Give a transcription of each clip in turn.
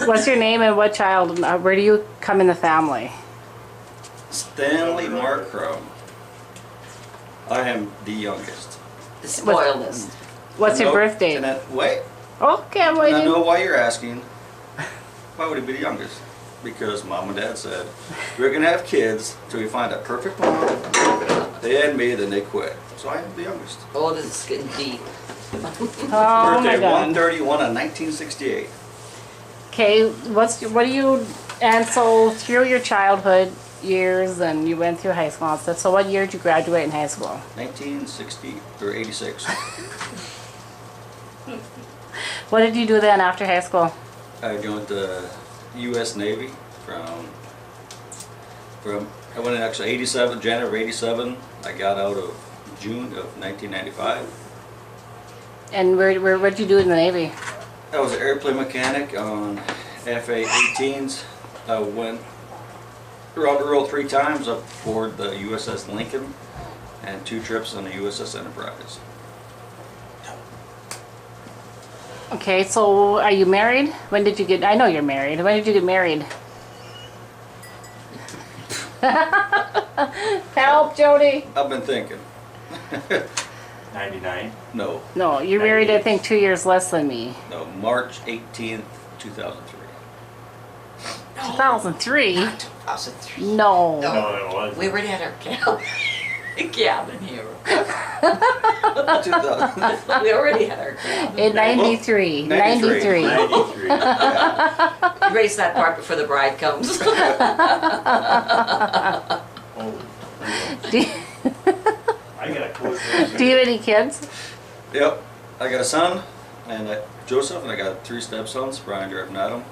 What's your name and what child? Where do you come in the family? Stanley Mark Krumm. I am the youngest. The spoiledest. What's your Nope. birthday? And wait, Okay, I'm and I waiting. know why you're asking. Why would he be the youngest? Because mom and dad said, we're going to have kids till we find a perfect mom. They had me, then they quit. So I am the youngest. Oh, this is getting deep. Oh my Birthday God. 131 in 1968. Okay, what do you? And so through your childhood years, and you went through high school and stuff. So what year did you graduate in high school? 1960 or 86. What did you do then after high school? I joined the U.S. Navy from I went in actually 87, January of 87. I got out of June of 1995. And what'd you do in the Navy? I was an airplane mechanic on FA-18s. I went around the world 3 times up aboard the USS Lincoln and 2 trips on the USS Enterprise. Okay, so are you married? When did you get? I know you're married. When did you get married? Help, Jody. I've been thinking. 99. No, No, you're married. I think 2 years less than me. no, March 18th, 2003. 2003. 2003. No. No. No, it was. We already had our cabin here. 2000. We already had our cabin. In 93. 93. 93. Erase that part before the bride comes. Oh, Do you, I got a quote. do you have any kids? Yep, I got a son, and Joseph, and I got 3 stepsons, Brian, Jared, and Adam,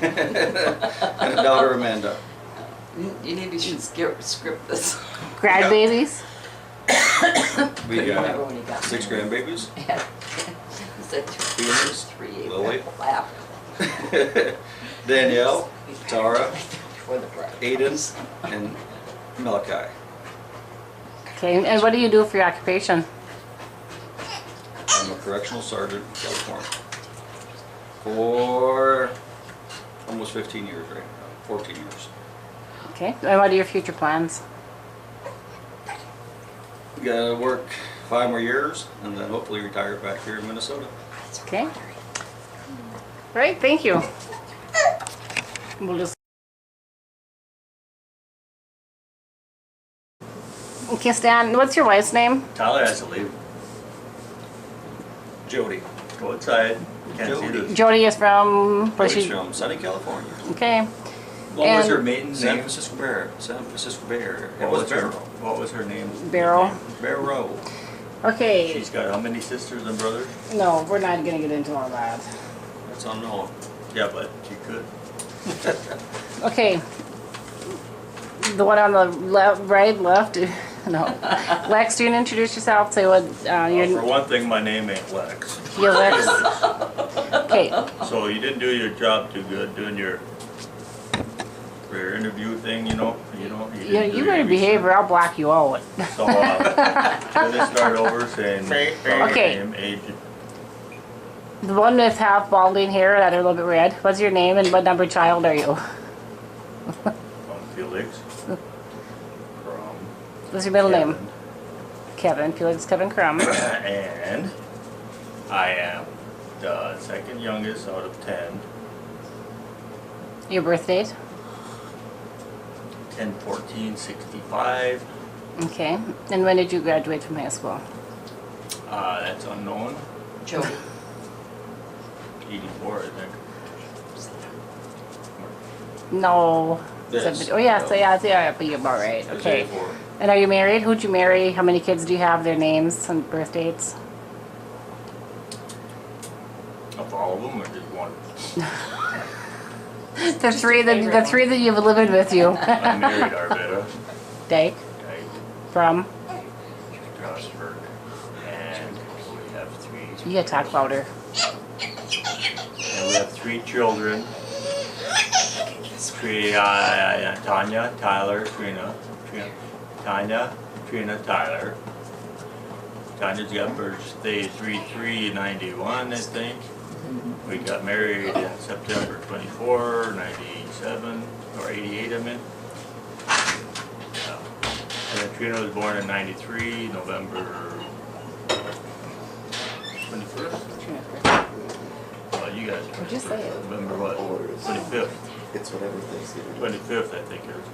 and a daughter, Amanda. You maybe should script this. Grandbabies? We Couldn't remember got when you got 6 grandbabies. You said 2, Felix, 3. Lily. Laugh. Danielle, Tara, Before the bride. Aiden, and Malachi. Okay, and what do you do for your occupation? I'm a correctional sergeant in California for almost 15 years right now, 14 years. Okay, and what are your future plans? Gotta work 5 more years and then hopefully retire back here in Minnesota. Okay. Great, thank you. We'll just. Okay, Stan, what's your wife's name? Tyler has to leave. Jody. Go outside. Can't see Jody. this. Jody is from. Where's Jody's she? from sunny California. Okay. What was And- her maiden San name? Francisco Bear. San Francisco Bear. What It was was her, Barrow. what was her name? Beryl. Barrow. Okay. She's got how many sisters and brothers? No, we're not gonna get into all that. That's unknown. Yeah, but she could. Okay. The one on the left, right, left. No. Lex, do you want to introduce yourself? Say what For your one thing, my name ain't Lex. Lex. Okay. So you didn't do your job too good doing your interview thing, you know? You didn't do You your better behave or I'll block you out. research. So, let's start over saying Okay. name, age. The one with half balding hair that are a little bit red. What's your name and what number child are you? Felix. From What's your middle name? Kevin. Felix Kevin Krumm. And I am the second youngest out of 10. Your birth date? 10/14/65. Okay. And when did you graduate from high school? That's unknown. Jody. 84, I think. No. This. Oh yeah, so yeah, but you're about right. It was Okay. 84. And are you married? Who'd you marry? How many kids do you have? Their names and birth dates? Of all of them, or just one? The three that you've lived with you. I married Arvetta. Dake I from. Strasburg. And we have 3. You gotta talk louder. And we have 3 children. 3, Tanya, Tyler, Trina. Tanya, Trina, Tyler. Tanya's got birthday 3/3/91, I think. We got married in September 24, 97, or 88 I mean. Yeah. And then Trina was born in 93, November 21st. Well, you guys. What'd you say? November what? 25th. It's whatever Thanksgiving. 25th, I think it was.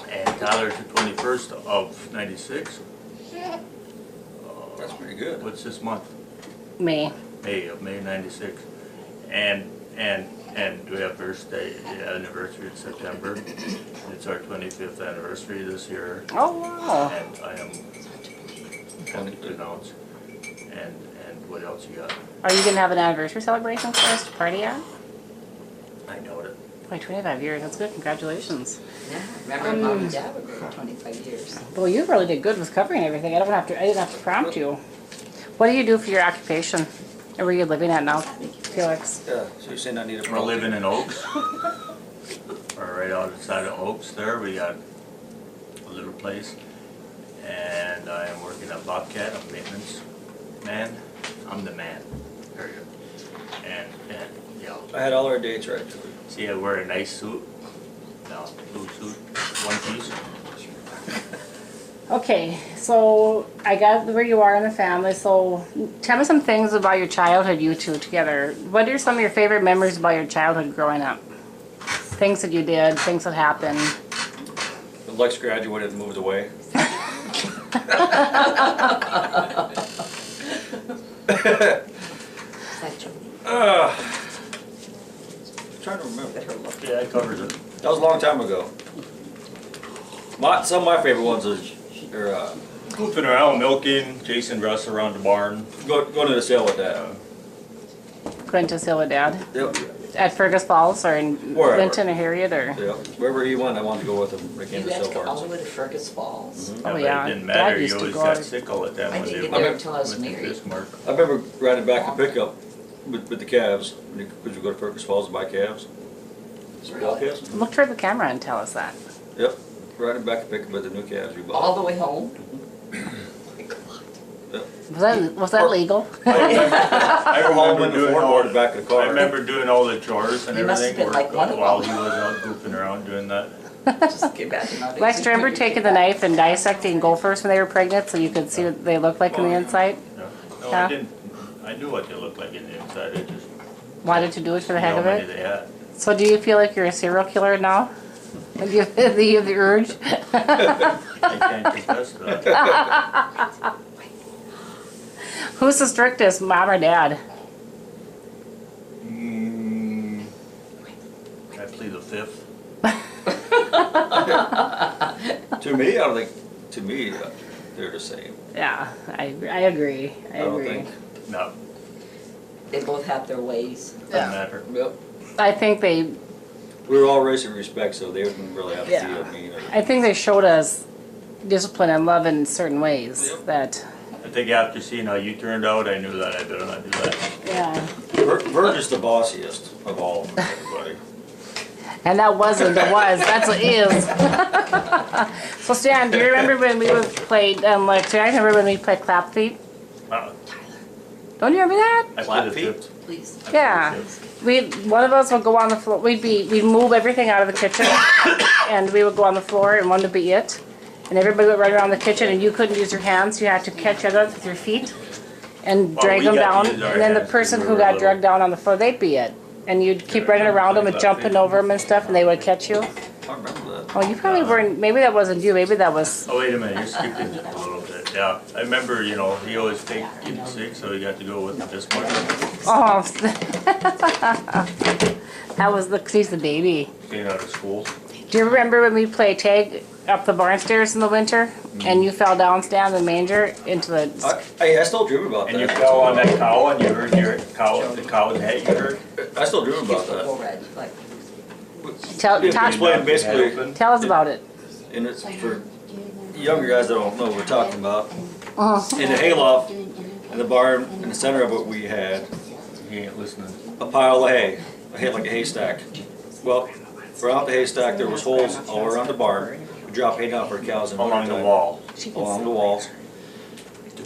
And Tyler's the 21st of 96. That's pretty good. What's this month? May. May 96. And we have birthday anniversary in September. It's our 25th anniversary this year. Oh wow. And I am happy to announce. And what else you got? Are you gonna have an anniversary celebration for us to party at? I know it. Boy, 25 years. That's good. Congratulations. Yeah, remember Mom and Dad were there for 25 years. Well, you really did good with covering everything. I didn't have to prompt you. What do you do for your occupation? And where are you living at now, Felix? Yeah, so you're saying I need a We're living in Oaks. Or right outside of Oaks there, we got a little place. And I am working at Bobcat, I'm maintenance man. I'm the man, period. And yeah. I had all our dates right. See, I wear a nice suit. No, blue suit, one piece. Okay, so I got where you are in the family. So tell me some things about your childhood, you two together. What are some of your favorite memories about your childhood growing up? Things that you did, things that happened. Lex graduated and moved away. Is that true? Trying to remember. Better look. Yeah, that covers it. That was a long time ago. Some of my favorite ones are Goofing around, milking, chasing Russ around the barn. going to the sale with Dad. Going to Silla Dad Yep. at Fergus Falls or in Wherever. Linton or Harriet or. Yep. Wherever he went, I wanted to go with him. When it came You to had to sale go all parts. the way to Fergus Falls. Oh, but yeah. it didn't Dad matter, used you to always go got out- sick all the time I when didn't they get went there until I was with the married. Bismarck. I remember riding back and pickup with the calves. Because you go to Fergus Falls to buy calves. Small calves. Look toward the camera and tell us that. Yep. Riding back and pickup with the new calves we bought. All the way home. Was that legal? I Home remember in the doing floorboard all, back of the car. I remember doing all the chores and You must have everything been like one of while them. he was out goofing around doing that. Just get back to nowadays. Lex, do you remember taking the knife and dissecting gophers when they were pregnant so you could see what they looked like on the inside? No, no, Yeah. I didn't. I knew what they looked like in the inside. I just Why did you do it for the didn't heck know of how many it? they had. So do you feel like you're a serial killer now? Do you have the urge? I can't confess to that. Who's the strictest, mom or dad? I plead the fifth. To me, I don't think. To me, they're the same. Yeah, I agree. I I don't agree. think. No, They both have their ways. doesn't matter. Yep. I think they We were all raised in respect, so they wouldn't really have to Yeah. deal with me. I think they showed us discipline and love in certain ways Yep. that I think after seeing how you turned out, I knew that I better not do that. yeah. Virg is the bossiest of all of them, everybody. And that wasn't, it was. That's what is. So Stan, do you remember when we would play like do I remember when we played clap feet? Don't you remember that? I Flat plead the feet? fifth. Please. Yeah. One of us would go on the floor. We'd move everything out of the kitchen, and we would go on the floor, and one would be it. And everybody would run around the kitchen, and you couldn't use your hands. You had to catch it up with your feet and Well, drag we them got to down. use our And then the hands person when who we were got little. dragged down on the floor, they'd be it. And you'd keep running around them and jumping over them and stuff, and they would catch you. I remember that. Oh, you probably weren't. Maybe that wasn't you. Maybe that was. Oh, wait a minute, you're skipping just a little bit. Yeah, I remember, he always faked getting sick, so he got to go with the Bismarck. Oh, that was he's the baby. Getting out of school. Do you remember when we played tag up the barn stairs in the winter, and you fell down, Stan, the manger into the? I still dream about And that. you fell on that cow and you heard the cow's head, you heard? I still dream about that. Go red, like, Tell Explain basically, tell us about it. and it's for younger guys that don't know what we're talking about. Uh-huh. In the hayloft, in the barn, in the center of it, we had He ain't listening. a pile of hay, like a haystack. Well, throughout the haystack, there was holes all around the barn. We drop hay down for the cows in Along the wintertime. wall. Along the walls.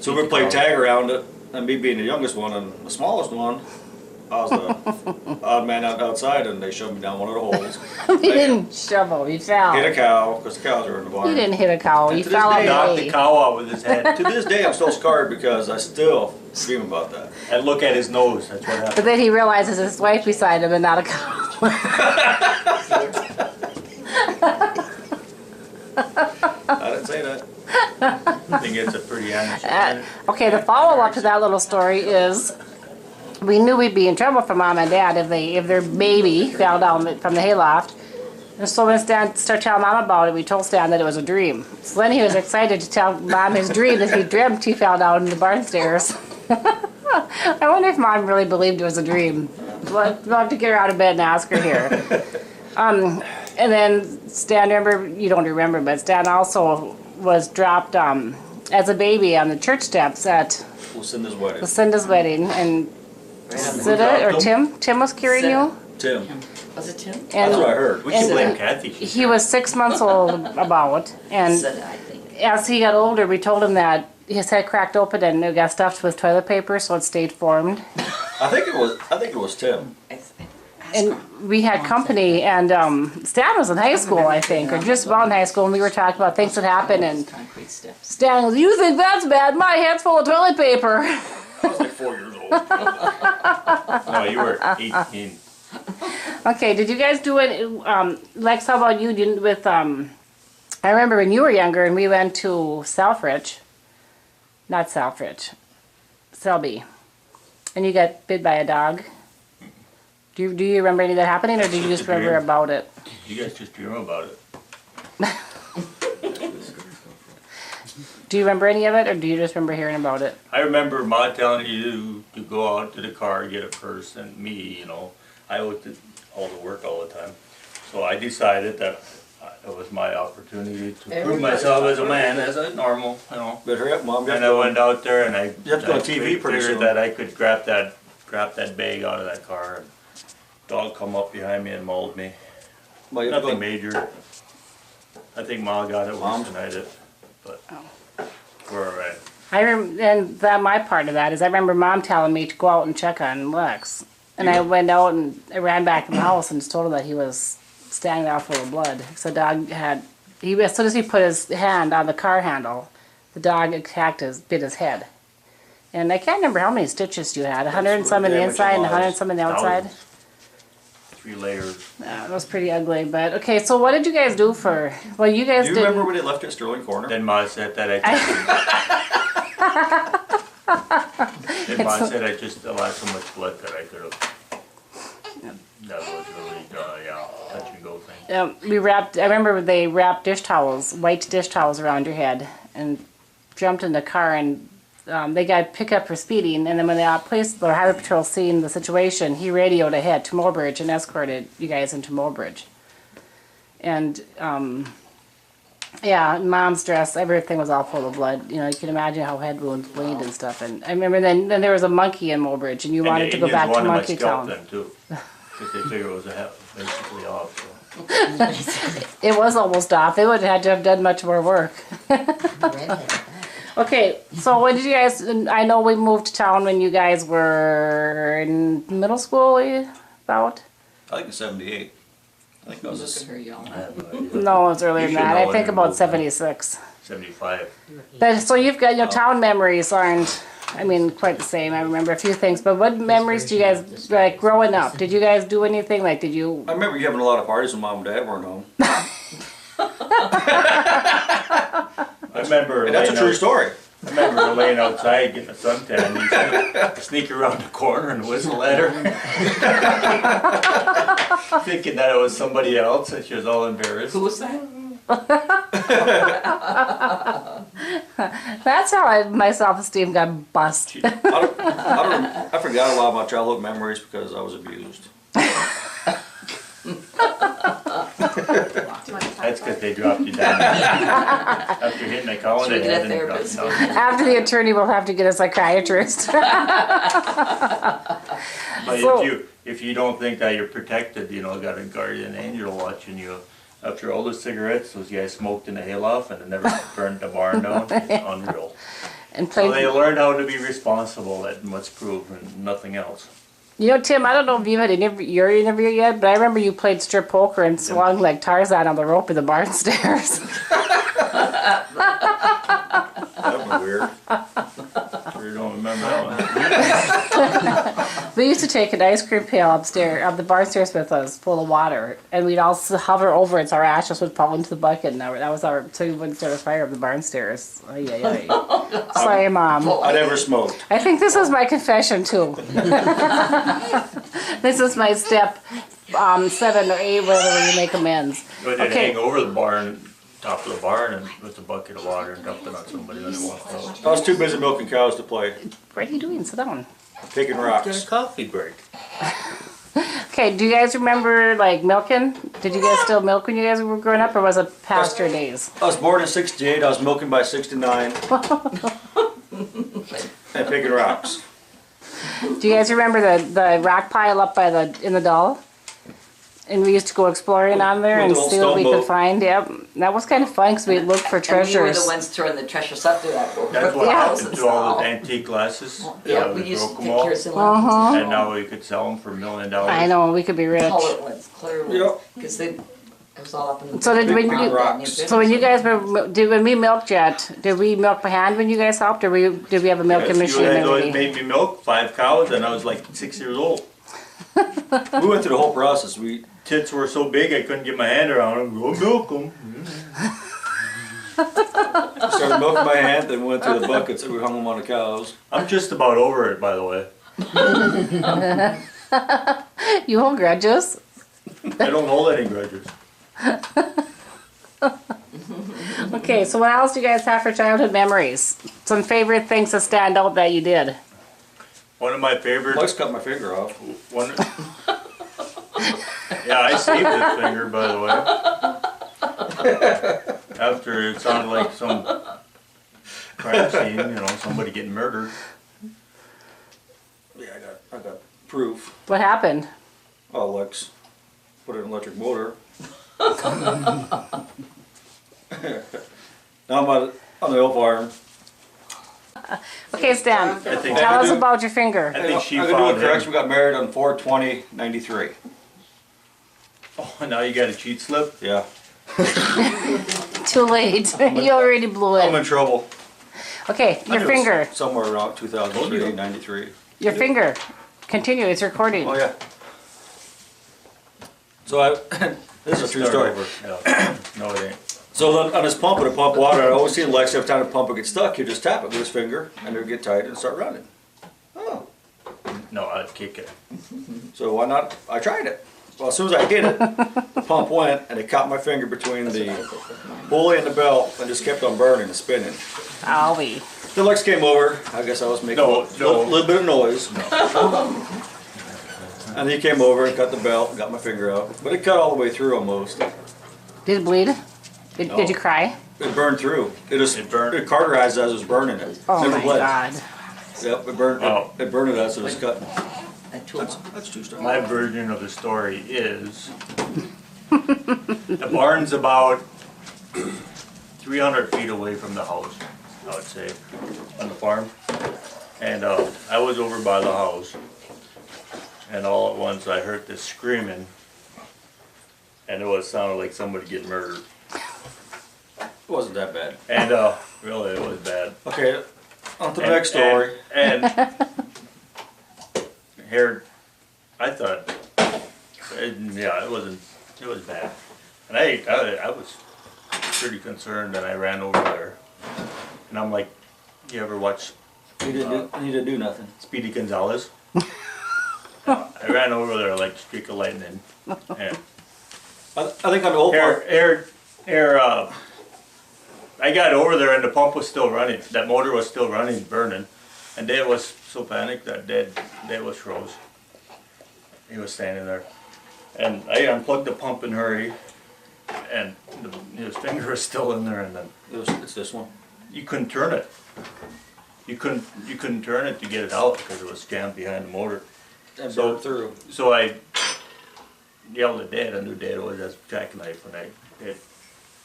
So we played tag around it, and me being the youngest one and the smallest one, I was the odd man outside, and they shoved me down one of the holes. He didn't shovel, he fell. Hit a cow, because the cows were in the barn. He didn't hit a cow, he And to this fell on day, the Knocked the hay. cow out with his head To this day, I'm still scarred because I still dream about that. and look at his nose. That's what But happened. then he realizes his wife beside him and not a cow. I didn't say that. I think it's a pretty honest. Okay, the follow-up to that little story is, we knew we'd be in trouble for Mom and Dad if their baby fell down from the hayloft. And so when Stan started telling Mom about it, we told Stan that it was a dream. So then he was excited to tell Mom his dream that he dreamt he fell down the barn stairs. I wonder if Mom really believed it was a dream. We'll have to get her out of bed and ask her here. And then Stan, remember, you don't remember, but Stan also was dropped as a baby on the church steps at Lucinda's wedding. Lucinda's wedding, and Sida or Tim was carrying you, Tim. Was it Tim? That's what I heard. We can and- blame Kathy. She's he was 6 months old about, and Said, I think. as he got older, we told him that his head cracked open and it got stuffed with toilet paper, so it stayed formed. I think it was Tim. And we had company, and Stan was in high school, I think, or just about in high school, and we were talking about things that happened, and Concrete steps. Stan goes, "You think that's bad? My head's full of toilet paper." I was like 4 years old. No, you were 18. Okay, did you guys do it, Lex, how about you, with, I remember when you were younger and we went to Selby, and you got bit by a dog. Do you remember any of that happening, or do you just remember about it? You guys just dream about it. Do you remember any of it, or do you just remember hearing about it? I remember Ma telling you to go out to the car, get a purse, and me, you know, I looked at all the work all the time. So I decided that it was my opportunity to prove myself as a man, as a normal, you know. But hurry up, Mom. And I went out there and I You have to go on TV pretty figured soon. that I could grab that bag out of that car. And dog come up behind me and mauled me. Well, you have to Nothing go- major. I think Ma got it Mom? worse than I did, but we're all right. And that my part of that is I remember Mom telling me to go out and check on Lex. And I went out and I ran back in the house and just told her that he was standing there full of blood. So the dog as soon as he put his hand on the car handle, the dog bit his head. And I can't remember how many stitches you had, 100 and some in the damage it inside and was. 100 and some in the outside. Thousands. 3 layers. It was pretty ugly, but okay, so what did you guys do you guys Do you did remember when they left you at Sterling Corner? Then Ma said that then Ma said I just allowed so much blood that I could have. That was really, touch and go thing. I remember they wrapped white dish towels around your head and jumped in the car, and they got picked up for speeding, and then when the highway patrol seen the situation, he radioed ahead to Mulbridge and escorted you guys into Mulbridge. And Mom's dress, everything was all full of blood. You know, you can imagine how head wounds bleed and stuff. And I remember then there was a monkey in Mulbridge, and you wanted to go back to Monkey Town. Then too, because they figured it was basically off. So. It was almost off. They would have had to have done much more work. Okay, so when did you guys, I know we moved to town when you guys were in middle school, about? I think it's 78. I think that was Look at this. her yelling. I have no idea. No, it was earlier You than should that. know I when think we about moved, man. 76. 75. But, so you've got, town memories aren't, quite the same. I remember a few things, but what memories do you guys, like, growing up? Did you guys do anything? Like, did you? I remember you having a lot of parties when Mom and Dad weren't home. I remember. And that's a laying true out- story. I remember laying outside getting a suntan. You sneak around the corner and whistle at her, thinking that it was somebody else, and she was all embarrassed. Who was that? That's how my self-esteem got bust. I forgot a lot of my childhood memories because I was abused. That's because they dropped you down. After hitting the cow in Should we the get head a and dropped therapist? you down. After the attorney, we'll have to get a psychiatrist. But So- if you don't think that you're protected, got a guardian angel watching you. After all the cigarettes those guys smoked in the hayloft and they never burned the barn down, it's unreal. And So they played, learned how to be responsible at what's proved and nothing else. You know, Tim, I don't know if you've had your interview yet, but I remember you played strip poker and swung like Tarzan on the rope in the barn stairs. That would be weird. Sure don't remember that one. We used to take an ice cream pail upstairs, up the barn stairs with us, full of water, and we'd all hover over it so our ashes would fall into the bucket, and that was our, so we wouldn't start a fire up the barn stairs. Ay, ay, ay. Sorry, Mom. I never smoked. I think this is my confession, too. This is my step 7 or 8, whatever you make amends. But they'd Okay. hang over the barn, top of the barn, and with a bucket of water and dump it on somebody when they walked out. I was too busy milking cows to play. What are you doing? Sit down. Picking Get a rocks. coffee break. Okay, do you guys remember, like, milking? Did you guys still milk when you guys were growing up, or was it past your days? I was born in 68. I was milking by 69. And picking rocks. Do you guys remember the rock pile up by in the Dull? And we used to go exploring on there With and the old see what we stone could boat. find. Yep, that was kind of fun because we'd look for And we were treasures. the ones throwing the treasures up to that boat. That's what Yeah. happened to all the antique glasses. Yeah, we we used to broke take them all, kerosene and now we could sell them for $1 million. I know, we could be rich. color ones, clear ones, Yep. because they, it was all up in the. So did when Big you, rocks. so when you guys were when we milked yet, did we milk by hand when you guys helped, or did we have a milking Yes, machine? you had and always everything? made me milk 5 cows, and I was like 6 years old. We went through the whole process. We Tits were so big I couldn't get my hand around them. Go milk them. started milking by hand, then went through the buckets and we hung them on the cows. I'm just about over it, by the way. You hold grudges? I don't hold any grudges. Okay, so what else do you guys have for childhood memories? Some favorite things that stand out that you did? One of my favorite. Mike's cut my finger off. One. Yeah, I saved this finger, by the way. After it sounded like some crime scene, you know, somebody getting murdered. Yeah, I got proof. What happened? Oh, Lex put an electric motor. Now I'm on the oil farm. Okay, Stan, I think tell us do- about your finger. I think she I'm gonna do a found correction. him. We got married on 4/20/93. Oh, now you got a cheat slip? Yeah, Too late. You already blew I'm it. in trouble. Okay, I your knew it was finger. somewhere around 2003, 93. Your finger. Continue, it's recording. Oh yeah. So this is a true Start story. over. Yeah. No, it ain't. So then on this pump, when I pump water, I always see Lex every time the pump would get stuck, he'd just tap it with his finger and it would get tight and start running. Oh, No, I'd kick it. so why not? I tried it. Well, as soon as I hit it, the pump went and it caught my finger between the pulley and the belt and just kept on burning and spinning. Owie. Then Lex came over. I guess I was making No, a little bit of noise. No. And he came over and cut the belt and got my finger out. But it cut all the way through almost. Did it bleed? Did No. you cry? It burned through. It burned? It cauterized as it was burning it. Oh Never my bled. God. Yep, it burned. Oh. It burned it as it was cutting. That tool. That's too strong. My version of the story is the barn's about 300 feet away from the house, I would say, on the farm. And I was over by the house, and all at once I heard this screaming, and it sounded like somebody getting murdered. It wasn't that bad. And really, it was bad. Okay, on to the next story. And here, I thought, yeah, it was bad. And I was pretty concerned, and I ran over there. And I'm like, you ever watch He didn't do nothing. Speedy Gonzales? I ran over there like a streak of lightning. And I think on the old part. I got over there and the pump was still running. That motor was still running, burning. And Dad was so panicked that Dad was froze. He was standing there. And I unplugged the pump in a hurry. And his finger was still in there, and then It's this one. you couldn't turn it. You couldn't turn it to get it out because it was jammed behind the motor. And So- burned through. So I yelled at Dad. I knew Dad always has a jackknife, and I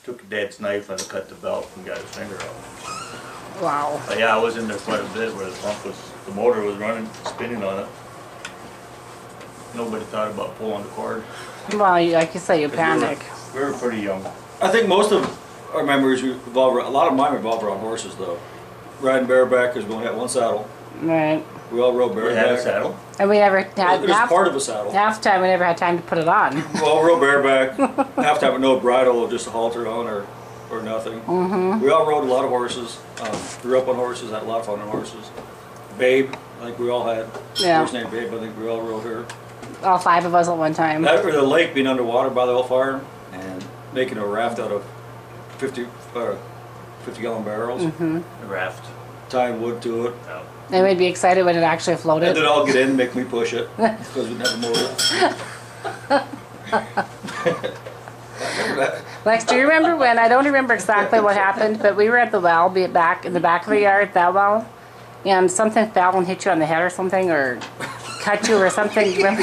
took Dad's knife and cut the belt and got his finger out. Wow. But yeah, I was in there quite a bit where the motor was running, spinning on it. nobody thought about pulling the cord. Well, like you say, you 'Cause panic. We were pretty young. I think most of our memories revolve around, a lot of mine revolve around horses though. Riding bareback because we only had one saddle. Right. We all rode We had a bareback. saddle. And we never had It was part of a saddle. half the time we never had time to put it on. We all rode bareback. Half the time with no bridle, just a halter on or nothing. Mm-hmm. We all rode a lot of horses. Grew up on horses, had a lot of fun on horses. Babe, I think we all had. Yeah. First name Babe, I think we all rode her. All 5 of us at one time. That or the lake being underwater by the oil farm and making a raft out of 50-gallon barrels, Mm-hmm. The raft. tying wood to it. Yeah. And we'd be excited when it actually And floated. then I'll get in and make me push it because we didn't have a motor. Remember that? Lex, do you remember when, I don't remember exactly what happened, but we were at the well, be it back in the back of the yard, that well, and something fell and hit you on the head or something, or cut you or something. Remember?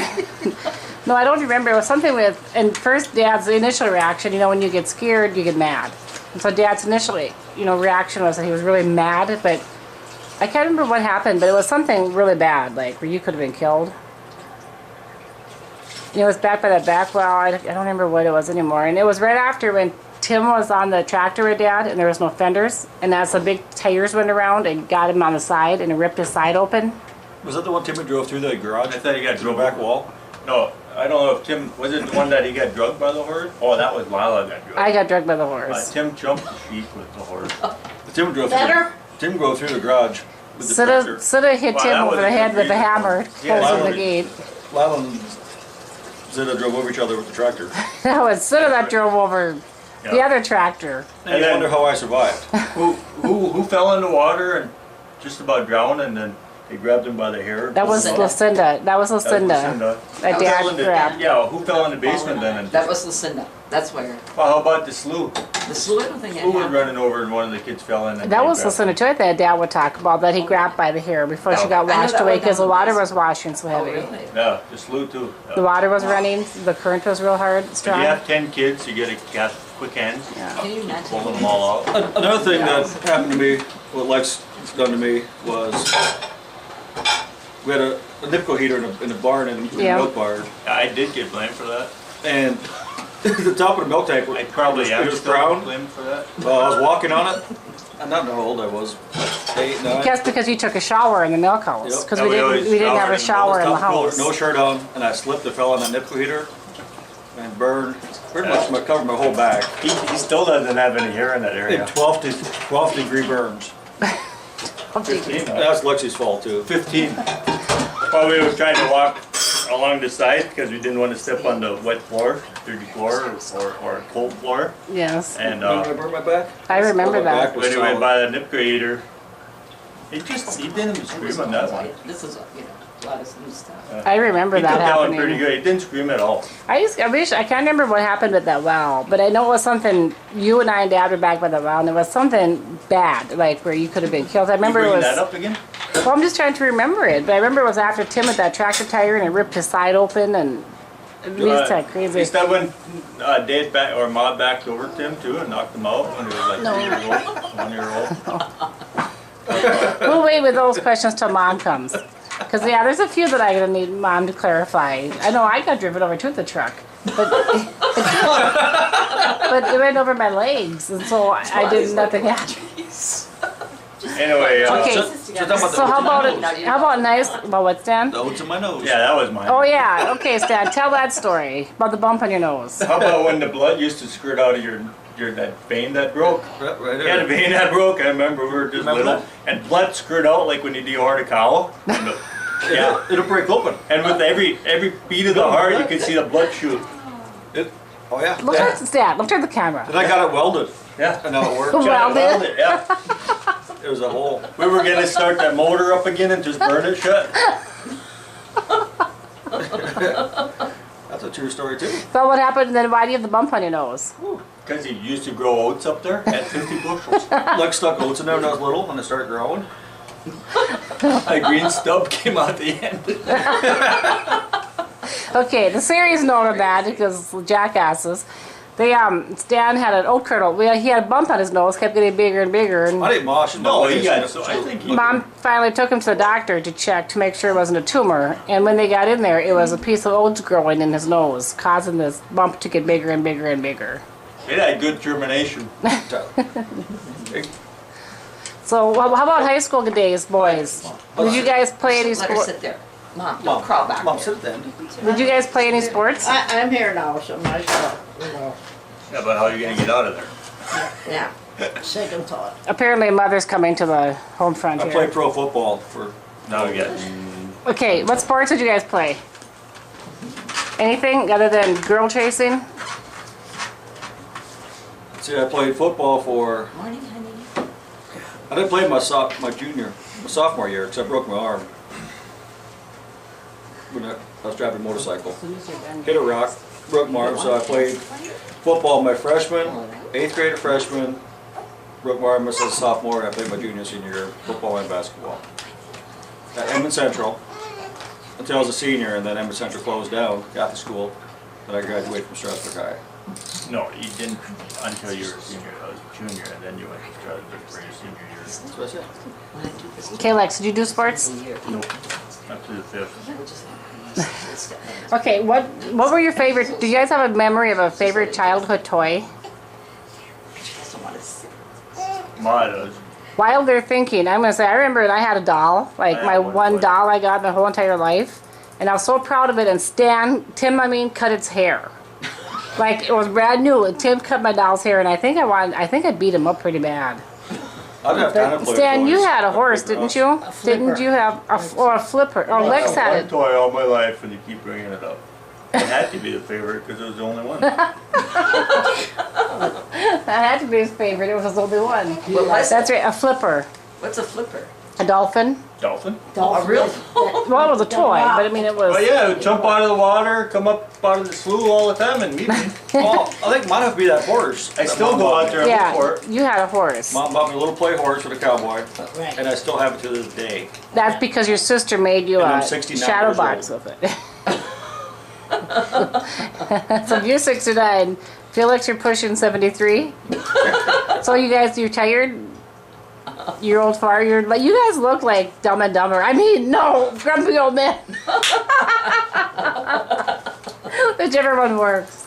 No, I don't remember. It was something with, and first Dad's initial reaction, you know, when you get scared, you get mad. And so Dad's initially, you know, reaction was that he was really mad, but I can't remember what happened, but it was something really bad, like where you could have been killed. You know, it was back by that back well. I don't remember what it was anymore. And it was right after when Tim was on the tractor with Dad and there was no fenders. And as the big tires went around and got him on the side and it ripped his side open. Was that the one Timmy drove through the garage? I thought he got Through the drug back wall? No, I don't know if Tim, was it the one that he got drugged by the horse? Oh, that was Lila got drugged. I got drugged by the horse. Tim jumped the sheep with the horse. Tim drove Better? Tim drove through the garage with the tractor. Shoulda hit Wow, Tim that over was the a head good with the reason. hammer, Yeah, closing that the gate. Lyle and Zita drove over each other with the tractor. That was Shoulda that drove over the Yeah. other tractor. And you then- wonder how I survived. Who fell in the water and just about drowned, and then they grabbed him by the hair? That was Lucinda. Lucinda. That was That was Lucinda. Lucinda. That That Dad Fell in the- grabbed. Yeah, who fell in the basement then? And That was Lucinda. That's where. well, how about the slough? The slew, I don't think Who was happened. running over and one of the kids fell in? And That they was grabbed Lucinda too. I think Dad would talk about that he grabbed by the hair before she Oh. got I know washed that away one because the down water the was washing so Oh, heavy. really? him. Yeah, the slough too. The water was running, the current was real hard, If you strong. have 10 kids, you get quick hands, Can you imagine? pulling them all out. Another thing that happened to me, what Lex done to me, was we had a Nipco heater in a barn in the Yeah. milk barn, I did get blamed for that. and the top of the milk tank I probably it am was still crowned. blamed for that. Well, I was walking on it. I don't know how old I was, 8, 9. Guess because you took a shower in the milk house, Yep. because Yeah, we we didn't always have a shower in the Top cooler, house. no shirt on, and I slipped and fell on that Nipco heater and burned pretty much covered my whole back. He still doesn't have any hair in that In area. 12 degree burns. 15. That's Lexi's fault too. 15. Well, we were trying to walk along the side because we didn't want to step on the wet floor, dirty floor, or a cold floor. Yes, And Remember when I burned my back? I remember My back that. was when he went solid. by the nip grader, he didn't even scream on that one. This is, you know, a lot of new stuff. I remember He took that that one pretty happening. good. He didn't scream at all. I can't remember what happened with that well, but I know it was something, you and I and Dad were back by the well, and it was something bad, like where you could have been killed. I remember you it bring was, that up again? well, I'm just trying to remember it, but I remember it was after Tim with that tractor tire and it ripped his side open, and we just had crazy. Is that when Dad back or Ma backed over Tim too and knocked him out when he was like No. 3 years old, 1 year old? We'll wait with those questions till Mom comes. Because, yeah, there's a few that I'm going to need Mom to clarify. I know I got driven over too with the truck. But, but it went over my legs, and so I did nothing happened. Anyway, Okay. So how about nice, well, what, Stan? The oats in my nose. yeah, that was mine. Oh, yeah. Okay, Stan, tell that story about the bump on your nose. How about when the blood used to squirt out of your that vein that broke? Right You had a there. vein that broke. I remember we were just Remember little, and blood squirt out like when you dehard a cow. Yeah, It'll break open. and with every beat of the heart, you could see the blood shoot. Oh yeah. Look at Stan. Look at the camera. And I got it welded. Yeah. And now it works. Welded? Yeah. It was a hole. We were gonna start that motor up again and just burn it shut. That's a true story too. So what happened, and then why do you have the bump on your nose? Because he used to grow oats up there at 50 bushels. Lex stuck oats in there when I was little when they started growing. A green stub came out the end. Okay, the serious note of that, because jackasses, Stan had an oat kernel. He had a bump on his nose, kept getting bigger and bigger. And I think Mosh and No, he got, so I think he. Mom finally took him to the doctor to check to make sure it wasn't a tumor. And when they got in there, it was a piece of oats growing in his nose, causing this bump to get bigger and bigger and bigger. It had good germination. So, how about high school days, boys? Did you guys play any Let her sports? sit there. Mom, don't crawl back Mom, there. sit then. Did you guys play any sports? I'm here now, so might as well, Yeah, but how are you gonna get out of there? Yeah. second thought. Apparently, mother's coming to the home front I here. played pro football for. Now we got. Okay, what sports did you guys play? Anything other than girl chasing? See, I played football for. Morning, honey. I didn't play my sophomore year because I broke my arm when I was driving a motorcycle. Hit a rock, broke my arm, so I played football my freshman, 8th grade, freshman, broke my arm as a sophomore, and I played my junior, senior year, football and basketball. At Emmett Central, until I was a senior, and then Emmett Central closed down, Catholic school, then I graduated from Strasburg High. No, you didn't until you were a senior. I was a junior, and then you went to Strasburg for your senior year. That's what I said. When I do this Okay, Lex, did you do sports? year, Nope. Up to the 5th. I just Okay, what were your favorite? Do you guys have a memory of a favorite childhood toy? doesn't want to sit. Ma does. While they're thinking, I'm gonna say I remember I had a doll, like I had my one one toy. doll I got my whole entire life, and I was so proud of it. And Tim, cut its hair, like it was brand new. And Tim cut my doll's hair, and I think I beat him up pretty bad. I didn't have time to play Stan, with you toys. had a horse, didn't you? Didn't you have a flipper? Or Lex I had one it. toy all my life, and you keep bringing it up. It had to be the favorite because it was the only one. That had to be his favorite. It was his only one. What was That's right, a flipper, What's a flipper? a dolphin. Dolphin? A real? Well, it was a toy, but I mean it was. Oh yeah, it would jump out of the water, come up out of the slough all the time, and meet me. Well, I think mine would be that horse. I that still Mom go bought out me. there and look for Yeah, it. you had a horse. Mom bought me a little play horse with a cowboy, Right. and I still have it to this day. That's because your sister made you And I'm a 69 shadow years box with it. So you're 69. Feel like you're pushing 73. So you guys, you're tired. You're old far. You guys look like Dumb and Dumber. I mean, no, grumpy old men. Whichever one works.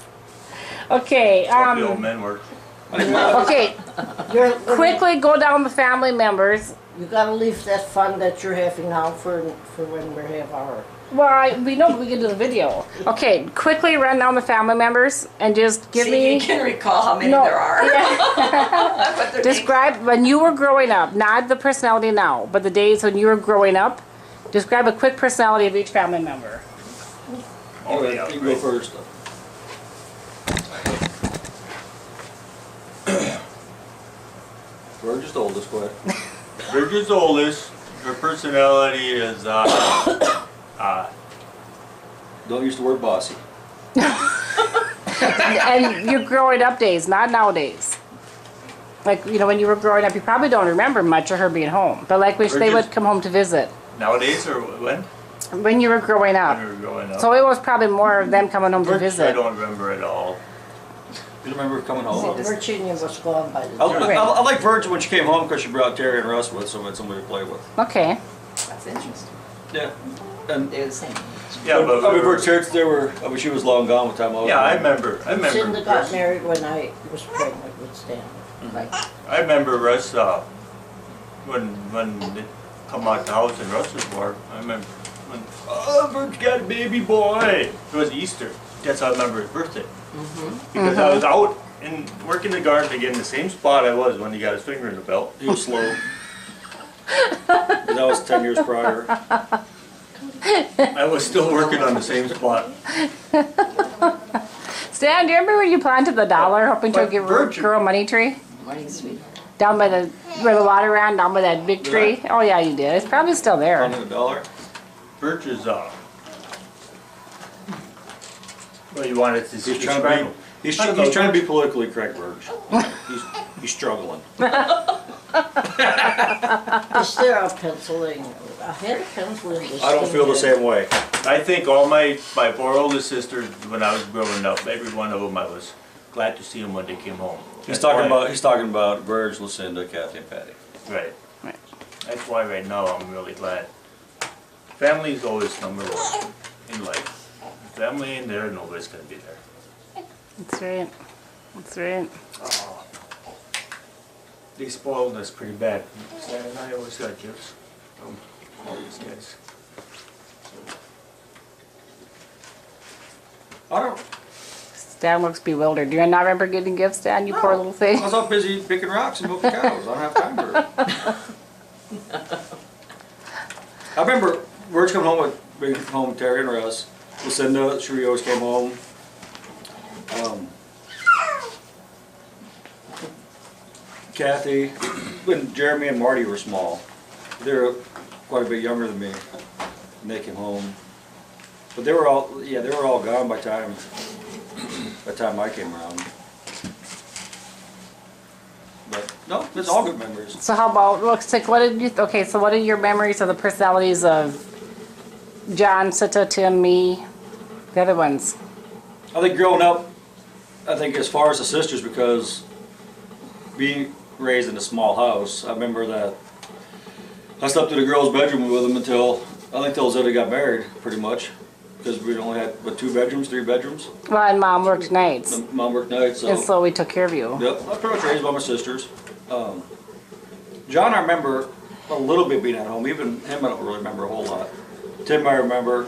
Okay. The old men work. Okay. Quickly go down the family members. You gotta leave that fun that you're having now for when we have our. Well, we know we can do the video. Okay, quickly run down the family members and just give See me. if you can recall how many No. there are. Yeah. What their Describe when you were growing up, not the personality now, but the days when you were growing up. Describe a quick personality of each family member. Oh You yeah, can go first. We're just the oldest, go ahead. Bridget's oldest. Her personality is Don't use the word bossy. And your growing up days, not nowadays. Like, when you were growing up, you probably don't remember much of her being home. But like, wish they would come home to visit. nowadays or when? When you were growing When up. we were growing up. So it was probably more of them coming home to Bridget, I visit. don't remember at all. You remember her coming home? Virginia was gone by the I, time. I like Virgin when she came home because she brought Terry and Russ with, so we had somebody to play with. Okay. That's interesting. Yeah. And They're the same. Yeah, but I mean, for church, she was long gone by the time I was. yeah, I remember. Cinda got married when I was pregnant with Stan. Right. I remember Russ when they come out the house and Russ was born. I remember when Bert's got a baby boy. It was Easter. That's how I remember his birthday. Because I was out and working the garden again, the same spot I was when he got his finger in the belt. He was slow. That was 10 years prior. I was still working on the same spot. Stan, do you remember when you planted the dollar hoping to But Virgin- grow a money tree? Morning, sweetie. Down by where the water ran, down by that big tree? Oh yeah, you did. It's probably still there. Under $1. Birch is well, you wanted to He's describe trying to him. be. He's trying to be politically correct, Verge. He's struggling. Is there a pencil in? I had a pencil in this. I don't feel the same way. I think all my 4 oldest sisters, when I was growing up, every one of them I was glad to see them when they came home. He's That's talking why- about Verge, Lucinda, Kathy, and Patty. Right. Right. That's why right now I'm really glad. Family is always number one in life. If family ain't there, nobody's gonna be there. That's right. That's right. Oh. They spoiled us pretty bad. Stan and I always got gifts from all these guys. I don't. Stan looks bewildered. Do you not remember getting gifts, Stan? You poor little thing. I was all busy picking rocks and milking cows. I don't have time for it. I remember Verge coming home with bringing home Terry and Russ. Lucinda, she always came home. Kathy, when Jeremy and Marty were small, they were quite a bit younger than me, and they came home. But they were all, yeah, they were all gone by the time I came around. But no, it's all good memories. So how about, looks like, what did you, okay, so what are your memories of the personalities of John, Sita, Tim, me, the other ones? I think growing up, I think as far as the sisters, because being raised in a small house, I remember that I slept in the girls' bedroom with them until, I think till Zeta got married, pretty much. Because we only had, what, 2 bedrooms, 3 bedrooms? Well, and Mom worked nights, Mom worked nights, so. and so we took care of you. Yep, I was pretty much raised by my sisters. John, I remember a little bit being at home. Even him, I don't really remember a whole lot. Tim, I remember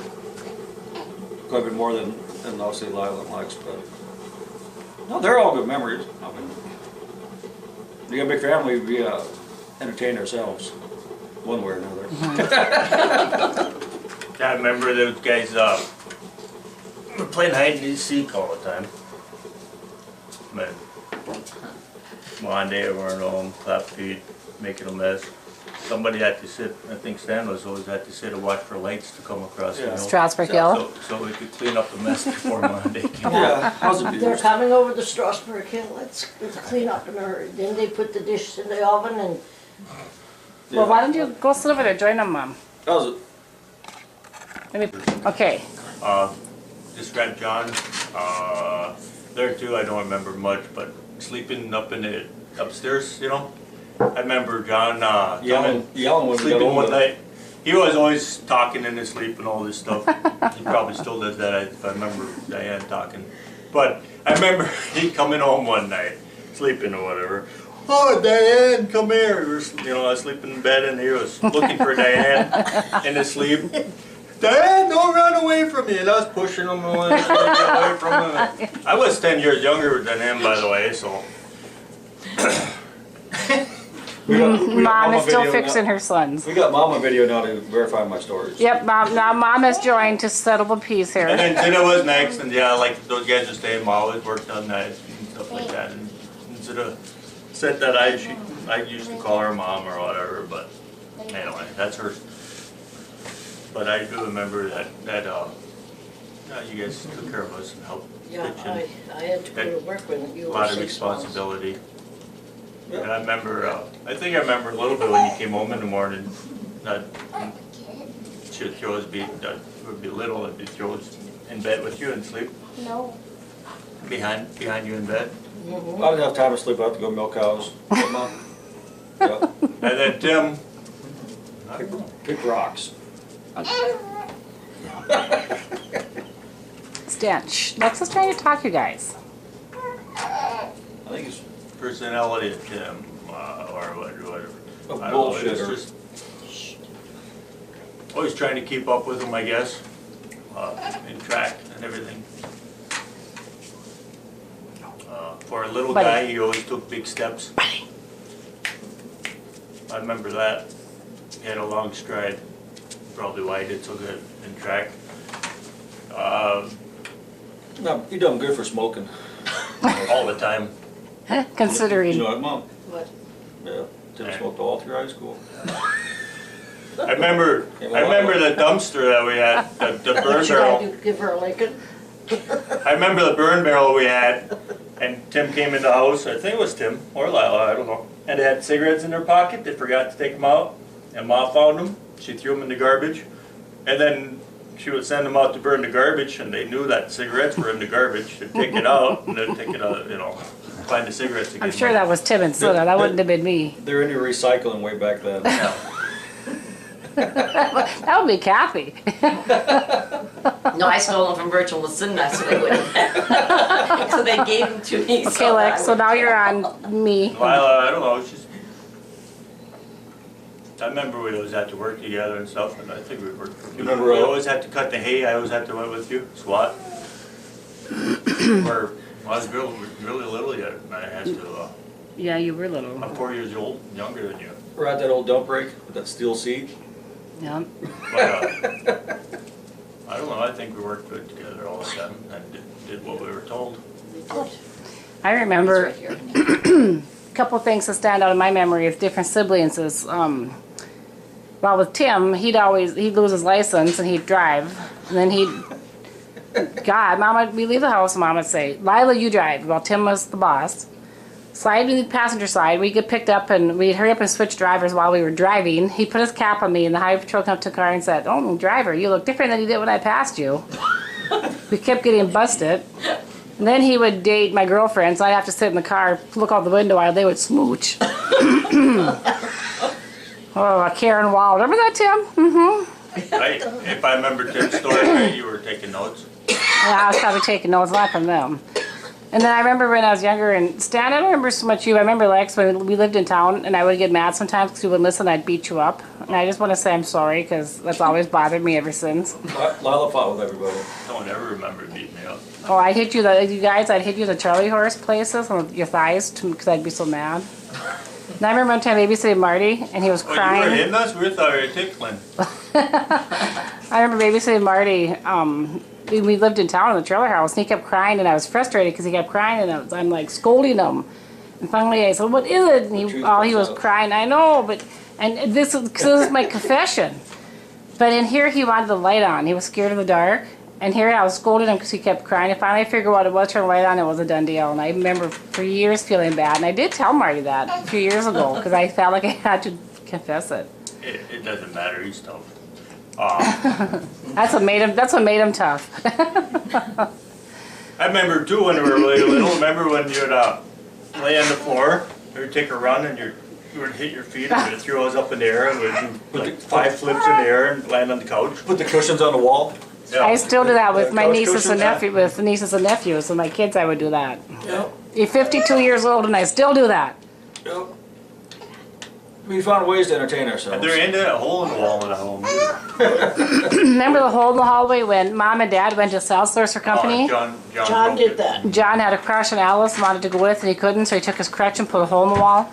quite a bit more than obviously Lila and Lex, but no, they're all good memories. I mean, you got a big family, we entertain ourselves one way or another. I remember those guys were playing hide and seek all the time. Man, one day we weren't home, clap feet, making a mess. Somebody had to sit, I think Stan was always had to sit and watch for lights to come across the Yeah. hill. Strasburg Hill. So we could clean up the mess before Monday came. Yeah, I was They're abused. coming over to Strasburg Hill, let's clean up in a hurry. Then they put the dishes in the oven and Well, why don't you go sit over there, join them, Mom. That was Let me, okay, Describe John. There too, I don't remember much, but sleeping up in the upstairs, you know. I remember John yelling when we got sleeping home. one night. He was always talking in his sleep and all this stuff. He probably still does that if I remember Diane talking. But I remember he coming home one night, sleeping or whatever. Oh, Diane, come here. We were, you know, I was sleeping in bed and he was looking for Diane in his sleep. Diane, don't run away from me. And I was pushing him away from him. I was 10 years younger than him, by the way, so. We got Mom is still video fixing now. her sons. We got Mama video now to verify my stories. Yep, Mom, now Mom has joined to settle the peace And here. then Zita was next, and yeah, like those guys were staying, Ma always worked on nights and stuff like that. And Zita said that I used to call her Mom or whatever, but anyway, that's her. But I do remember that you guys took care of us and helped yeah, pitch I had to go to work when you in. A were lot of 6 months. responsibility. Yeah. And I remember, I think I remember a little bit when you came home in the morning, that she would throw us that would be little, and be throw us in bed with you and sleep No. behind you in bed. I didn't have time to sleep. I had to go milk cows. Come on. Yeah. And then Tim, Pick rocks. Stan, shh, Lex is trying to talk, you guys. I think it's personality of Tim, or whatever. a I don't know, it's bullshitter. just always trying to keep up with him, I guess, in track and everything. For a little Buddy. guy, he always took big steps. I remember that. He had a long stride, probably why he did so good in track. No, you done good for smoking. All the time. Considering. You know what, Mom? What? Yeah. Tim smoked all through high school. I remember the dumpster that we had, the burn What you gotta barrel. do, give her a Lincoln? I remember the burn barrel we had, and Tim came in the house, I think it was Tim, or Lila, I don't know. And they had cigarettes in their pocket, they forgot to take them out, and Ma found them, she threw them in the garbage. And then she would send them out to burn the garbage, and they knew that cigarettes were in the garbage. They'd take it out, and then take it out, you know, find the cigarettes again. I'm sure that was Tim and Suna. That wouldn't have been me. They're into recycling way back then. Yeah. That would be Kathy. No, I stole them from Virgil and Cinda, so they wouldn't. So they gave them to me. Okay, that Lex, I so would- now you're on me. Well, I don't know, I remember we always had to work together and stuff, and I think we worked. Remember, We always had to cut the hay, I always had to went with you, SWAT. Or, I was really little yet, and I had to, Yeah, you were little. I'm 4 years old, younger than you. Ride that old dump brake with that steel seat. Yeah. But, I don't know, I think we worked good together all the time, and did what we were told. I remember It's right here. a couple things that stand out in my memory of different siblings is, well, with Tim, he'd lose his license and he'd drive. And then God, Mama, we leave the house and Mom would say, Lila, you drive. Well, Tim was the boss. Slide in the passenger side. We'd get picked up and we'd hurry up and switch drivers while we were driving. He put his cap on me and the highway patrol came up to the car and said, oh, driver, you look different than you did when I passed you. We kept getting busted. And then he would date my girlfriend, so I'd have to sit in the car, look out the window while they would smooch. Oh, Karen Wall. Remember that, Tim? Mm-hmm. If I remember Tim's story right, you were taking notes. Yeah, I was probably taking notes, not from them. And then I remember when I was younger, and Stan, I don't remember so much you. I remember Lex when we lived in town, and I would get mad sometimes because you wouldn't listen. I'd beat you up, and I just want to say I'm sorry because that's always bothered me ever since. Lila fought with everybody. No one ever remembered beating me up. Oh, I'd hit you, you guys. I'd hit you the Charlie horse places on your thighs because I'd be so mad. And I remember one time babysitting Marty, and he was Oh, you were crying. hitting us? We thought you were tickling. I remember babysitting Marty. We lived in town in the trailer house, and he kept crying, and I was frustrated because he kept crying, and I'm like scolding him. And finally, I said, "What is it?" And he was crying. I know, but this is my confession. But in here, he wanted the light on. He was scared of the dark. And here I was scolding him because he kept crying. And finally, I figured what it was. Turned the light on. It was a done deal. And I remember for years feeling bad. And I did tell Marty that a few years ago because I felt like I had to confess it. It doesn't matter, he's tough. That's what made him tough. I remember too when we were really little, remember when you'd lay on the floor, you would take a run and you would hit your feet and you'd throw us up in the air and we'd do like 5 flips in the air and land on the couch. Put the cushions on the wall. Yeah. I still do that with my Couch nieces and cushions, nephews. And my kids, I would do that. Yep. You're 52 years old, and I still do that. Yep. We found ways to entertain ourselves. And they're into that hole in the wall at home. Remember the hole in the hallway when Mom and Dad went to South Sourcer Company? John John broke did it. that. John had a crush on Alice, wanted to go with, and he couldn't, so he took his crutch and put a hole in the wall.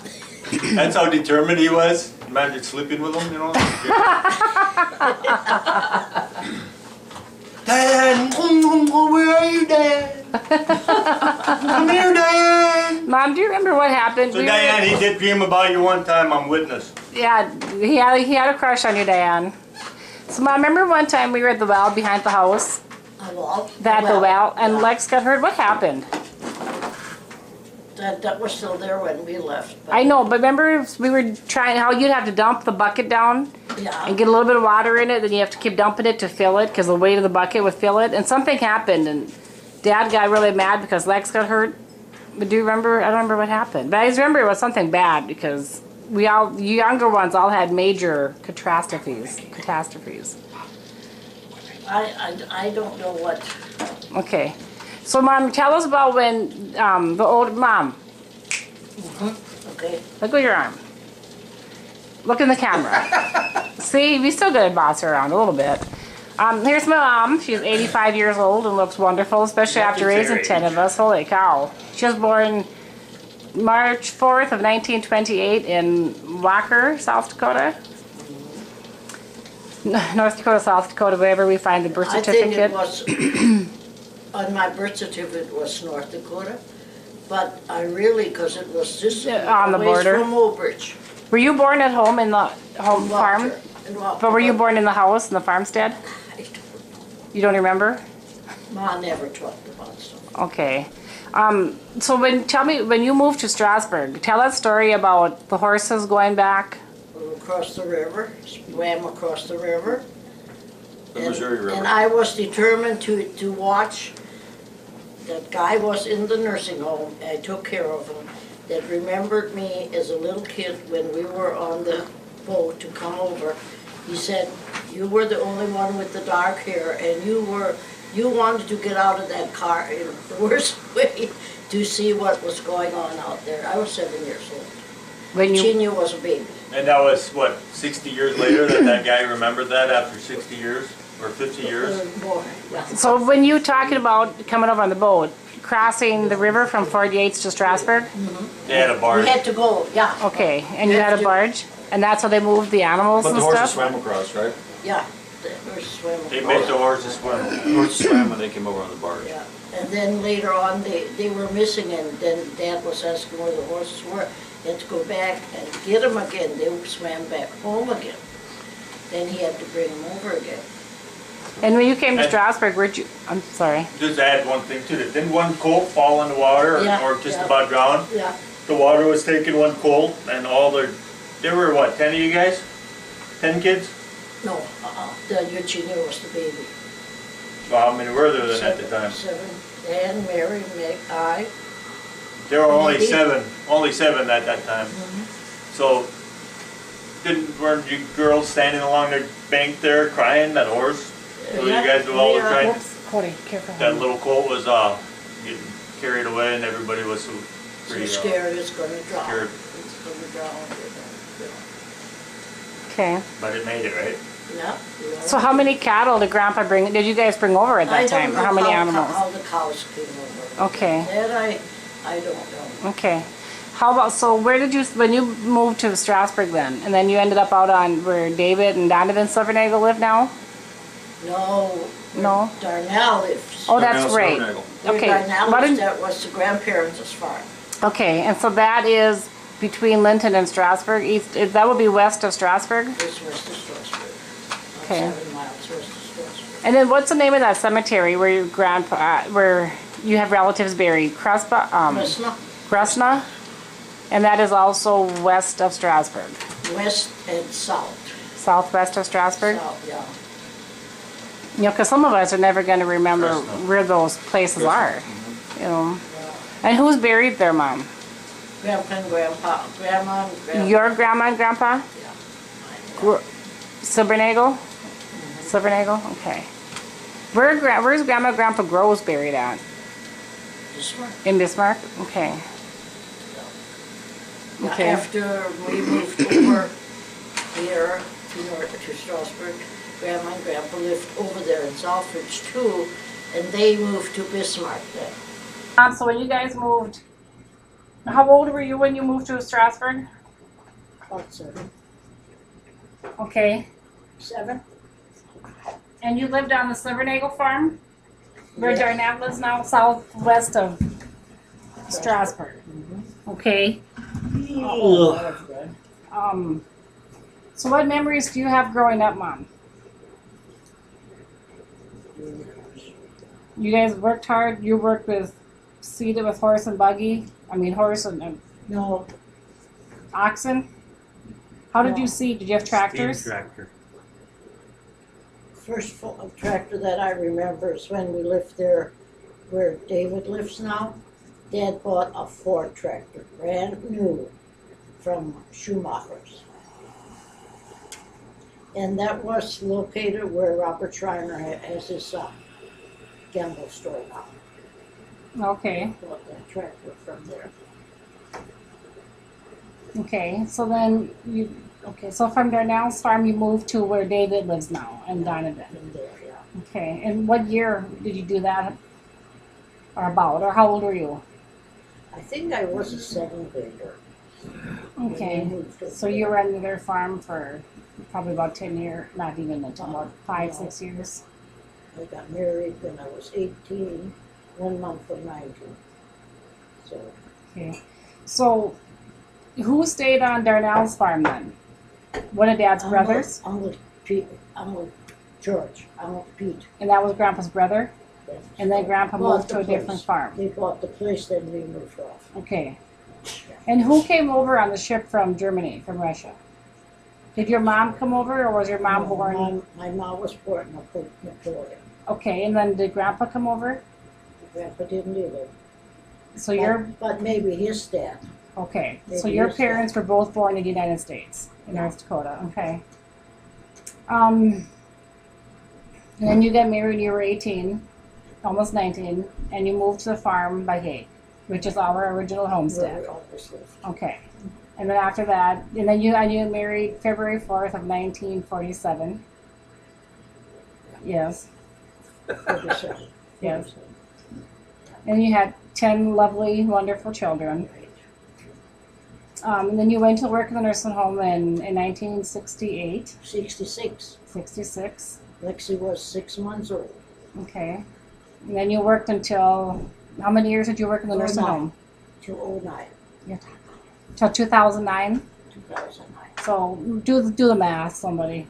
That's how determined he was. Imagine sleeping with him, you know. Dad, where are you, Dad? Come here, Diane. Mom, do you remember what happened? So Diane, he did dream about you one time. I'm witness. Yeah, he had a crush on you, Diane. So Mom, remember one time we were at the well behind the house? A wall. The well, and yeah. Lex got hurt. What happened? That was still there when we left. but- I know, but remember we were trying how you'd have to dump the bucket down Yeah. and get a little bit of water in it, then you have to keep dumping it to fill it because the weight of the bucket would fill it. And something happened, and Dad got really mad because Lex got hurt. But do you remember? I don't remember what happened, but I just remember it was something bad because you younger ones all had major catastrophes. I don't know what. Okay, so Mom, tell us about when the old mom. Okay. Look at your arm. Look in the camera. See, we still gotta boss her around a little bit. Here's my mom. She's 85 years old and looks wonderful, especially after raising 10 of us. Holy cow. She was born March 4th of 1928 in Walker, South Dakota. North Dakota, South Dakota, wherever we find the birth I think it certificate. was, on my birth certificate was North Dakota, but I really, because it was just On the a ways border. from Woolbridge. Were you born at home in the home farm? Walker, in Walker. But were you born in the house in the farmstead? I don't know. You don't remember? Ma never talked about stuff. Okay. So tell me, when you moved to Strasburg, tell that story about the horses going back. We across the river, swam across the river, The Missouri River. And I was determined to watch. That guy was in the nursing home, I took care of him, that remembered me as a little kid when we were on the boat to come over. He said, you were the only one with the dark hair, and you wanted to get out of that car in the worst way to see what was going on out there. I was 7 years old. When you, Chinya was a baby. And that was, what, 60 years later that guy remembered that after 60 years? Or 50 years? More, yeah. so when you talking about coming over on the boat, crossing the river from 48th to Strasburg? They had a barge. We had to go, yeah. Okay, and you had a barge? And that's how they moved the animals But and the horses stuff? swam across, right? Yeah, the horse swam. They made the horses swim. The horses swam when they came over on the barge. Yeah, and then later on, they were missing, and then Dad was asking where the horses were. He had to go back and get them again. They swam back home again. Then he had to bring them over again. And when you came to And- Strasburg, where'd you, I'm sorry. Just add one thing to it. Didn't one colt fall in the water Yeah, or just yeah. about drown? Yeah, The water was taking one colt and all their, there were what, 10 of you guys? 10 kids? no, the Eugenia was the baby. Well, how many were there then at the time? Seven, Dan, Mary, Meg, I. There were only Maybe. only seven at that time. So, weren't you girls standing along the bank there crying, that horse? So you Yeah, guys were all yeah. trying, Whoops, Cody, careful. that little colt was, getting carried away and everybody was so So pretty, scared it's gonna drown. scared. It's gonna drown, Okay. but it made it, right? yeah. So how many cattle did Grandpa bring, did you guys bring over at that time? Or how many animals? How the cows came over. Okay. That I don't know. Okay. How about, so where did you, when you moved to Strasburg then, and then you ended up out on where David and Donovan Silvernagle live now? No. No? Darnell lives. Oh, that's Darnell right. Silvernagle. Where Okay. Darnell What lives, in- that was the grandparents' farm. Okay, and so that is between Linton and Strasburg, that would be west of Strasburg? It's west of Strasburg. Okay. 7 miles west of Strasburg. And then what's the name of that cemetery where your grandpa, where you have relatives buried? Krasna, Grusna? And that is also west of Strasburg, west and south. southwest of Strasburg? South, yeah. You know, because some of us are never going to remember Grusna. where those places are, you know. And who's buried there, Mom? Grandpa and grandpa, grandma and grandpa. Your grandma and grandpa? Yeah. Silvernagle? Silvernagle? Okay. Where's Grandma and Grandpa Groves buried at? This one. In Bismarck? Okay. Now, Okay. after we moved over here to Strasburg, Grandma and Grandpa lived over there in Southridge too, and they moved to Bismarck then. So when you guys moved, how old were you when you moved to Strasburg? About 7. Okay. 7? And you lived on the Silvernagle farm? Where Yeah. Darnell lives now, southwest of Strasburg. Okay. Oh, that's good. So what memories do you have growing up, Mom? You guys worked hard. You worked with, seeded with horse and buggy. I mean horse and No, oxen. How did you No. seed? Did you have tractors? Steam tractor. first tractor that I remember is when we lived there where David lives now. Dad bought a Ford tractor, brand new, from Schumacher's. And that was located where Robert Schreiner has his gamble store now. Okay. Bought that tractor from there. Okay. So then you. Okay. So from Darnell's farm, you moved to where David lives now, and Donovan. From there, yeah. Okay. And what year did you do that? Or about? Or how old were you? I think I was a 7th grader. when we Okay. moved over So you were on their farm for probably about 10 years, not even until about 5-6 years. I got married when I was 18, 1 month from 19. So, Okay. So who stayed on Darnell's farm then? One of Dad's brothers? Uncle Pete, Uncle George, Uncle Pete. And that was Grandpa's brother? Yes. And then Grandpa Bought moved the to a place. different farm? They bought the place, then we moved off. Okay. And who came over on the ship from Germany, from Russia? Did your mom come over, or was your mom No, born? My mom was born in Florida. Okay, and then did Grandpa come over? Grandpa didn't either. So your But maybe his dad. okay. So Maybe your his parents were both born in the United States, in Yeah. North Dakota. Okay. And then you got married when you were 18, almost 19, and you moved to the farm by Hague, which is our original Where homestead. we always lived. Okay. And then after that, and then you married February 4th of 1947. Yes. 47. Yes. And you had 10 lovely, wonderful children. And then you went to work in the nursing home in 1968, 66. 66. Lexi was 6 months old. Okay. And then you worked until, how many years did you work in the nursing 09. home? To 09, Till 2009? 2009. So do the math, somebody.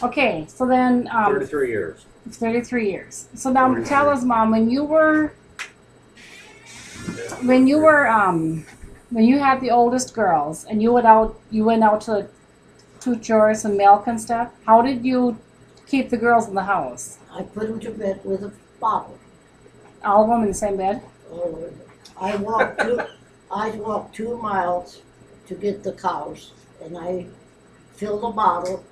Okay, so then 33 years. 33 years. So now 33. tell us, Mom, when you had the oldest girls and you went out to chores and milk and stuff, how did you keep the girls in the house? I put him to bed with a bottle. All of them in the same bed? Oh, I walked 2 miles to get the cows, and I filled a bottle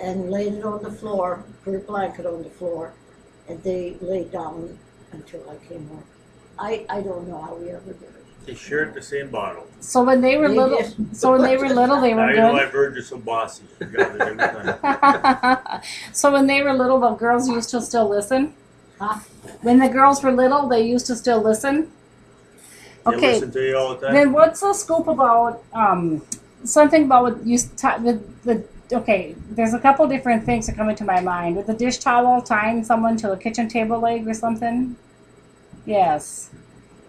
and laid it on the floor, put a blanket on the floor, and they laid down until I came home. I don't know how we ever did it. They shared the same bottle. So when they were They little, did. they were I know good. I've heard you're so bossy. You got it every time. So when they were little, the girls used to still listen? Huh? When the girls were little, they used to still listen? They Okay, listen to you all the time. then what's the scoop about, something about what you, okay, there's a couple different things that come into my mind. With the dish towel tying someone to a kitchen table leg or something? Yes.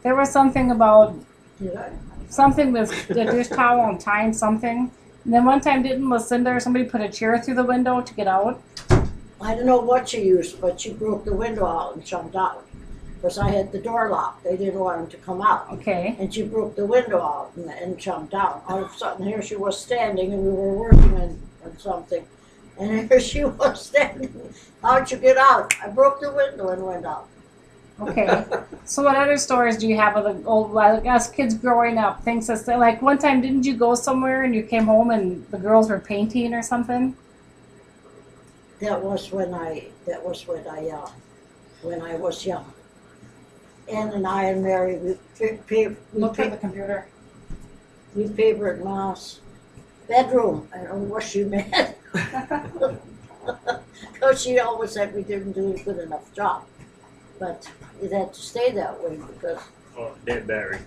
There was something about, Did I? something with the dish towel and tying something. And then one time didn't Lucinda or somebody put a chair through the window to get out? I don't know what she used, but she broke the window out and jumped out. Because I had the door locked. They didn't want him to come out. Okay. And she broke the window out and jumped out. All of a sudden, here she was standing, and we were working on something. And here she was standing. How'd you get out? I broke the window and went out. Okay. So what other stories do you have of the old, like us kids growing up? Things that, like one time didn't you go somewhere and you came home and the girls were painting or something? That was when I was young. Ann and I and Mary, Look at the computer. we papered Ma's bedroom. I don't know what she meant. Because she always said we didn't do a good enough job. But it had to stay that way because Oh, dead battery.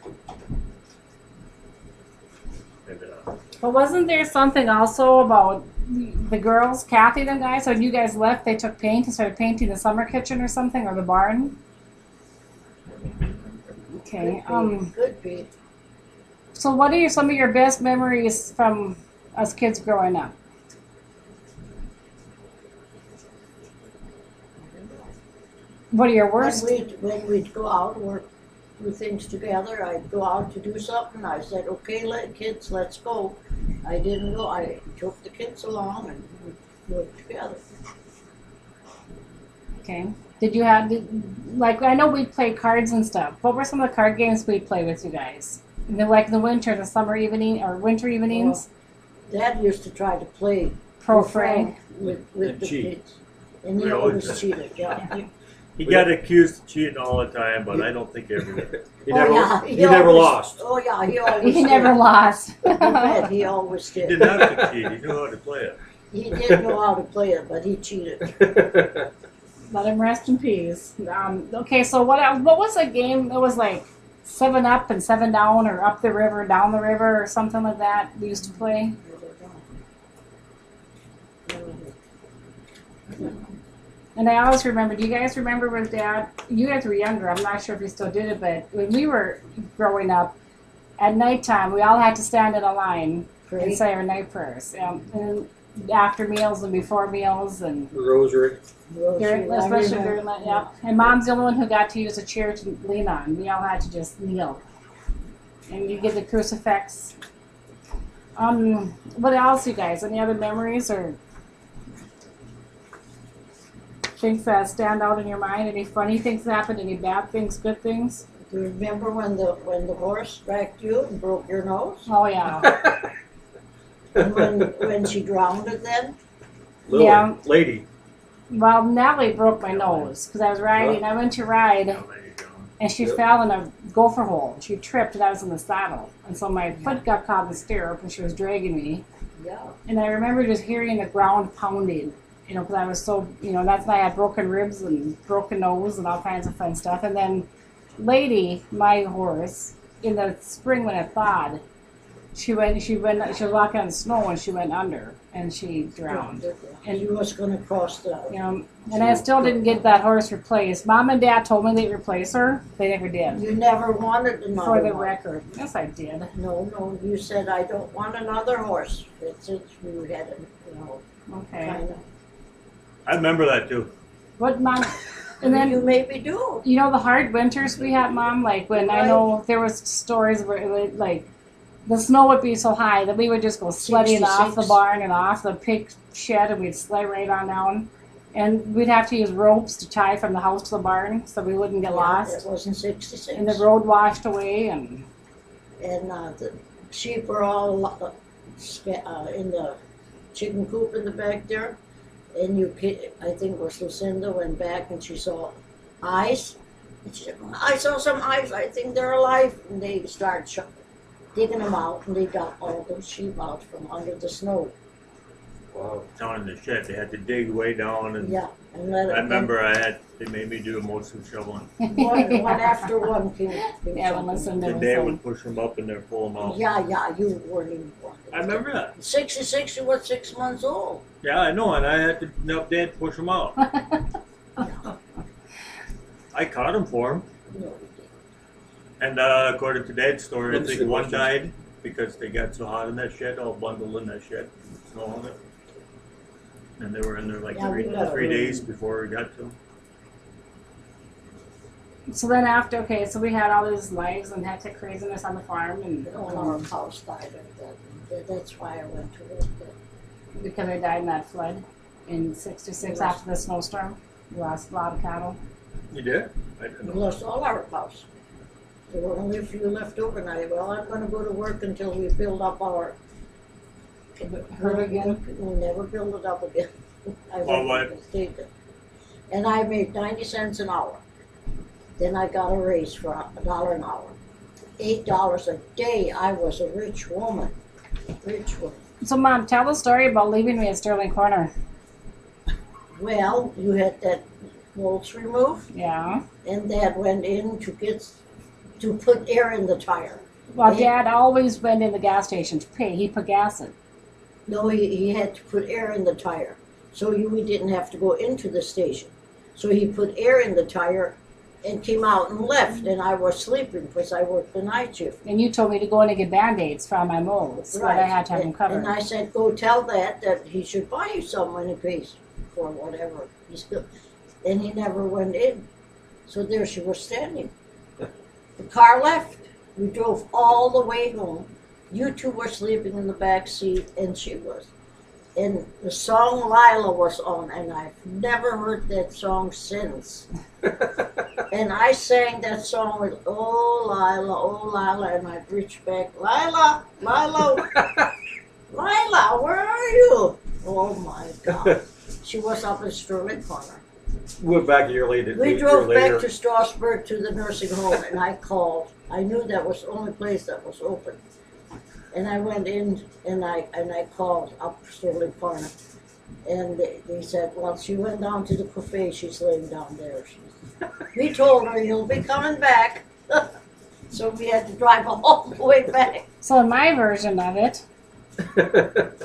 Maybe not. But wasn't there something also about the girls, Kathy and them guys, so when you guys left, they took paint and started painting the summer kitchen or something, or the barn? Okay. could be. So what are some of your best memories from us kids growing up? What are your worst? When we'd go out and work, do things together, I'd go out to do something. I said, okay, kids, let's go. I didn't go. I took the kids along and we worked together. Okay. Did you have, like, I know we'd play cards and stuff. What were some of the card games we'd play with you guys? Like the winter, the summer evening, or winter evenings? Dad used to try to play Pro Frank. with And the cheat. kids. And he We always always cheated, yeah. He got accused of cheating all the time, but I don't think ever did. He Oh, never, yeah, he never always- lost. Oh, yeah, he always He did. never lost. You bet, he always He did. didn't have to cheat. He knew how to play it. He did know how to play it, but he cheated. Let him rest in peace. Okay, so what was that game? It was like 7 Up and 7 Down, or Up the River, Down the River, or something like that we used to play. And I always remember, do you guys remember with Dad? You guys were younger, I'm not sure if you still did it, but when we were growing up, at nighttime, we all had to stand in a line and Pray. say our night prayers. And after meals and before meals, and Rosary. especially during that, yeah. And Mom's the only one who got to use a chair to lean on. We all had to just kneel. And you get the crucifix. What else, you guys? Any other memories or things that stand out in your mind? Any funny things that happened? Any bad things? Good things? Do you remember when the horse dragged you and broke your nose? Oh yeah. And when she drowned it then? Lily, Yeah. lady. Well, Natalie broke my nose because I was riding. I went to ride, and she fell in a gopher hole. She tripped, and I was in the saddle, and so my foot got caught in the stirrup, and she was dragging me. Yeah. And I remember just hearing the ground pounding, because I was so, that's when I had broken ribs and broken nose and all kinds of fun stuff. And then Lady, my horse, in the spring when it thawed, she was walking on the snow and she went under and she drowned. And you was gonna cross the. And I still didn't get that horse replaced. Mom and Dad told me they'd replace her. They never did. You never wanted another For the one. record. Yes, I did. No, you said, I don't want another horse. It's we had Okay. kind of. I remember that too. What, Mom? And then You maybe do. the hard winters we had, Mom, like when I know there was stories where it would, like, the snow would be so high that we would just go sledding off the 66. barn and off the pig shed and we'd sled right on down. And we'd have to use ropes to tie from the house to the barn so we wouldn't get lost. It was in 66. And the road washed away and And the sheep were all in the chicken coop in the back there. And I think it was Lucinda went back and she saw eyes. And she said, I saw some eyes, I think they're alive. And they started digging them out and they got all those sheep out from under the snow. Wow. Down in the shed, they had to dig way down, and Yeah. And let it, I remember they made me do most of the shoveling. one after one came yeah, something. listen to The day would push them up and they're pull them out. Yeah, you weren't even born. I remember that. 66, you were 6 months old. Yeah, I know, and I had to help Dad push them out. I caught them for him, No, you didn't. and according to Dad's story, I Let me think see one what- died because they got so hot in that shed, all bundled in that shed, snow on it. And they were in there like Yeah, we got three it. days before we got to them. So then after, so we had all these lives and hectic craziness on the farm and All our house died of that. That's why I went to work there. because I died in that flood in 66 after the snowstorm. We lost a lot of cattle. You did? I didn't We know. lost all our cows. There were only a few left overnight. Well, I'm gonna go to work until we build up our. Herd again? We'll never build it up again. I Well, won't what? take it. And I made 90 cents an hour. Then I got a raise for $1 an hour. $8 a day. I was a rich woman. Rich woman. So, Mom, tell the story about leaving me at Sterling Corner. Well, you had that bolts removed, Yeah. and Dad went in to put air in the tire. Well, Right. Dad always went in the gas station to pay. He put gas in. No, he had to put air in the tire, so we didn't have to go into the station. So he put air in the tire and came out and left, and I was sleeping because I worked the night shift. And you told me to go in and get Band-Aids from my moles, but I had to have them covered. And I said, go tell that he should buy you some when he pays for whatever. And he never went in. So there she was standing. The car left. We drove all the way home. You two were sleeping in the back seat, and she was. And the song Lila was on, and I've never heard that song since. And I sang that song with, oh Lila, and I'd reach back, Lila, Lila, where are you? Oh my God. She was up in Sterling Corner. We went back a year later. We a drove year later. back to Strasbourg to the nursing home, and I called. I knew that was the only place that was open. And I went in and I called up Sterling Corner. And they said, well, she went down to the cafe, she's laying down there. We told her, you'll be coming back. So we had to drive all the way back. So in my version of it,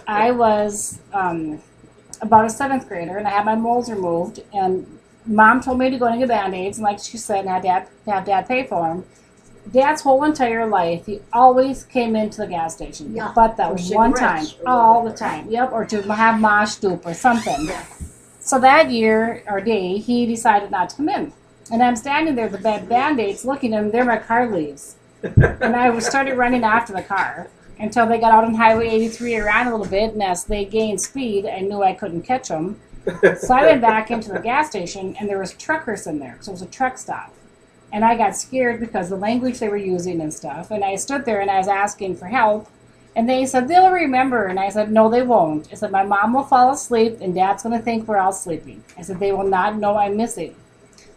I was about a 7th grader, and I had my moles removed, and Mom told me to go and get Band-Aids, and like she said, have Dad pay for them. Dad's whole entire life, he always came into the gas station. Yeah, But that for one time, cigarettes or all the whatever. time. Yep, or to have mosh stoop or something. Yeah. So that year or day, he decided not to come in. And I'm standing there with the Band-Aids looking at him, there my car leaves. And I started running after the car. until they got out on Highway 83 and ran a little bit, and as they gained speed, I knew I couldn't catch them. So I went back into the gas station, and there was truckers in there, so it was a truck stop. And I got scared because the language they were using and stuff, and I stood there and I was asking for help, and they said, they'll remember, and I said, no, they won't. I said, my mom will fall asleep, and Dad's going to think we're all sleeping. I said, they will not know I'm missing.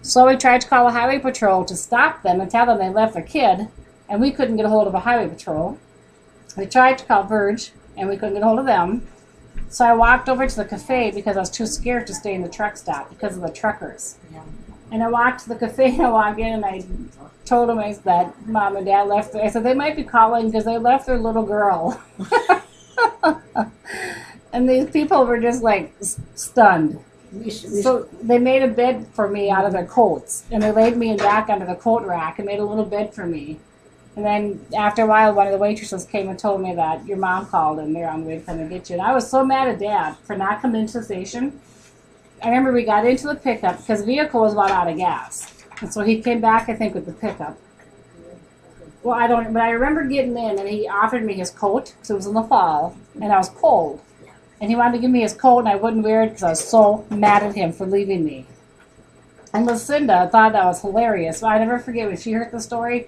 So we tried to call a highway patrol to stop them and tell them they left their kid, and we couldn't get a hold of a highway patrol. We tried to call Verge, and we couldn't get a hold of them. So I walked over to the cafe because I was too scared to stay in the truck stop because of the truckers. Yeah. And I walked to the cafe, and I walked in, and I told them that Mom and Dad left. I said, they might be calling because they left their little girl. And these people were just like stunned. So they made a bed for me out of their coats, and they laid me back under the coat rack and made a little bed for me. And then after a while, one of the waitresses came and told me that your mom called and they're on the way to come and get you. And I was so mad at Dad for not coming into the station. I remember we got into the pickup because the vehicle was about out of gas. And so he came back, I think, with the pickup. Well, but I remember getting in, and he offered me his coat because it was in the fall, and I was cold. And he wanted to give me his coat, and I wouldn't wear it because I was so mad at him for leaving me. And Lucinda thought that was hilarious. But I never forget when she heard the story,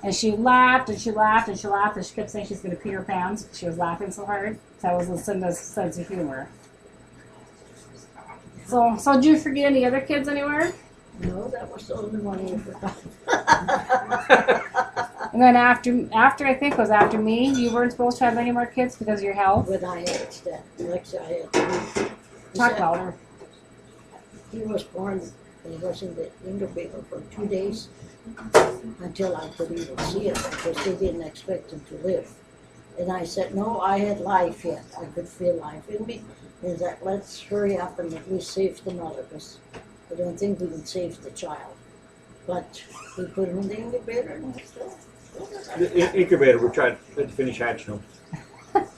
and she laughed, and she laughed, and she laughed, and she kept saying she's going to pee her pants. She was laughing so hard. That was Lucinda's sense of humor. So did you forget any other kids anywhere? No, that was the only one you forgot. And then after I think it was after me, you weren't supposed to have any more kids because of your health? When I had that, Alexa, I had three. Talk louder. He was born, and he was in the incubator for 2 days until I could even see him because they didn't expect him to live. And I said, no, I had life yet. I could feel life in me. And he said, let's hurry up and at least save the mother because I don't think we can save the child. But we put him in the incubator and that's it. The incubator, we're trying to finish hatching them.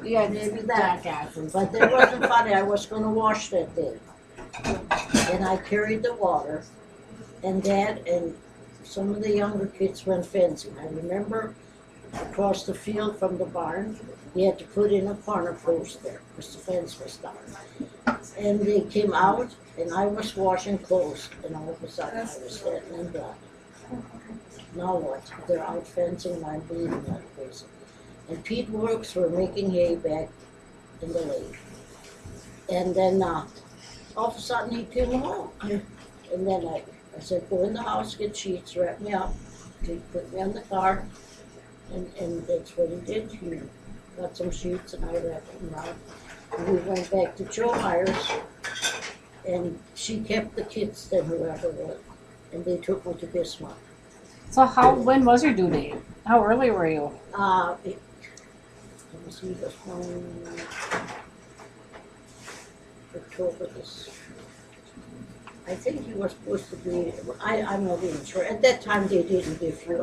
Yeah, maybe that. But it wasn't funny. I was going to wash that day. And I carried the water. And Dad and some of the younger kids went fencing. I remember across the field from the barn, he had to put in a corner post there because the fence was down. And they came out, and I was washing clothes, and all of a sudden I was standing in blood. Now what? They're out fencing, and I'm bleeding like crazy. And Pete Works were making hay back in the lake. And then all of a sudden he came home. And then I said, go in the house, get sheets, wrap me up. He put me on the car. And that's what he did. He got some sheets and I wrapped them around. And we went back to Joe Myers. And she kept the kids then, whoever was. And they took me to Bismarck. So when was your due date? How early were you? Let me see, it was from October this. I think he was supposed to be, I'm not even sure. At that time they didn't give you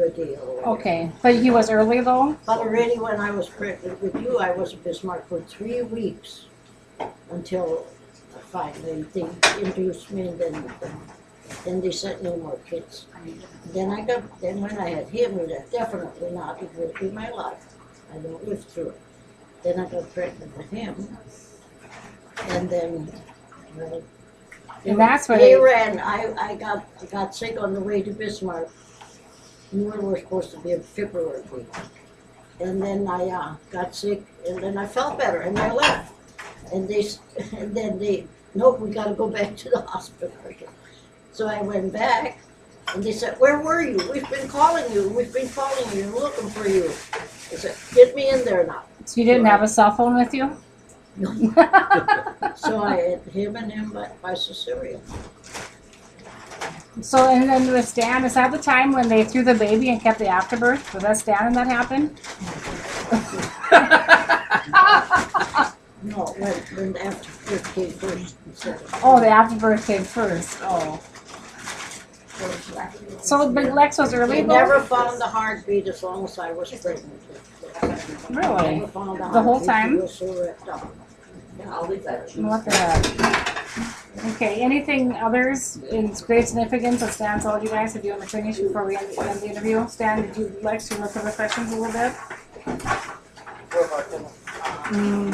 a day or whatever. Okay, but he was early though? But already when I was pregnant with you, I was in Bismarck for 3 weeks until finally they induced me and then they said no more kids. Then when I had him, definitely not, it will be my life. I don't live through it. Then I got pregnant with him. And then, well, And that's where they ran. I got sick on the way to Bismarck. We were supposed to be in February. And then I got sick, and then I felt better, and I left. And then they, nope, we got to go back to the hospital again. So I went back, and they said, where were you? We've been calling you. We've been calling you, looking for you. I said, get me in there now. So you didn't have a cell phone with you? No. So I had him and him by cesarean. So, and then with Stan, is that the time when they threw the baby and kept the afterbirth? Was that Stan and that happened? No, when the afterbirth came first. Oh, the afterbirth came first. Oh. So, but Lex was early They though? never found the heartbeat as long as I was pregnant. Really? Never found The whole heartbeat. time? He was so wrapped up. I'll leave that. What the heck? Okay, anything others in great significance that Stan told you guys to do in the finish before we end the interview? Stan, did you like to look over questions a little bit?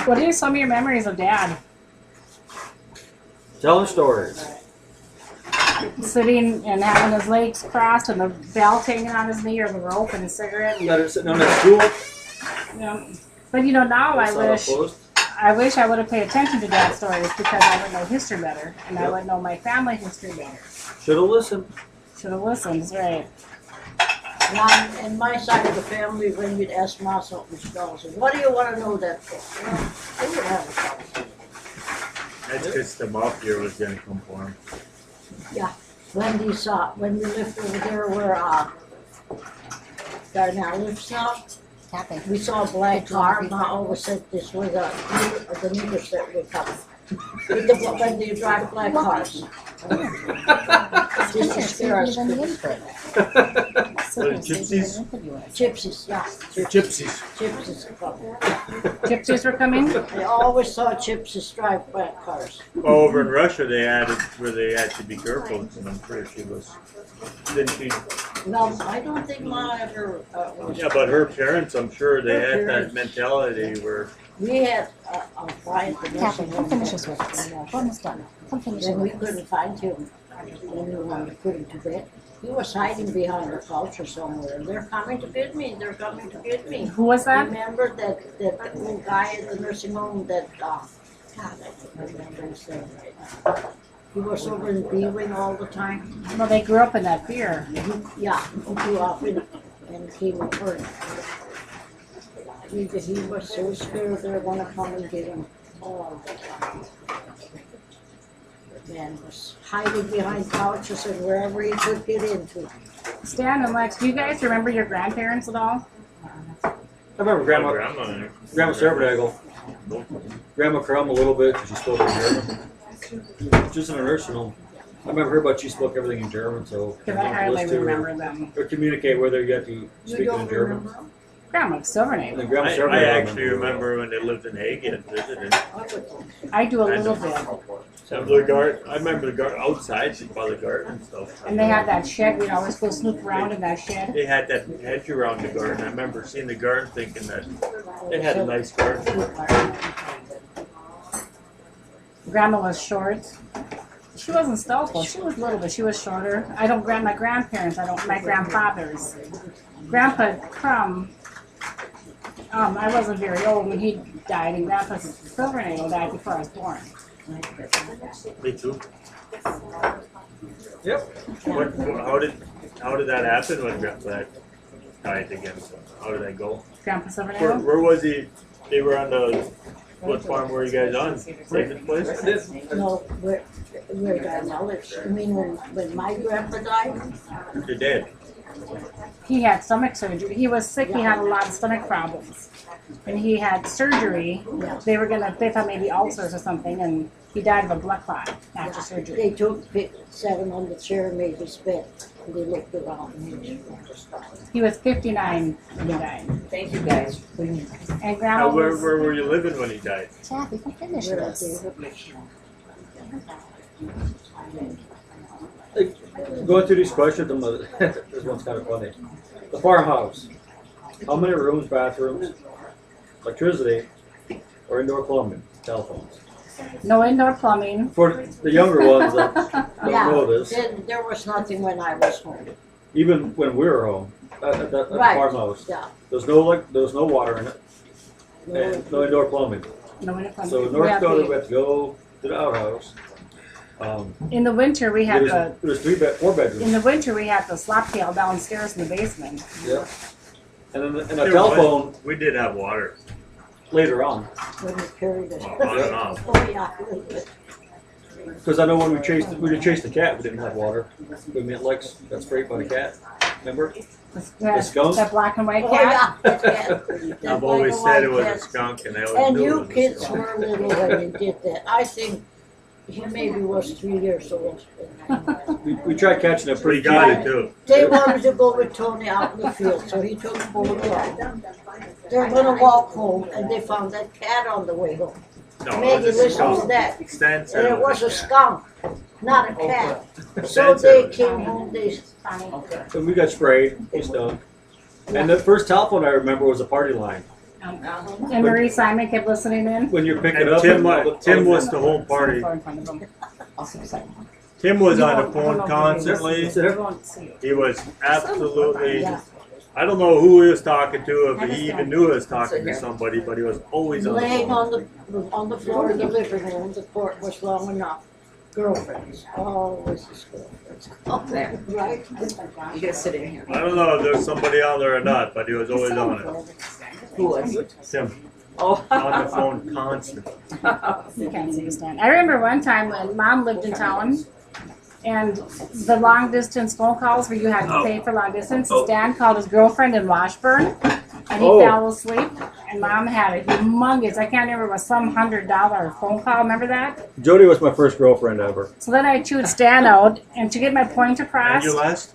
What are some of your memories of Dad? Telling stories. Sitting and having his legs crossed and the belt hanging on his knee or the rope and his cigarette. Got her sitting on that stool. Yeah. But you know, now I wish I would have paid attention to Dad's stories because I would know history better and I would know my family history better. Should have listened. Should have listened, that's right. Now, in my side of the family, when you'd ask Ma something, she'd always say, what do you want to know that for? Well, they would have a conversation. That's because the mafia was gonna come for him. Yeah, when we lived over there where Darnell lives now, we saw a black car. Ma always said this was the neighbors that would come. When they drive black cars. Just to scare us. Gypsies? Gypsies, yeah. Gypsies. Gypsies come. Gypsies were coming? I always saw gypsies drive black cars. Over in Russia, they had it where they had to be careful, and I'm sure she was. Didn't she? No, I don't think Ma ever was. Yeah, but her parents, I'm sure they Her had parents. that mentality where We had a client that Kathy, come finish this with us. Almost done. Come finish it Then we with us. couldn't find him. When we wanted to put him to bed. He was hiding behind a couch or somewhere. They're coming to get me. They're coming to get me. Who was that? Remember that old guy at the nursing home that, God, I can't remember his name right now. He was over in B Wing all the time. Well, they grew up in that fear. Yeah, he grew up in and came in first. He was so scared they were gonna come and get him all the time. The man was hiding behind couches and wherever he could get into. Stan and Lex, do you guys remember your grandparents at all? I remember Grandma Servadagle. Grandma Krumm a little bit because she spoke in German. Just in a nursing home. I remember her, but she spoke everything in German, so. Because I hardly remember them. Or communicate whether you had to You speak don't in German. remember him? Grandma Silvernail. And then Grandma I Servadagle. actually remember when they lived in Hague and visited. I do a little bit. Some of the garden, I remember the garden outside, by the garden and stuff. And they had that shed. We'd always go snoop around in that shed. They had that hedge around the garden. I remember seeing the garden thinking that they had a nice garden. Grandma was short. She wasn't stoutful. She was little, but she was shorter. My grandparents. My grandfathers. Grandpa Krumm. I wasn't very old when he died, and Grandpa Silvernail died before I was born. Me too. Yep. How did that happen when Grandpa died again? How did that go? Grandpa Silvernail. Where was he? They were on the, what farm were you guys on? David's place? No, where Darnell lives. I mean, when my grandpa died, Your dad. He had stomach surgery. He was sick. He had a lot of stomach problems, and he had surgery. They thought maybe ulcers or something, and he died of a blood clot after surgery. they sat him on the chair and made his bed. And they looked around and He was 59 when he died. Thank you, guys. And Grandma Where was. were you living when he died? Kathy, come finish this. Going through these questions, this one's kind of funny. The farmhouse. How many rooms, bathrooms, electricity, or indoor plumbing, telephones? No indoor plumbing. For the younger ones that don't know this, there was nothing when I was home. even when we were home, at the Right. farmhouse, Yeah. there was no water in it, and no indoor plumbing. No indoor plumbing. So in We North had Dakota, the- we had to go to the outhouse. in the winter, we had It was 4 bedrooms. In the winter, we had the slop pail downstairs in the basement. Yeah. And then and a There telephone was. We did have water. later on, When we carried it. On and off. Oh, yeah. because I know when we chased the cat, we didn't have water. We met Lex got sprayed by the cat. Remember? The skunk? That black and white Oh, cat. yeah. That I've always black said and it was white a cat. skunk and I always And knew it you was a kids skunk. were little when you did that. I think he maybe was 3 years old. We tried catching a We pretty got cute. it too. They wanted to go with Tony out in the field, so he took both of them. They're gonna walk home, and they found that cat on the way home. No, Maggie it was a listens to skunk. that. Stan said And it was a skunk, not a cat. So Stan said they it was came home, they, And we got sprayed, we stunk. And the first telephone I remember was a party line. And Marie Simon kept listening in. When you're picking And up. Tim was the whole party. In front of them. Tim was You on the won't- phone I constantly. You won't see it. He was absolutely, I don't know who he was talking to, if he even knew he was talking to somebody, but he was always on the laying phone. on the floor in the living room, the court was long enough. Girlfriends, always his girlfriends. Oh, There. right? You gotta sit in here. I don't know if there's somebody on there or not, but he was always on it. Who was? Tim, Oh. on the phone constantly. You can't see Stan. I remember one time when Mom lived in town, and the long distance phone calls where you had to pay for long distance. Stan called his girlfriend in Washburn, and he fell asleep. And Mom had a humongous, I can't remember, it was some $100 phone call. Remember that? Jody was my first girlfriend ever. So then I chewed Stan out, and to get my point across. And you last?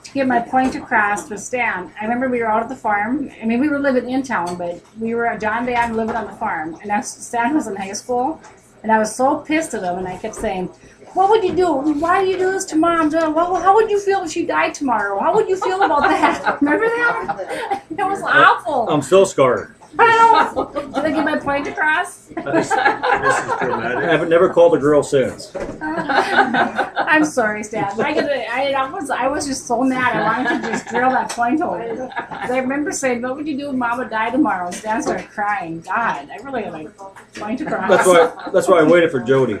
To get my point across with Stan, I remember we were out at the farm. I mean, we were living in town, but we were John Day and living on the farm. And Stan was in high school, and I was so pissed at him, and I kept saying, "What would you do? Why do you do this to Mom? How would you feel if she died tomorrow? How would you feel about that?" Remember that? It was awful. I'm still scarred. I know. Did I get my point across? This is I dramatic. haven't never called a girl since. I'm sorry, Stan. I was just so mad. I wanted to just drill that point home. I remember saying, "What would you do if Mom would die tomorrow?" And Stan started crying. God, I really had my point across. That's why I waited for Jody.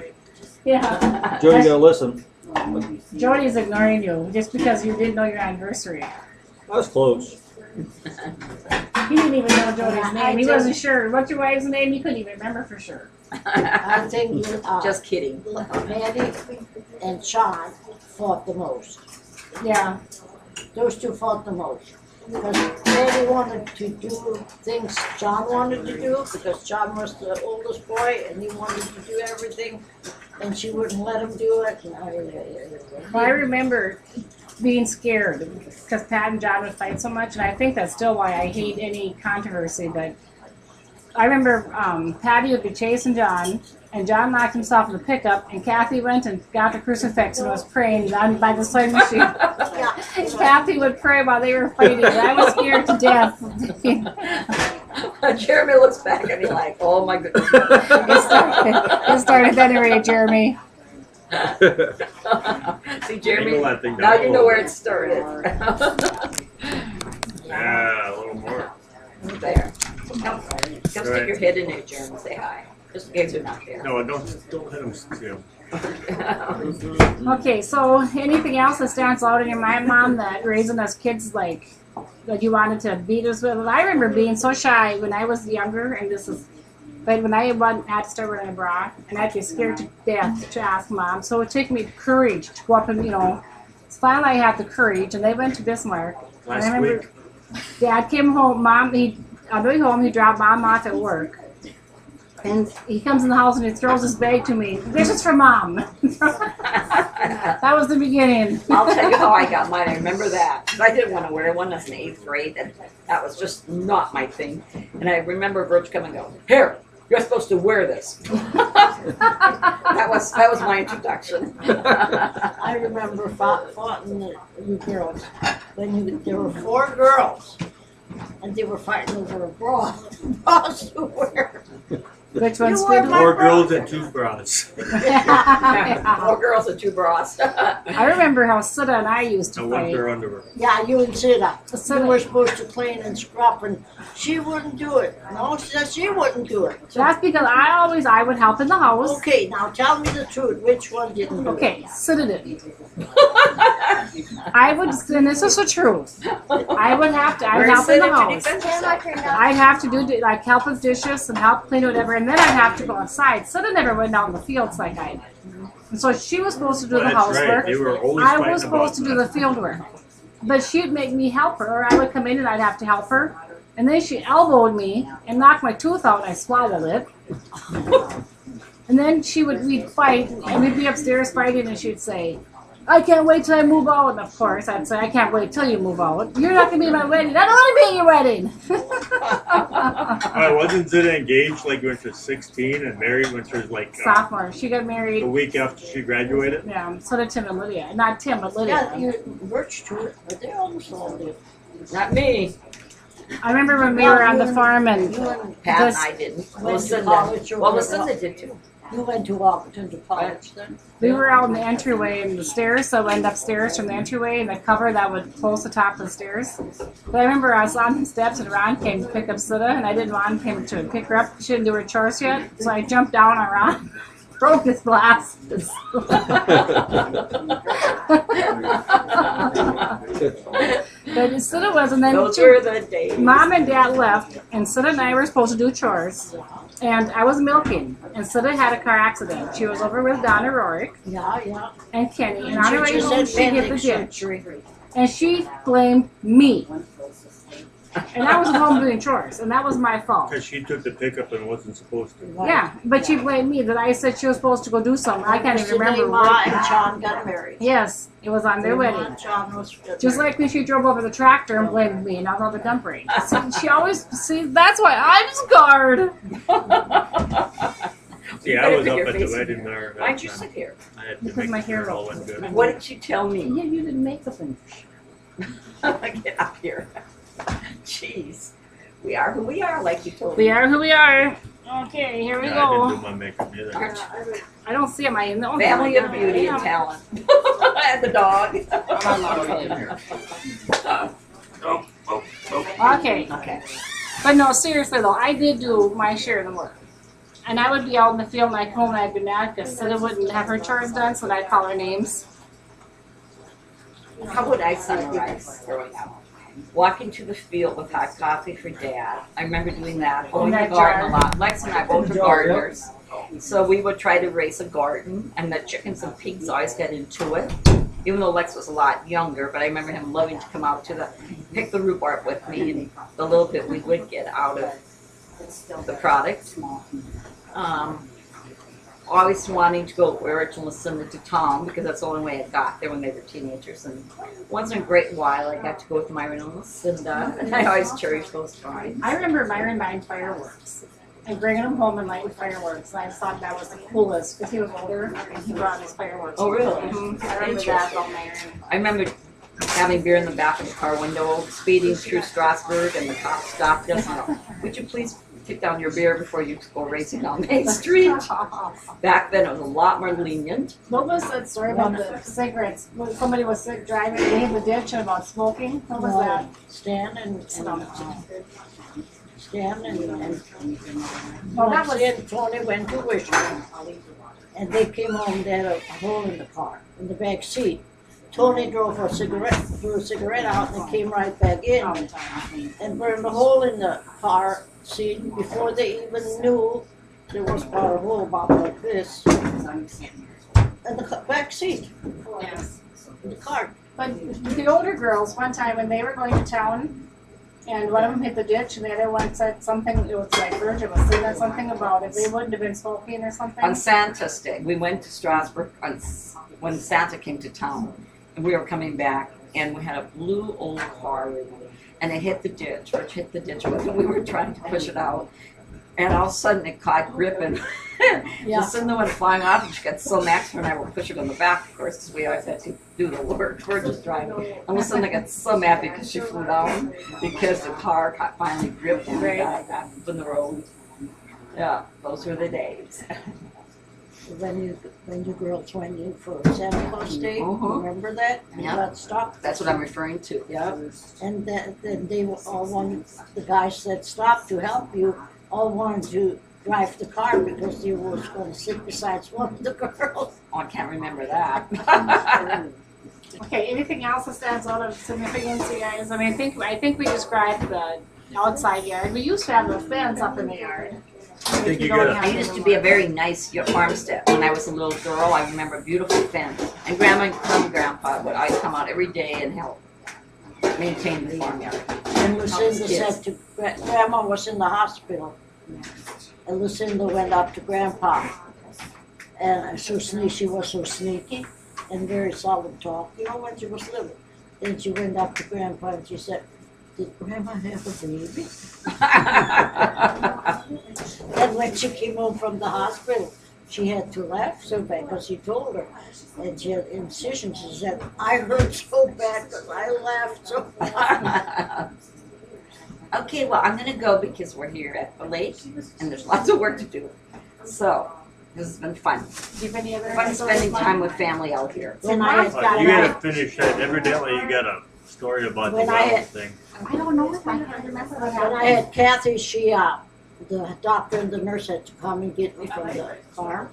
Yeah. Jody gonna listen. Jody's ignoring you just because you didn't know your anniversary. I was close. He didn't even know Jody's name. He wasn't sure. What's your wife's name? He couldn't even remember for sure. I think Just kidding. Maddie and Sean fought the most. Yeah. Those two fought the most. Because Maddie wanted to do things John wanted to do, because John was the oldest boy and he wanted to do everything, and she wouldn't let him do it. Well, I remember being scared because Pat and John would fight so much, and I think that's still why I hate any controversy. But I remember Patty would be chasing John, and John knocked himself in the pickup, and Kathy went and got the crucifix and was praying by the sewing machine. Kathy would pray while they were fighting, and I was scared to death. Jeremy looks back at me like, oh my goodness. It started then already, Jeremy. See, Jeremy, Angle that thing now down you a know little where bit. it started. Yeah, a little more. There. Come stick your head in there, Jeremy. Say hi. Just in case you're not there. No, don't let him steal. Okay, so anything else that stands out in your mind, Mom, that raising us kids like that you wanted to beat us with? I remember being so shy when I was younger, and but when I had to start wearing a bra, and I'd be scared to death to ask Mom. So it took me courage to go up and, finally I had the courage, and they went to Bismarck. And I Last remember week. Dad came home, on the way home, he dropped Mom off at work. And he comes in the house and he throws his bag to me. "This is for Mom." That was the beginning. I'll tell you how I got mine. I remember that. 'Cause I didn't want to wear one. That's in 8th grade. That was just not my thing. And I remember Birch coming and go, "Here, you're supposed to wear this." that was my introduction. I remember fighting you girls when there were 4 girls and they were fighting over a bra. Bras to wear. Which one's You were good? my- 4 girls and 2 bras. 4 girls and 2 bras. I remember how Sita and I used to And 1 fight. pair of underwear. Yeah, you and Sita. Sita. You were supposed to clean and scrub, and she wouldn't do it. No, she said she wouldn't do it. That's because I would help in the house. Okay, now tell me the truth. Which one didn't do it? Okay, Sita didn't. I would, and this is the truth. I'd help in the house. I'd have to do like help with dishes and help clean whatever, and then I'd have to go outside. Sita never went out in the fields like I did. And so she was supposed to do the That's housework. right. They were always I fighting was supposed to about do the field work. But she'd make me help her, or I would come in and I'd have to help her. And then she elbowed me and knocked my tooth out, and I swallowed it. And then we'd fight, and we'd be upstairs fighting, and she'd say, I can't wait till I move out. And of course, I'd say, I can't wait till you move out. You're not gonna be at my wedding. I don't want to be at your wedding. Wasn't Zita engaged like when she was 16 and married when she was like Sophomore. She got married. a week after she graduated? Yeah, so did Tim and Lydia. Not Tim, but Lydia. Yeah, you Birch too, but they almost all did. Not me. I remember when we were on the farm and You and Pat and This- I didn't. went to Lucinda. college or Well, whatever. Lucinda did too. You went to Washington to college then? we were out in the entryway and the stairs, so I went upstairs from the entryway and the cover that would close the top of the stairs. But I remember I was on the steps and Ron came to pick up Sita and I didn't want him to pick her up. She didn't do her chores yet, so I jumped down on Ron, broke his glasses. But Sita was, and then Those were the days. Mom and Dad left, and Sita and I were supposed to do chores. And I was milking, and Sita had a car accident. She was over with Donna Rorick Yeah. and Kenny, and on her way She home, said she hit the appendix ditch. surgery. And she blamed me. And I was home doing chores, and that was my fault. Because she took the pickup and wasn't supposed to. Yeah, but she blamed me that I said she was supposed to go do something. I can't even remember Ma what. and John got married. Yes, it was on their Ma wedding. and John was Just like when she drove over the tractor and blamed me, and I was on the dump ring. So she always, see, that's why I'm scarred. See, I better was put up your at the face in wedding there. Why'd you sit here? I had to Because make my sure hair it all was- went good. What did you tell me? Yeah, you didn't make the thing. Get up here. Jeez. We are who we are, like you told We me. are who we are. Okay, here we Yeah, I didn't do go. my makeup either. Aren't you? I don't see it. My no, Family of beauty and talent. And the dog. Okay, Okay. but no, seriously though, I did do my share of the work. And I would be out in the field and I'd come home and I'd be mad because Sita wouldn't have her chores done, so I'd call her names. How would I summarize growing up? Walking to the field with hot coffee for Dad. I remember doing that. Hoeing the that garden a jar. lot. Lex and I both were gardeners. So we would try to raise a garden, and the chickens and pigs always got into it. Even though Lex was a lot younger, but I remember him loving to come out to pick the rhubarb with me and the little bit we would get out of the product. Always wanting to go with Rich and Lucinda to town because that's the only way I got there when they were teenagers. And once in a great while, I got to go with Myron and Lucinda, and I always cherished those times. I remember Myron buying fireworks and bringing them home and lighting fireworks. And I just thought that was the coolest because he was older and he brought his fireworks. Oh, really? Mhm. I remember that about Myron. I remember having beer in the back of the car window, speeding through Strasburg, and the cop stopped us. And, would you please take down your beer before you go racing down Main Street? Back then, it was a lot more lenient. What was that story about the cigarettes? When somebody was sick driving in the ditch and about smoking? What was that? Stan and Well, that was and Tony went to Wishington. And they came home, they had a hole in the car, in the back seat. Tony threw a cigarette out and came right back in and burned a hole in the car seat before they even knew there was about a hole about like this. In the back seat, yes. in the car. But the older girls, one time when they were going to town, and one of them hit the ditch, and the other one said something. It was like Virgin was saying something about it. They wouldn't have been smoking or something. On Santa's Day, we went to Strasburg when Santa came to town, and we were coming back, and we had a blue old car, and it hit the ditch. Rich hit the ditch with it. We were trying to push it out, and all of a sudden it caught grip, and Lucinda went flying off, and she got so mad. Her and I were pushing on the back, of course, because we always had to do the work. We're just driving, and Lucinda got so mad because she flew down because the car finally gripped and we got back up in the road. Yeah, those were the days. When you girls went in for Santa Claus Day, remember that? You Yeah. got stopped. That's what I'm referring to. Yeah, and then they were all wanted, the guys that stopped to help you, all wanted to drive the car because they were going to sit beside one of the girls. Oh, I can't remember that. Okay, anything else that stands out of significance, you guys? I mean, I think we described the outside yard. We used to have a fence up in the yard. I think you don't gotta- have It used to be a very nice farmstead. When I was a little girl, I remember a beautiful fence. And Grandma and Grandpa would always come out every day and help maintain the farmyard. And Lucinda Yes. said to, Grandma was in the hospital. And Lucinda went up to Grandpa. And she was so sneaky. and very solemn talk, you know, when she was little. Then she went up to Grandpa and she said, "Did Grandma have a baby?" And when she came home from the hospital, she had to laugh so bad because she told her, and she had incisions. She said, "I hurt so bad because I laughed so hard." Okay, well, I'm gonna go because we're here at the lake and there's lots of work to do. So, this has been fun. Do you have any other Fun spending time with family out here. When I had You gotta finish that. Evidently, you got a story about the When I well had- thing. I don't know if I can remember what When happened. I had Kathy, the doctor and the nurse had to come and get me from the farm.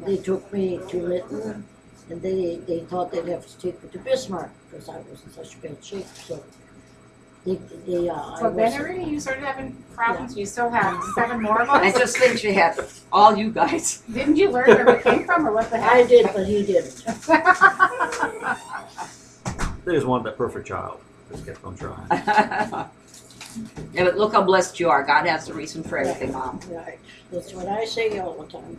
They took me to Lytton, and they thought they'd have to take me to Bismarck because I was in such bad shape. So I So was, then already you started having problems, you still have 7 more of I us? just think she had all you guys. Didn't you learn where we came from or what the I heck? did, but he didn't. They just wanted that perfect child. Just kept on trying. Yeah, but look how blessed you are. God has a reason for everything, Mom. Right, that's what I say all the time.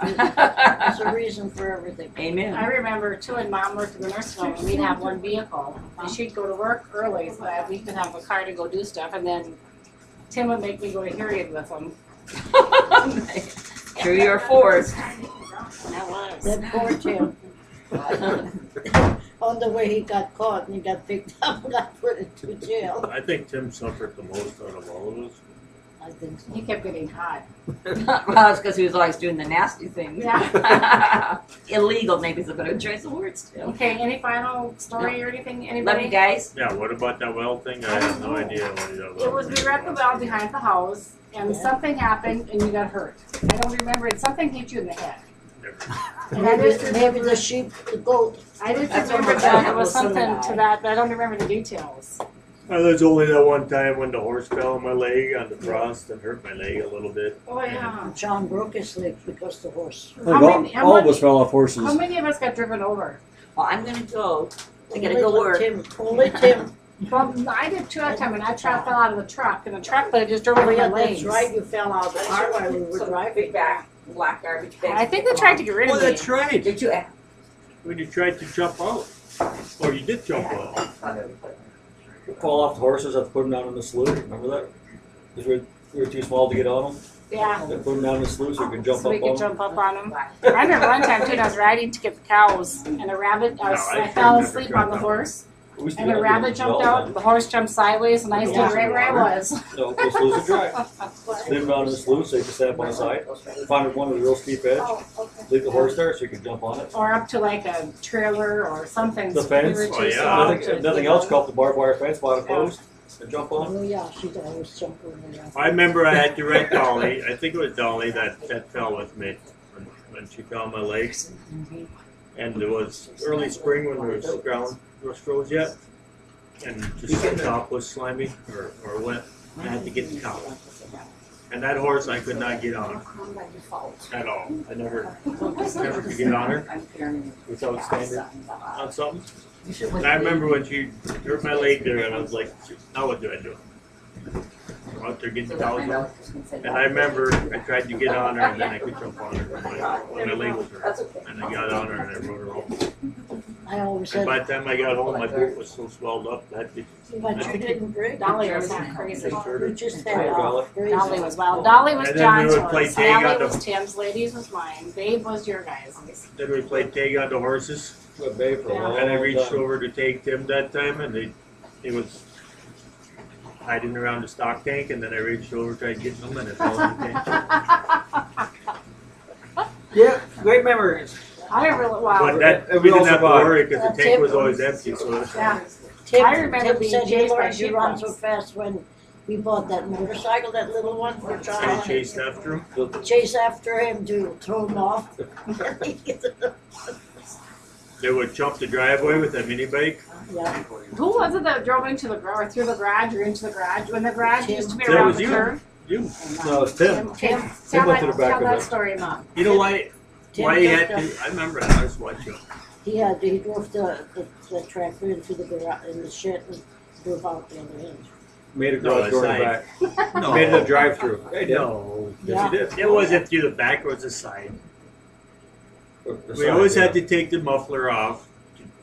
There's a reason for everything. Amen. I remember too, when Mom worked in the nursing home, we'd have one vehicle, and she'd go to work early so that we could have a car to go do stuff, and then Tim would make me go to Harriet with him. True, you're forced. That was. That poor Tim. On the way he got caught and he got picked up and got put into jail. I think Tim suffered the most out of all of us. I think so. He kept getting caught. Well, it's because he was always doing the nasty things. Yeah. Illegal, maybe is a better choice of words, too. Okay, any final story or anything, Love anybody? you guys. Yeah, what about that well thing? I have no idea what that was. It was, we were at the well behind the house, and something happened, and you got hurt. I don't remember it, something hit you in the head. And I just Maybe remember, the sheep, the goat. I just That's what remember we're that, talking it was about, so something did I. to that, but I don't remember the details. There's only that one time when the horse fell on my leg on the frost and hurt my leg a little bit. Oh, yeah. John broke his leg because the horse. How many- how all of many- us fell off horses. How many of us got driven over? Well, I'm going to go. I got to Only go work. Tim, only Tim. Well, I did 2 at a time, and I fell out of the truck, and the truck, but it just drove over Oh, my yeah, legs. that's right, you fell out of the car while we were driving. Black garbage bags. I think they tried to get rid Oh, of me. that's right. Did you? When you tried to jump out. Or you did jump out. Fall off the horses, have to put them down in the slough. Remember that? Because we were too small to get on them. Yeah. They put them down in the slough so we could jump So up we could on them. jump up on them. I remember one time too, and I was riding to get the cows, and a rabbit, I fell asleep on the horse, We used to and do a that rabbit as jumped well, out, the horse jumped sideways, and I stayed right where I was. No, the sloughs are dry. Leave them down in the slough so you can stand up on the side. Find one with a real steep edge. Leave the horse there so you can jump on it. Or up to like a trailer or something. The fence? We were too Oh, yeah. small Nothing, to- nothing else, call up the barbed wire fence, by the post, and jump on. Oh, yeah, she'd always jump over there. I remember I had to rent Dolly. I think it was Dolly that fell with me when she fell on my legs. And it was early spring when the ground was froze yet. And just the top was slimy or wet. I had to get the cow. And that horse I could not get on at all. I never could get on her without standing on something. And I remember when she hurt my leg there, and I was like, now what do I do? I'm out there getting cows on. And I remember I tried to get on her, and then I could jump on her when my leg was hurt. And I got on her, and I rode her home. I always And said, by the time I got home, my boot was so swelled up that it but you didn't break. Dolly was not crazy. You just Right, had Dolly. crazy. Dolly was wild. Dolly was And then we John's would play horse. tag on Sally the- was Tim's. Ladies was mine. Babe was your guys. Then we played tag on the horses. Good bay for a long And I reached time. over to take Tim that time, and he was hiding around the stock tank, and then I reached over, tried getting him, and it fell in the tank. Yeah, great memories. I remember, wow. But that, And we we didn't all have to survived. worry, because the tank was always empty, so Yeah. Tim, I remember Tim being said he chased by learned to run so sheepdogs. fast when we bought that motorcycle, that little one for I John. chased after him. Chase after him to throw him off. They would jump the driveway with that mini bike. Yeah, Who was it that drove into the garage, or through the garage, or into the garage? When the garage used to be That around was the you. curve? You. No, it's Tim. Tim, Tell went that, to the back tell of that it. story, Mom. You know why? Tim Why he had took to? I remember. I was watching. he drove the tractor into the garage, in the shed and drove out the other end. Made a No, garage door in the it's back. No. Made it a drive-through. Hey, Dad. No. Yes, he did. It wasn't through the back, it was the side. The We side, always yeah. had to take the muffler off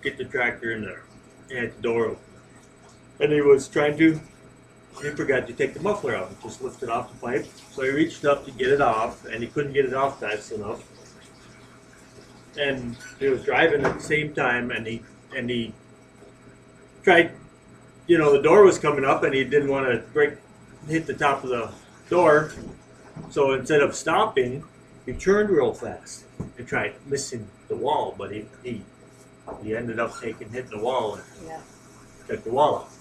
get the tractor in there. He had the door open. And he was trying to, he forgot to take the muffler out. He just lifted off the pipe. So he reached up to get it off, and he couldn't get it off fast enough. And he was driving at the same time, and he tried, you know, the door was coming up, and he didn't want to hit the top of the door. So instead of stopping, he turned real fast and tried missing the wall, but he ended up hitting the wall and Yeah. took the wall off.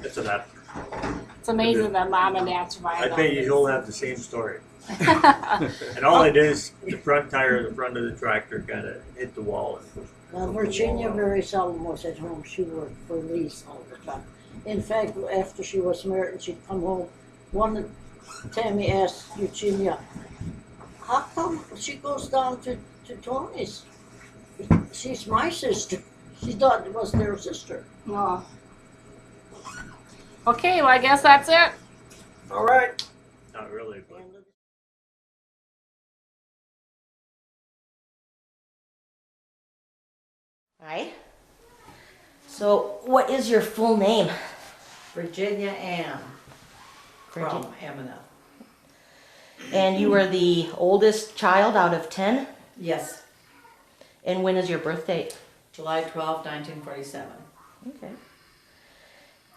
That's what happened. It's amazing that mom and dad survived. I all bet this. you'll have the same story. And all it is, the front tire of the front of the tractor kind of hit the wall. Well, Virginia very seldom was at home. She worked for Lee's all the time. In fact, after she was married, she'd come home. One Tammy asked Virginia, how come she goes down to Tony's? She's my sister. She thought it was their sister. Oh. Okay, well, I guess that's it. All right. Not really, but. Hi. So, what is your full name? Virginia Ann Krumm, Emina. And you are the oldest child out of 10? Yes, And when is your birth date? July 12, 1947. Okay.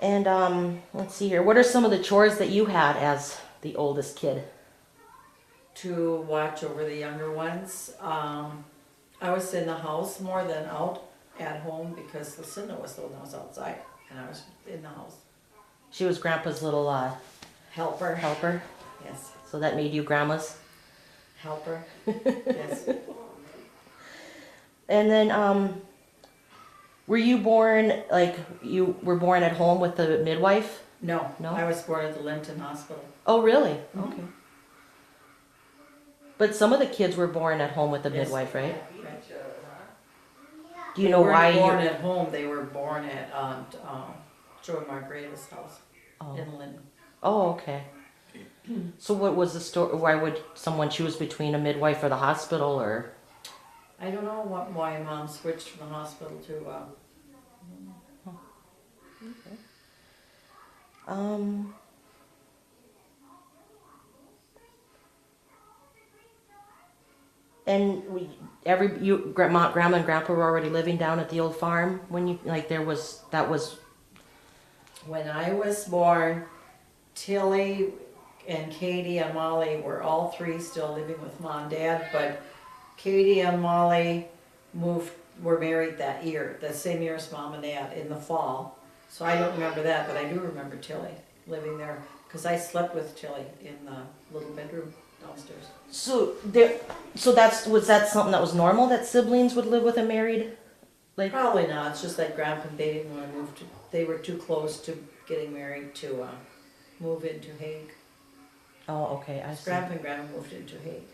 And let's see here. What are some of the chores that you had as the oldest kid? To watch over the younger ones. I was in the house more than out at home because Lucinda was the one that was outside and I was in the house. She was Grandpa's little Helper. helper, Yes, so that made you Grandma's. helper. Yes. And then, were you born, like, you were born at home with the midwife? No, No? I was born at the Linton Hospital. Oh, really? Okay. But some of the kids were born at home with the Yes. midwife, right? Right. Do you know They why weren't born you... at home, they were born at Joe and Margaretha's house Oh. in Linton. Oh, okay. So what was the story? Why would someone choose between a midwife or the hospital, or? I don't know why Mom switched from the hospital to, And grandma and grandpa were already living down at the old farm when you, like, that was, when I was born, Tilly and Katie and Molly were all three still living with Mom and Dad, but Katie and Molly were married that year, the same year as Mom and Dad, in the fall. So I don't remember that, but I do remember Tilly living there, because I slept with Tilly in the little bedroom downstairs. was that something that was normal, that siblings would live with a married, like? Probably not, it's just that Grandpa and they didn't want to move to, they were too close to getting married to move into Hague. Oh, okay, I see. Grandpa and Grandma moved into Hague.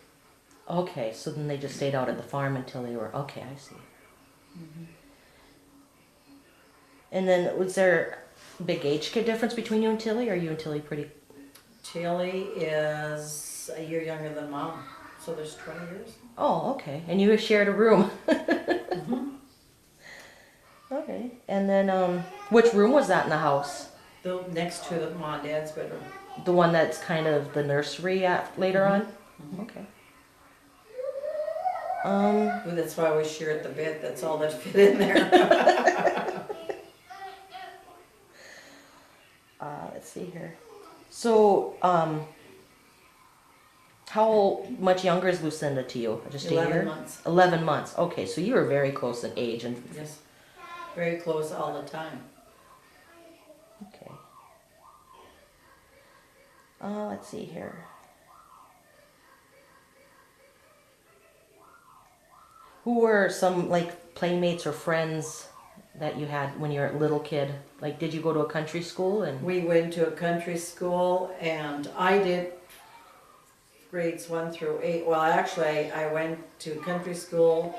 Okay, so then they just stayed out at the farm until they were, okay, I see. And then was there a big age difference between you and Tilly? Or are you and Tilly pretty? Tilly is a year younger than Mom, so there's 20 years. Oh, okay. And you shared a room. Okay. And then, which room was that in the house? The next to the Mom and Dad's bedroom. The one that's kind of the nursery later on? Okay. Well, that's why we shared the bed, that's all that fit in there. Let's see here. So, how much younger is Lucinda to you? Just a 11 year? months. 11 months. Okay, so you were very close in age. And Yes, very close all the time. okay. Let's see here. Who were some, like, playmates or friends that you had when you were a little kid? Like, did you go to a country school? And We went to a country school and I did grades 1 through 8. Well, actually, I went to country school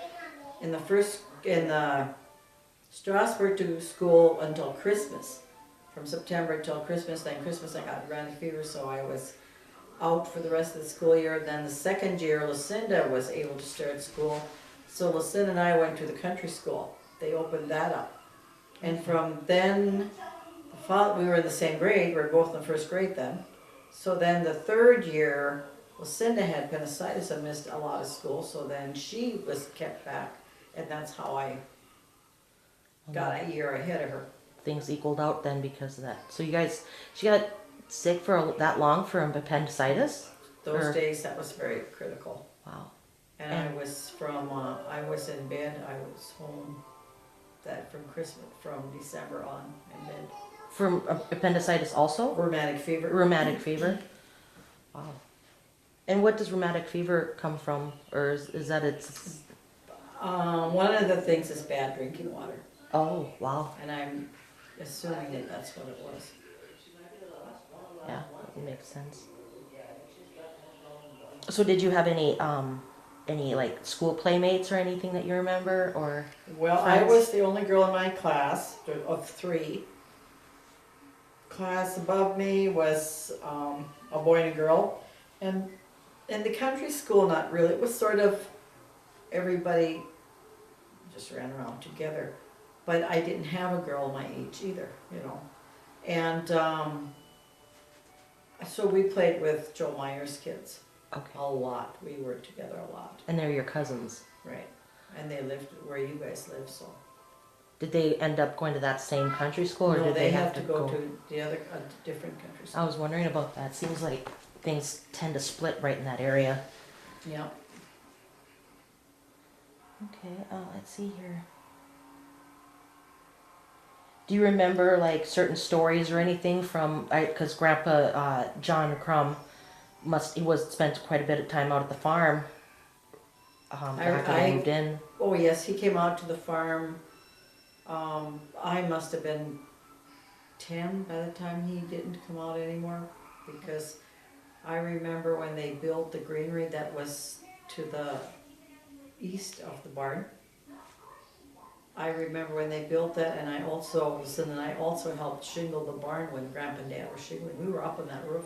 in the Strasbourg to school until Christmas. From September till Christmas. Then Christmas I got granny fever, so I was out for the rest of the school year. Then the second year, Lucinda was able to start school. So Lucinda and I went to the country school. they opened that up. And from then, we were in the same grade, we were both in the first grade then. So then the third year, Lucinda had appendicitis and missed a lot of school, so then she was kept back. And that's how I got a year ahead of her. Things equaled out then because of that. So you guys, she got sick for that long from appendicitis? Those Or- days, that was very critical. Wow. And I was I was in bed, I was home from December on in bed. From appendicitis also? Rheumatic fever. Rheumatic fever? Wow. And what does rheumatic fever come from? Or is that it's... One of the things is bad drinking water. Oh, wow. And I'm assuming that that's what it was. Yeah, that makes sense. So did you have any like school playmates or anything that you remember, or? Well, I friends? was the only girl in my class of 3. Class above me was a boy and a girl, and in the country school, not really. It was sort of everybody just ran around together, but I didn't have a girl my age either, you know. And so we played with Joe Meyer's kids. Okay. A lot. We were together a lot. And they're your cousins. Right. And they lived where you guys live, so. Did they end up going to that same country school, or No, did they have have to go to the other, different countries. I was wondering about that. Seems like things tend to split right in that area. Yeah. Okay, let's see here. Do you remember like certain stories or anything from, because Grandpa John Krumm spent quite a bit of time out at the farm after they moved in. Oh yes, he came out to the farm. I must have been 10 by the time he didn't come out anymore, because I remember when they built the greenery that was to the east of the barn. I remember when they built that, and I also helped shingle the barn when Grandpa and Dad were shingling. We were up on that roof.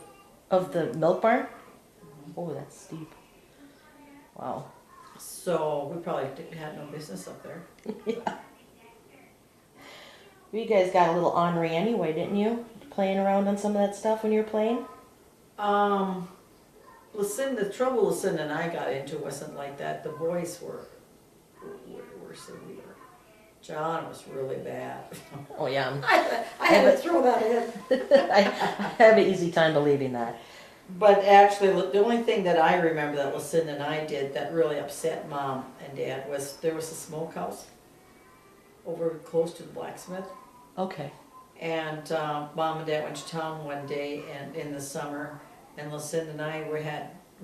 Of the milk barn? Mm-hmm. Oh, that's steep. Wow. So we probably had no business up there. Yeah. You guys got a little ornery anyway, didn't you? Playing around on some of that stuff when you were playing? The trouble Lucinda and I got into wasn't like that. The boys were worse than we were. John was really bad. Oh yeah. I had to throw that in. I have an easy time believing that. But actually, the only thing that I remember that Lucinda and I did that really upset Mom and Dad was there was a smokehouse over close to the blacksmith. Okay. And Mom and Dad went to town one day and in the summer, and Lucinda and I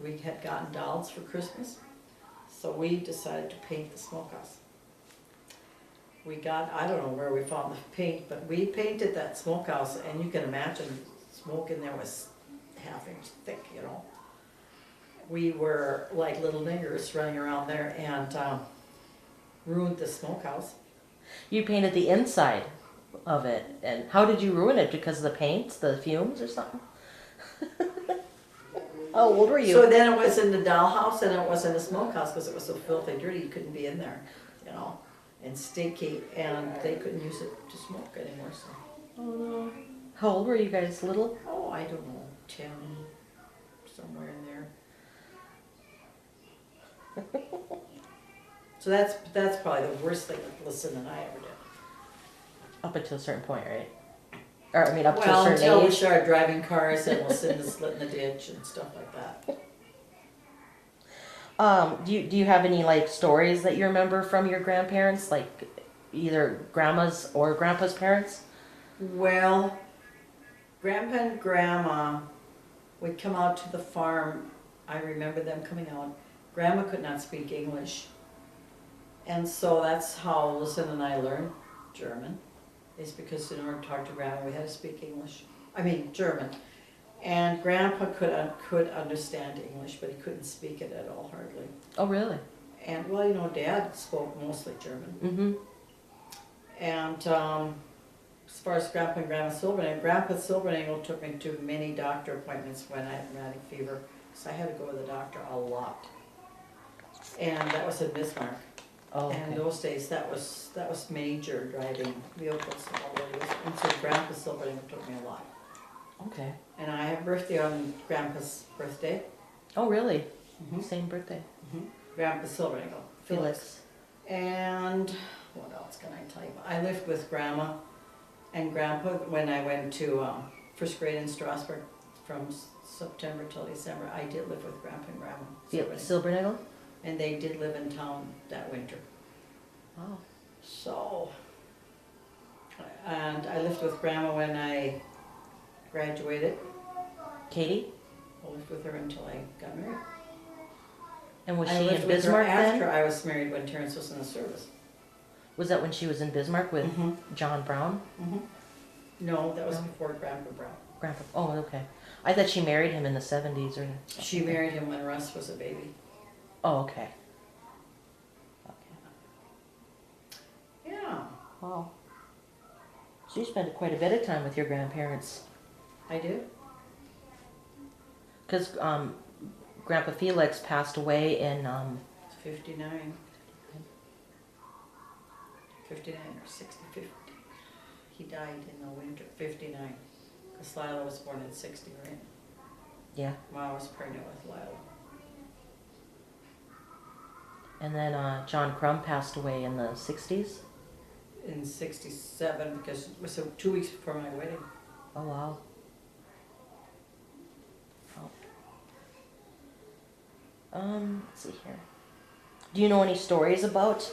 we had gotten dolls for Christmas, so we decided to paint the smokehouse. I don't know where we found the paint, but we painted that smokehouse, and you can imagine smoke in there was ½ inch thick, you know. We were like little niggers running around there and ruined the smokehouse. You painted the inside of it, and how did you ruin it? Because of the paint, the fumes, or something? How old were you? So then it was in the dollhouse, and it was in the smokehouse because it was so filthy dirty you couldn't be in there, you know, and stinky, and they couldn't use it to smoke anymore. So. Oh no. How old were you guys? Little? Oh, I don't know, 10, somewhere in there. So that's probably the worst thing that Lucinda and I ever did. Up until a certain point, right? Or I mean, up to a Well, certain until we age. started driving cars and Lucinda split in the ditch and stuff like that. Do you have any like stories that you remember from your grandparents, like either grandma's or grandpa's parents? Well, Grandpa and Grandma would come out to the farm. I remember them coming out. Grandma could not speak English. And so that's how Lucinda and I learned German. Is because in order to talk to Grandma we had to speak English. I mean German. And Grandpa could understand English, but he couldn't speak it at all, hardly. Oh, really? And well, you know, Dad spoke mostly German. Mm-hmm. And as far as Grandpa and Grandma Silvernagle, Grandpa Silvernagle took me to many doctor appointments when I had rheumatic fever, so I had to go to the doctor a lot. And that was in Bismarck. Oh, And okay. those days, that was major driving vehicles already. And so Grandpa Silverling took me a lot. Okay. And I have a birthday on Grandpa's birthday. Oh, really? Mhm. Same birthday. Grandpa Silverling, Felix. And what else can I tell you? I lived with Grandma and Grandpa when I went to first grade in Strasbourg from September till December. I did live with Grandpa and Grandma. Silbernagel? And they did live in town that winter. Oh. So, and I lived with Grandma when I graduated. Katie? I lived with her until I got married. And was I she lived in with her Bismarck after then? I was married when Terrence was in the service. Was that when she was in Bismarck with John Brown? No, that was No. before Grandpa Brown. Grandpa. Oh, okay. I thought she married him in the 70s or. She married him when Russ was a baby. Oh, okay. Okay. Yeah, Wow. So you spent quite a bit of time with your grandparents. I did. Because Grandpa Felix passed away in. 59. 59 or 60, 50. He died in the winter, 59. Because Lila was born in 60, right? Yeah. When I was pregnant with Lila. And then John Krumm passed away in the 60s. In 67, because it was 2 weeks before my wedding. Oh, wow. Let's see here. Do you know any stories about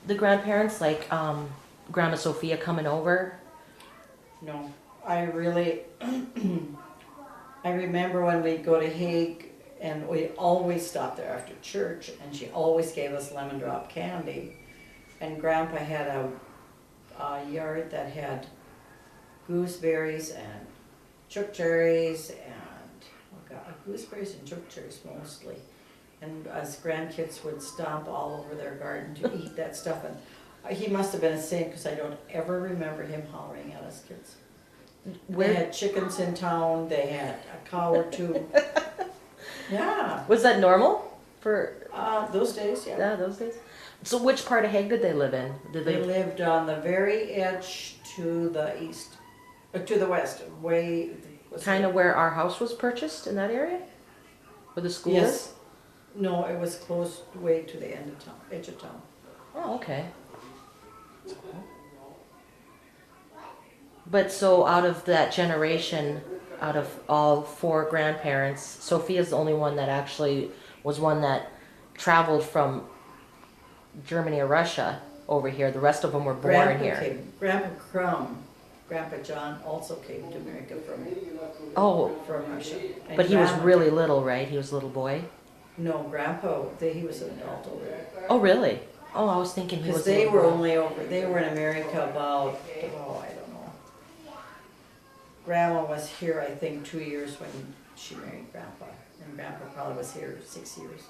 the grandparents, like Grandma Sophia coming over? No, I really, I remember when we'd go to Hague and we always stopped there after church and she always gave us lemon drop candy. And Grandpa had a yard that had gooseberries and chook cherries and, oh God, gooseberries and chook cherries mostly. And us grandkids would stomp all over their garden to eat that stuff. And he must have been a saint because I don't ever remember him hollering at us kids. They had chickens in town, they had a cow or two. Yeah. Was that normal for Those days, yeah. yeah, those days? So which part of Hague did they live in? Did They they? lived on the very edge to the east, to the west, way. Kind of where our house was purchased in that area? Where the school is? Yes. No, it was close way to the end of town, edge of town. Oh, okay. But so out of that generation, out of all four grandparents, Sophia's the only one that actually was one that traveled from Germany or Russia over here. The rest of them were born here. Grandpa Krumm, Grandpa John also came to America from Russia. And But he was Grandma- really little, right? He was a little boy. No, Grandpa, he was an adult already. Oh, really? Oh, I was thinking he was. Because a they little were boy. only over, they were in America about, oh, I don't know. Grandma was here, I think, 2 years when she married Grandpa. And Grandpa probably was here 6 years.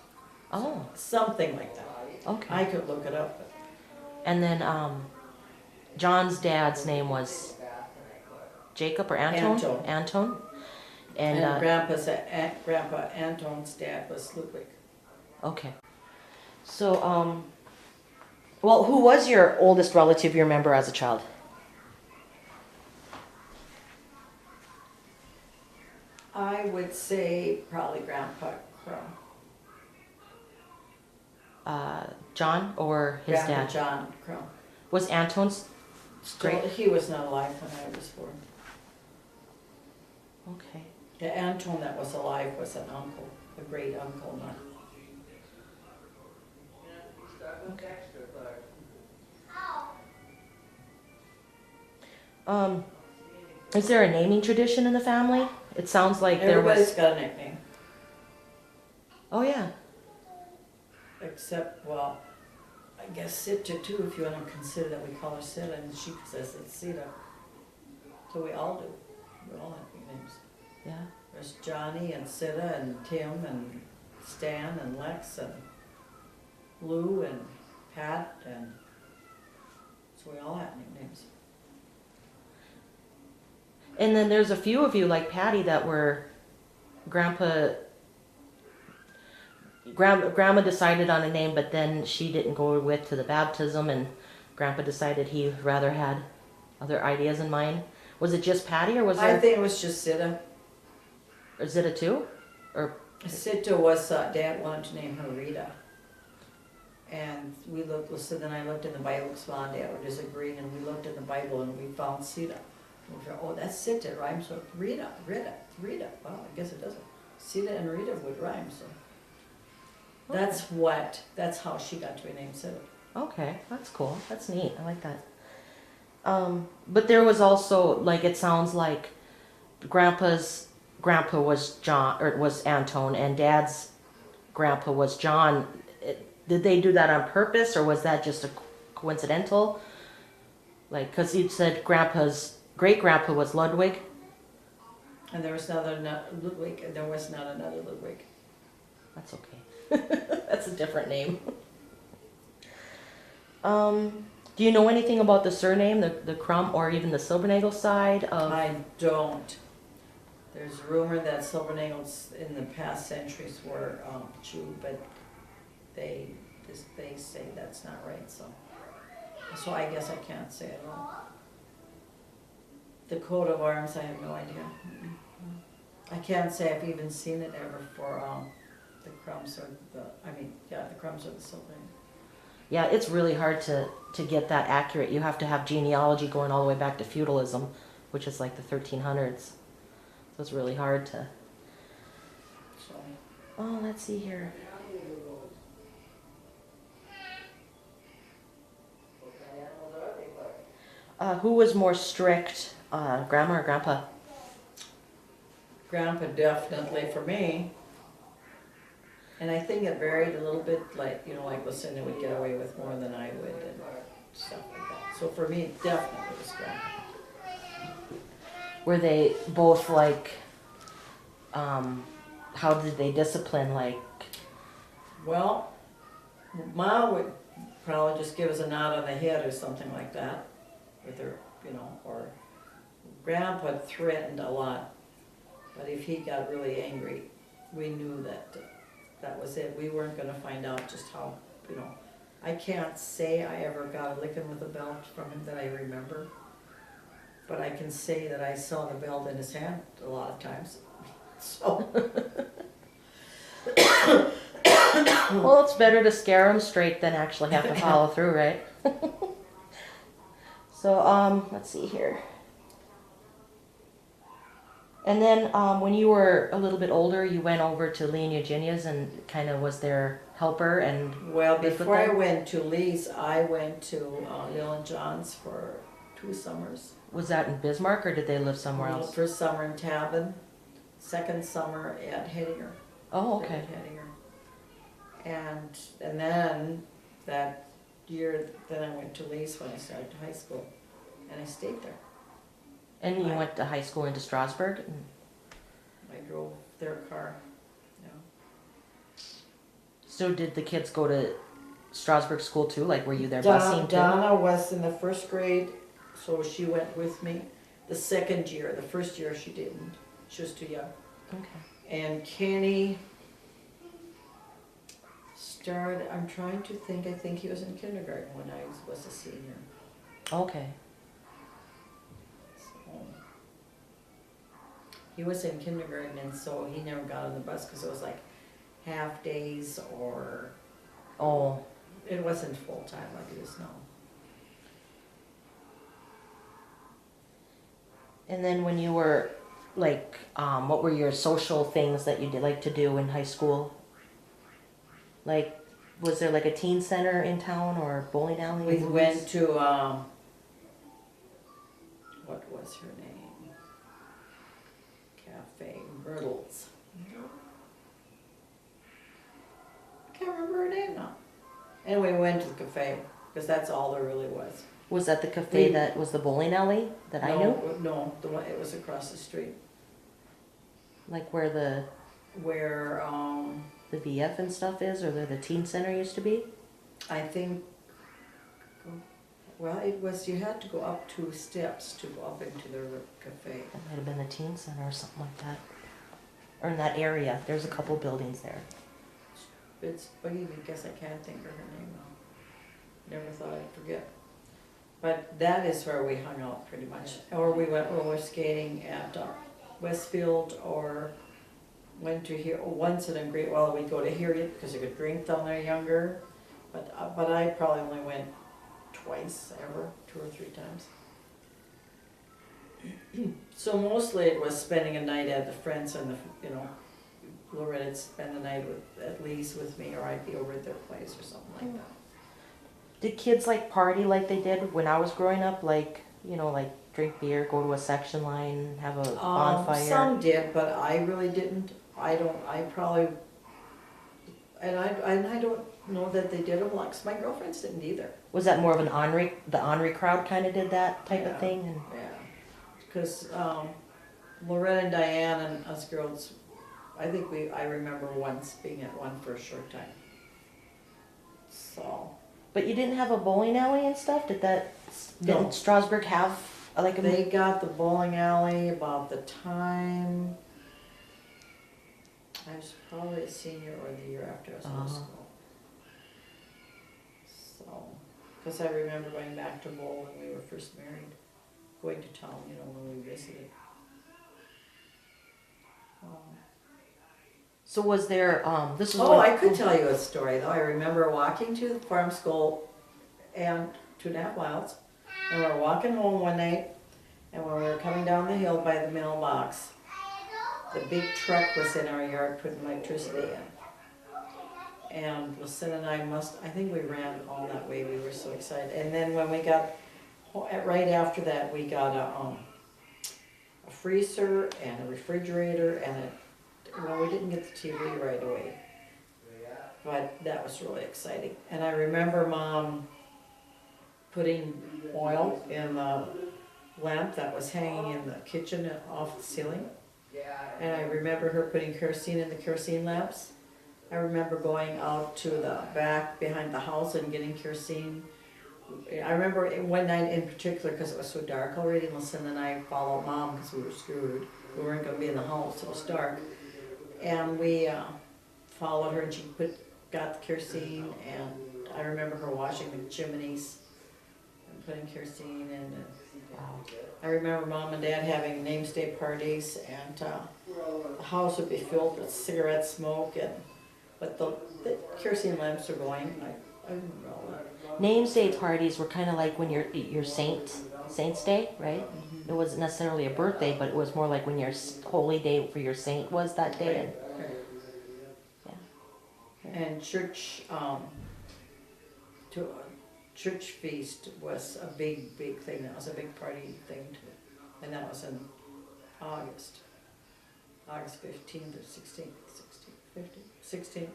Oh, Something like that. okay. I could look it up, but And then John's dad's name was Jacob or Anton? Anton. Anton. And, and Grandpa Anton's dad was Ludwig. okay. So, well, who was your oldest relative you remember as a child? I would say probably Grandpa Krumm. John or his Grandpa dad? John Krumm. Was Anton's great? He was not alive when I was born. Okay. The Anton that was alive was an uncle, a great uncle, not. Is there a naming tradition in the family? It sounds like there Everybody's was. got a nickname, Oh yeah. except, well, I guess Sita too, if you want to consider that we call her Sita, and she says it's Sita. So we all do. We all have nicknames. Yeah. There's Johnny and Sita and Tim and Stan and Lex and Lou and Pat, and so we all have nicknames. And then there's a few of you like Patty that were grandpa. Grandma decided on a name, but then she didn't go with to the baptism, and Grandpa decided he rather had other ideas in mind. Was it just Patty, or was I there think it was just Sita. or Zita too? Or Sita was, Dad wanted to name her Rita. And we looked, so then I looked in the Bible, because Mom and Dad were disagreeing, and we looked in the Bible and we found Sita. And we thought, oh, that's Sita, it rhymes with Rita. Well, I guess it doesn't. Sita and Rita would rhyme, so. That's how she got to be named Sita. okay, that's cool. That's neat. I like that. But there was also like it sounds like Grandpa's grandpa was John or was Antone, and Dad's grandpa was John. Did they do that on purpose, or was that just a coincidental? Like, because you said Grandpa's great grandpa was Ludwig. And there was Ludwig, and there was not another Ludwig. That's okay. That's a different name. Do you know anything about the surname, the Krumm, or even the Silbernagle side of? I don't. There's rumor that Silbernagels in the past centuries were Jew, but they say that's not right. So I guess I can't say it all. The coat of arms, I have no idea. I can't say I've even seen it ever for the Krumms or the Krumms or the Silbernagels. Yeah, it's really hard to get that accurate. You have to have genealogy going all the way back to feudalism, which is like the 1300s. So it's really hard to. So. Oh, let's see here. Who was more strict, Grandma or Grandpa? Grandpa definitely for me. And I think it varied a little bit, like Lucinda would get away with more than I would and stuff like that. So for me, definitely it was Grandpa. Were they both like, how did they discipline, like? Well, Mom would probably just give us a nod on the head or something like that with her, or Grandpa threatened a lot. But if he got really angry, we knew that that was it. We weren't going to find out just how, I can't say I ever got a licking with a belt from him that I remember. But I can say that I saw the belt in his hand a lot of times. So. Well, it's better to scare them straight than actually have to follow through, right? So, let's see here. And then when you were a little bit older, you went over to Lee and Eugenia's and kind of was their helper and. Well, before I went to Lee's, I went to Lil and John's for 2 summers. Was that in Bismarck or did they live somewhere else? First summer in Tabin, second summer at Hettinger. Oh, okay. And then that year, then I went to Lee's when I started high school, and I stayed there. And you went to high school into Strasbourg? I drove their car, So did the kids go to Strasbourg school too? Like, were you there busing too? Donna was in the first grade, so she went with me. The second year, the first year she didn't. She was too young. Okay. And Kenny started, I'm trying to think, I think he was in kindergarten when I was a senior. Okay. So, he was in kindergarten, and so he never got on the bus because it was like half days or. Oh. It wasn't full time like it is now. And then when you were like, what were your social things that you did like to do in high school? Like, was there like a teen center in town or bowling alley? We went to, what was her name? Cafe Myrtles. I can't remember her name now. Anyway, we went to the cafe, because that's all there really was. Was that the cafe that was the bowling alley that I knew? No, it was across the street. Like where the VF and stuff is, or where the teen center used to be? I think, well, it was, you had to go up 2 steps to go up into the cafe. That might have been the teen center or something like that. Or in that area. There's a couple buildings there. it's Buggy because I can't think of her name now. Never thought I'd forget. But that is where we hung out pretty much. Or we went roller skating at Westfield, or went to here once in a great while. We'd go to Harriet because you could drink down there younger. But I probably only went twice ever, 2 or 3 times. So mostly it was spending a night at the friends and Loretta'd spend the night at least with me, or I'd be over at their place or something like that. Did kids like party like they did when I was growing up? Like, like drink beer, go to a section line, have a bonfire? Some did, but I really didn't. I probably, and I don't know that they did them. Like, my girlfriends didn't either. Was that more of the Henri crowd kind of did that type of thing? And Yeah, because Loretta and Diane and us girls, I remember once being at one for a short time. So. But you didn't have a bowling alley and stuff? No. Didn't Strasburg have like a... They got the bowling alley about the time I was probably a senior or the year after I was in high school. So, because I remember going back to bowl when we were first married, going to town, when we visited. So was there, this was I could tell you a story though. I remember walking to the farm school and 2.5 miles, and we were walking home one night, and when we were coming down the hill by the mailbox, the big truck was in our yard putting electricity in. And Lucinda and I think we ran all that way, we were so excited. And then when we got, right after that, we got a freezer and a refrigerator and we didn't get the TV right away, but that was really exciting. And I remember Mom putting oil in the lamp that was hanging in the kitchen off the ceiling. And I remember her putting kerosene in the kerosene lamps. I remember going out to the back behind the house and getting kerosene. I remember one night in particular, because it was so dark already, Lucinda and I followed Mom because we were screwed. We weren't going to be in the house, it was dark. And we followed her, and she got the kerosene, and I remember her washing the chimneys and putting kerosene in. And I remember Mom and Dad having name day parties, and the house would be filled with cigarette smoke, but the kerosene lamps are going. I remember all that. Names day parties were kind of like when your Saint's Day, right? Mm-hmm. It wasn't necessarily a birthday, but it was more like when your holy day for your saint was that day. Right. Yeah. And church, church feast was a big thing. That was a big party thing too, and that was in August 15th or 16th, 16th.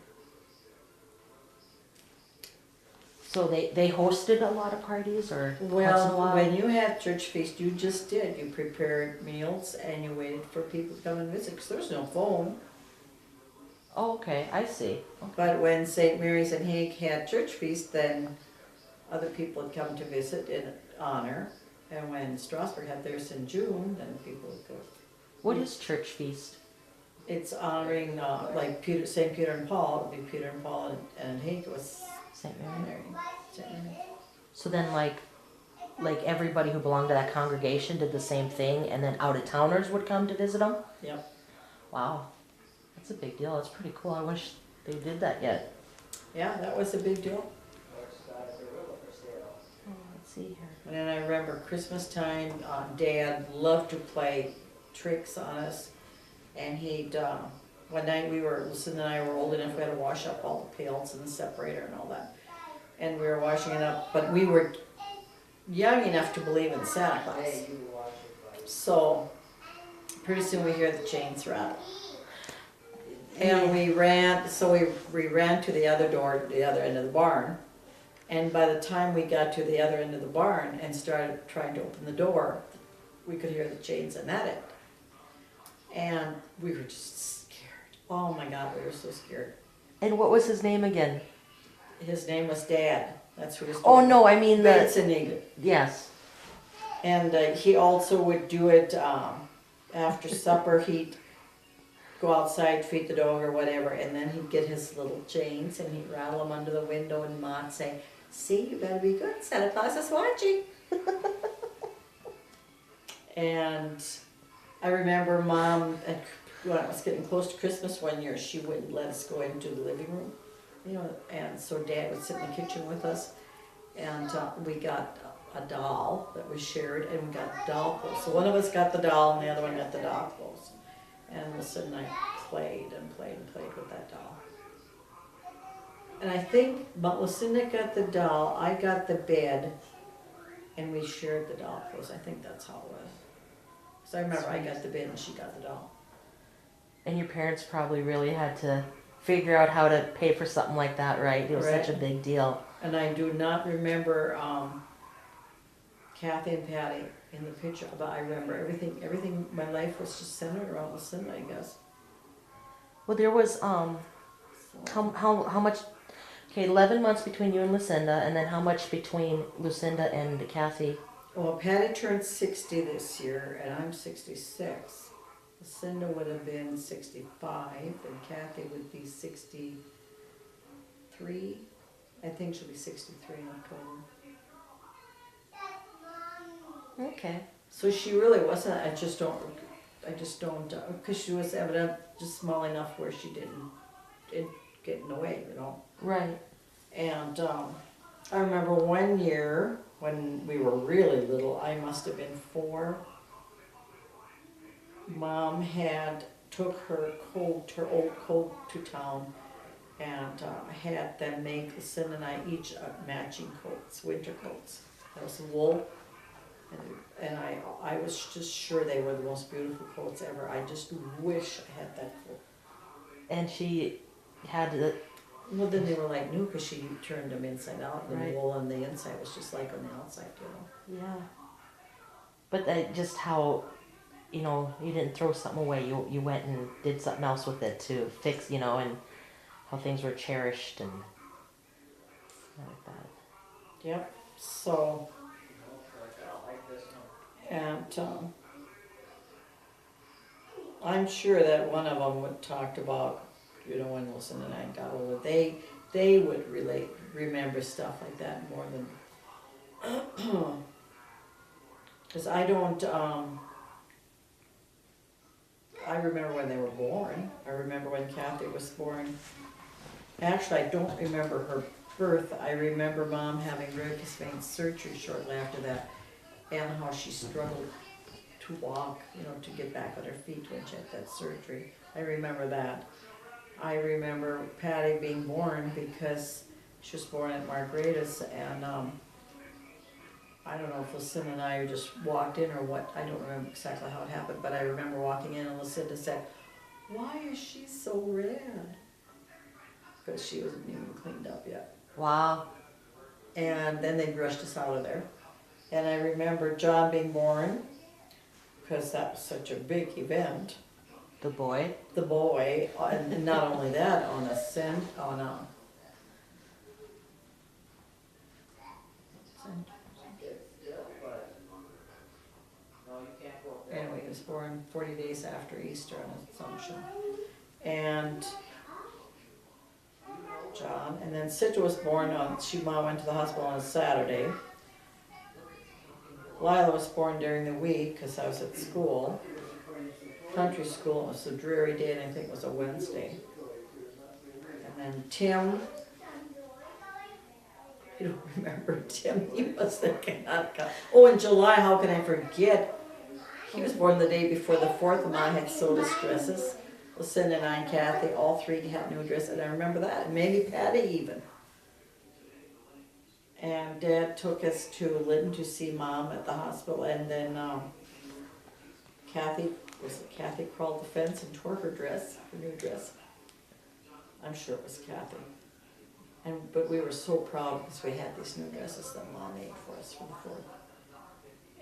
So they hosted a lot of parties, or well, when you had church feast, you just did. You prepared meals and you waited for people to come and visit, because there's no phone. Oh, okay, I see. Okay. But when St. Mary's and Hague had church feast, then other people had come to visit in honor. And when Strasburg had theirs in June, then people would go. What is church feast? It's honoring like St. Peter and Paul. It would be Peter and Paul, and Hague was St. Mary. St. Mary. So then like everybody who belonged to that congregation did the same thing, and then out-of-towners would come to visit them? Yep. Wow. That's a big deal. That's pretty cool. I wish they did that yet. Yeah, that was a big deal. Oh, let's see here. And then I remember Christmas time, Dad loved to play tricks on us. And he'd, one night Lucinda and I were old enough, we had to wash up all the pails and the separator and all that. And we were washing it up, but we were young enough to believe in Santa Claus. So pretty soon we hear the chains rattle. And we ran to the other door, the other end of the barn. And by the time we got to the other end of the barn and started trying to open the door, we could hear the chains in that end. And we were just scared. Oh my God, we were so scared. And what was his name again? His name was Dad. That's who his Oh no, I mean the... Yes. And he also would do it after supper. go outside, feed the dog or whatever, and then he'd get his little chains and he'd rattle them under the window and Ma'd say, see, you better be good, Santa Claus is watching. And I remember Mom, when it was getting close to Christmas one year, she wouldn't let us go into the living room, you know, and so Dad would sit in the kitchen with us, and we got a doll that we shared, and we got doll clothes. So one of us got the doll, and the other one got the doll clothes. And Melissa and I played and played and played with that doll. And I think Lucinda got the doll, I got the bed, and we shared the doll clothes. I think that's how it was. So I remember I got the bed and she got the doll. And your parents probably really had to figure out how to pay for something like that, right? It was such a Right. big deal. And I do not remember Kathy and Patty in the picture, but I remember everything, my life was just centered around Lucinda, I guess. Well, there was how much? Okay, 11 months between you and Lucinda, and then how much between Lucinda and Kathy? Well, Patty turned 60 this year, and I'm 66. Lucinda would have been 65, and Kathy would be 63. I think she'll be 63 in October. Okay. So she really wasn't, I just don't, because she was evident just small enough where she didn't get in the way, you know. Right. And I remember one year when we were really little, I must have been 4. Mom took her old coat to town and had them make Lucinda and I each matching coats, winter coats. That was wool. And I was just sure they were the most beautiful coats ever. I just wish I had that coat. And she had the. Well, then they were like new because she turned them inside out. And Right. the wool on the inside was just like on the outside, you know. Yeah. But that just how, you know, you didn't throw something away. You went and did something else with it to fix, you know, and how things were cherished and like that. Yep. So, and I'm sure that one of them would talked about, you know, when Wilson and I got older, they would remember stuff like that more than, because I don't, I remember when they were born. I remember when Kathy was born. Actually, I don't remember her birth. I remember Mom having varicose vein surgery shortly after that, and how she struggled to walk, you know, to get back on her feet when she had that surgery. I remember that. I remember Patty being born because she was born at Margretta's, and I don't know if Lucinda and I just walked in or what. I don't remember exactly how it happened, but I remember walking in and Lucinda said, "Why is she so red?" Because she wasn't even cleaned up yet. Wow. And then they rushed us out of there. And I remember John being born, because that was such a big event. The boy. The boy, and not only that, anyway, he was born 40 days after Easter on Assumption. And John, and then Sitcha was born Mom went to the hospital on a Saturday. Lila was born during the week because I was at school, country school. It was a dreary day, and I think it was a Wednesday. And then Tim, I don't remember Tim. He must have cannot come. Oh, in July, how can I forget? He was born the day before the 4th, and I had sodas dresses. Lucinda and I and Kathy, all 3 had new dresses, and I remember that. And maybe Patty even. And Dad took us to Lytton to see Mom at the hospital, and then Kathy crawled the fence and tore her dress, her new dress. I'm sure it was Kathy. But we were so proud because we had these new dresses that Mom made for us for the 4th.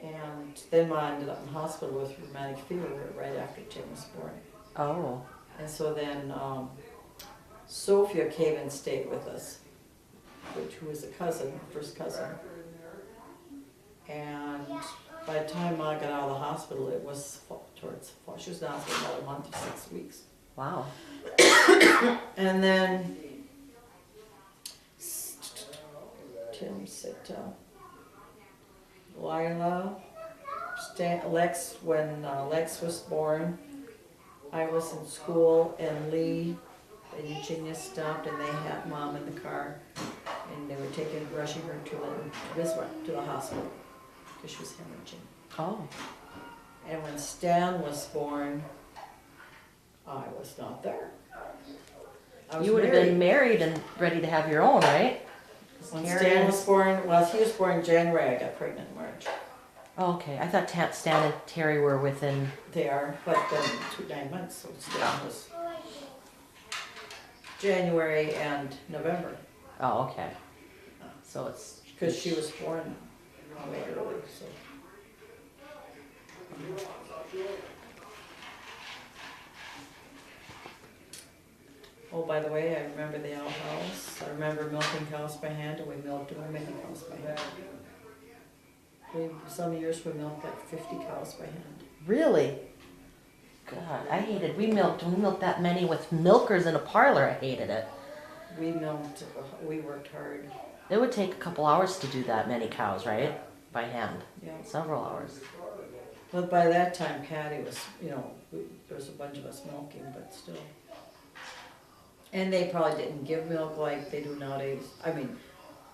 And then Mom ended up in the hospital with rheumatic fever right after Tim was born. Oh. And so then Sophia came and stayed with us, who was a cousin, first cousin. And by the time Mom got out of the hospital, it was towards fall. She was in the hospital about a month or 6 weeks. Wow. And then Tim said, Lila, Lex, when Lex was born, I was in school, and Lee and Eugenia stopped, and they had Mom in the car, and they were rushing her to the hospital because she was hemorrhaging. Oh. And when Stan was born, I was not there. I was You would have been married and ready to have your own, right? When Terry Stan and- was born, well, he was born in January, I got pregnant in March. Oh, okay. I thought Stan and Terry were within. They are, but then 9 months, so Stan was January and November, Oh, okay. So it's. because she was born way early, so. Oh, by the way, I remember the outhouse. I remember milking cows by hand, and we milked many cows by hand. Some years we milked like 50 cows by hand. Really? God, I hated. We milked that many with milkers in a parlor. I hated it. We worked hard. It would take a couple hours to do that many cows, right? By hand. Yeah. Several hours. But by that time, Patty was, there was a bunch of us milking, but still. And they probably didn't give milk like they do nowadays. I mean,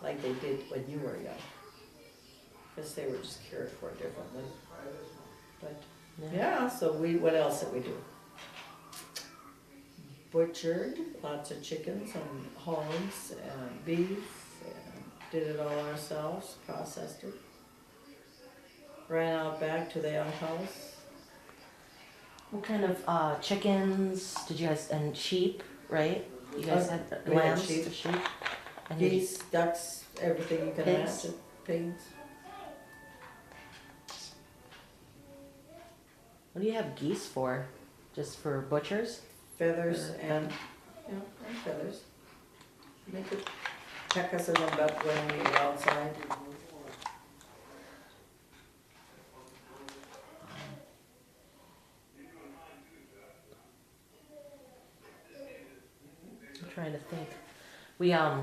like they did when you were young. Because they were just cared for differently. But, yeah, so what else did we do? Butchered lots of chickens and hogs and beef, and did it all ourselves, processed it. Ran out back to the outhouse. What kind of chickens did you guys, and sheep, right? You guys had we had lambs, sheep. And Geese, ducks, everything you can Pigs. imagine. Pigs. What do you have geese for? Just for butchers? Feathers and feathers. They could peck us in the butt when we were outside. I'm trying to think. We had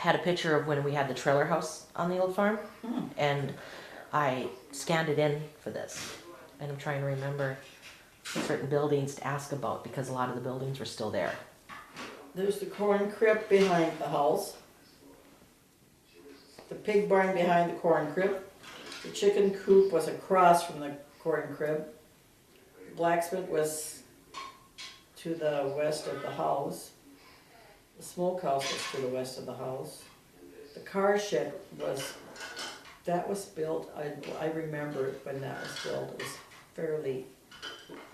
a picture of when we had the trailer house on the old farm, and I scanned it in for this, and I'm trying to remember certain buildings to ask about because a lot of the buildings were still there. There's the corn crib behind the house. The pig barn behind the corn crib. The chicken coop was across from the corn crib. The blacksmith was to the west of the house. The smokehouse was to the west of the house. The car shed was built, I remember when that was built. It was fairly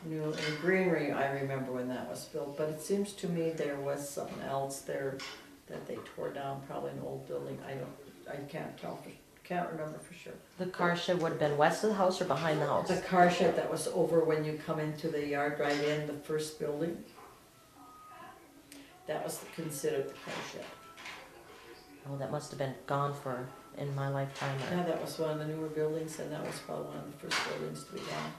new. And greenery, I remember when that was built. But it seems to me there was something else there that they tore down, probably an old building. I can't tell, can't remember for sure. The car shed would have been west of the house or behind the house? The car shed that was over when you come into the yard right in, the first building. That was considered the car shed. Oh, that must have been gone in my lifetime. Yeah, that was one of the newer buildings, and that was probably one of the first buildings to be done.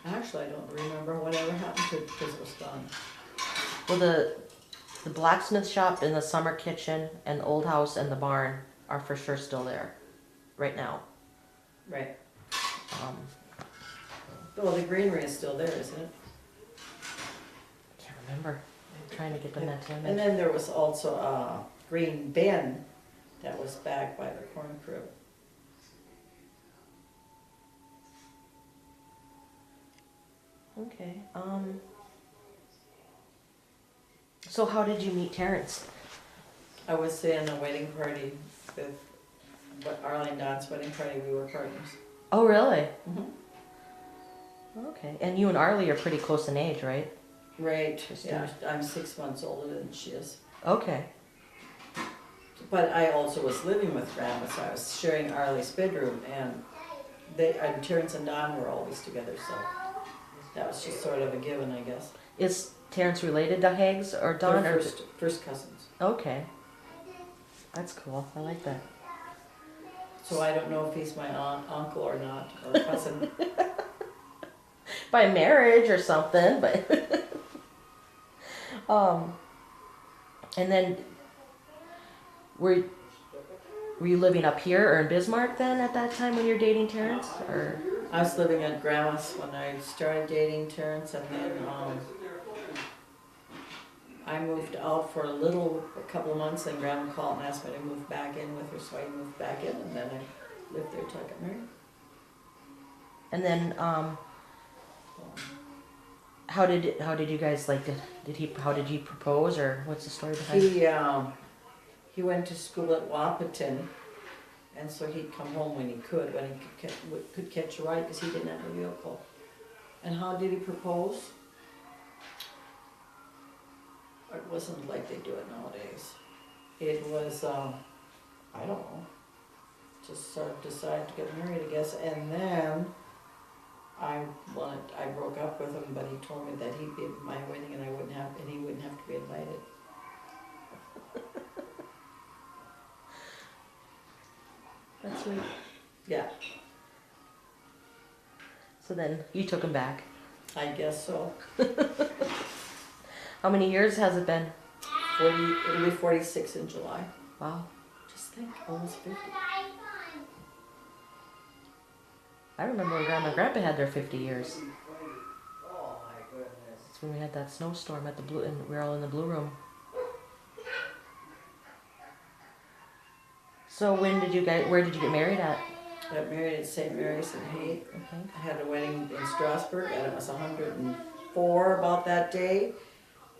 Actually, I don't remember whatever happened to it because it was gone. Well, the blacksmith shop and the summer kitchen and the old house and the barn are for sure still there, right now. Right. Well, the greenery is still there, isn't it? Can't remember. I'm trying to get the net image. And then there was also a green bin that was back by the corn crib. Okay. So how did you meet Terrence? I was in a wedding party with Arlene Don's wedding party. We were partners. Oh, really? Mm-hmm. Okay. And you and Arlie are pretty close in age, right? Right. Just Yeah, I'm 6 months older than she is. Okay. But I also was living with Grandma, so I was sharing Arlie's bedroom, and Terrence and Don were always together, so that was just sort of a given, I guess. Is Terrence related to Hags or Don? They're Or first cousins. Okay. That's cool. I like that. So I don't know if he's my uncle or not, or cousin. by marriage or something, but and then were you living up here or in Bismarck then at that time when you were dating Terrence? Or I was living at Grandma's when I started dating Terrence, and then I moved out for a couple of months, and Grandma called and asked me to move back in with her, so I moved back in, and then I lived there till I got married. and then how did you guys like how did he propose, or what's the story behind it? He went to school at Wapaton, and so he'd come home when he could catch a ride because he didn't have a vehicle. And how did he propose? It wasn't like they do it nowadays. It was, I don't know, just sort of decided to get married, I guess. And then I broke up with him, but he told me that he'd be at my wedding and he wouldn't have to be invited. That's sweet. Yeah, So then you took him back. I guess so. How many years has it been? It'll be 46 in July. Wow. Just think, almost 50. I remember when Grandma and Grandpa had their 50 years. Oh my goodness. That's when we had that snowstorm at the blue, and we were all in the blue room. So where did you get married at? I got married at St. Mary's in Hay. Okay. I had a wedding in Strasbourg, and it was 104 about that day.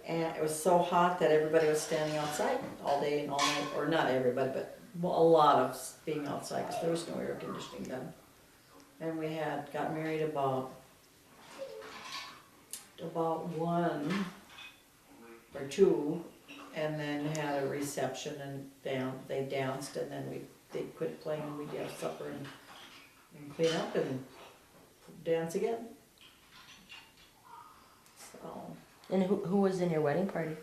And it was so hot that everybody was standing outside all day and all night. Or not everybody, but a lot of us being outside because there was no air conditioning then. And we got married about 1 or 2, and then had a reception and they danced, and then they quit playing and we'd have supper and clean up and dance again. So And who was in your wedding party?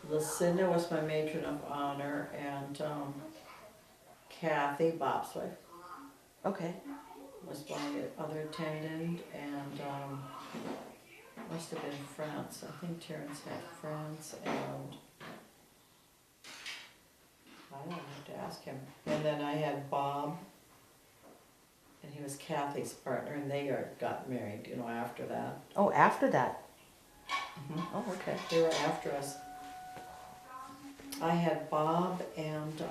Lucinda was my matron of honor, and Kathy, Bob's wife, Okay. was my other attendant, and must have been France. I think Terrence had France, and I don't have to ask him. And then I had Bob, and he was Kathy's partner, and they got married, after that. Oh, after that. Mhm. Oh, okay. They were after us. I had Bob and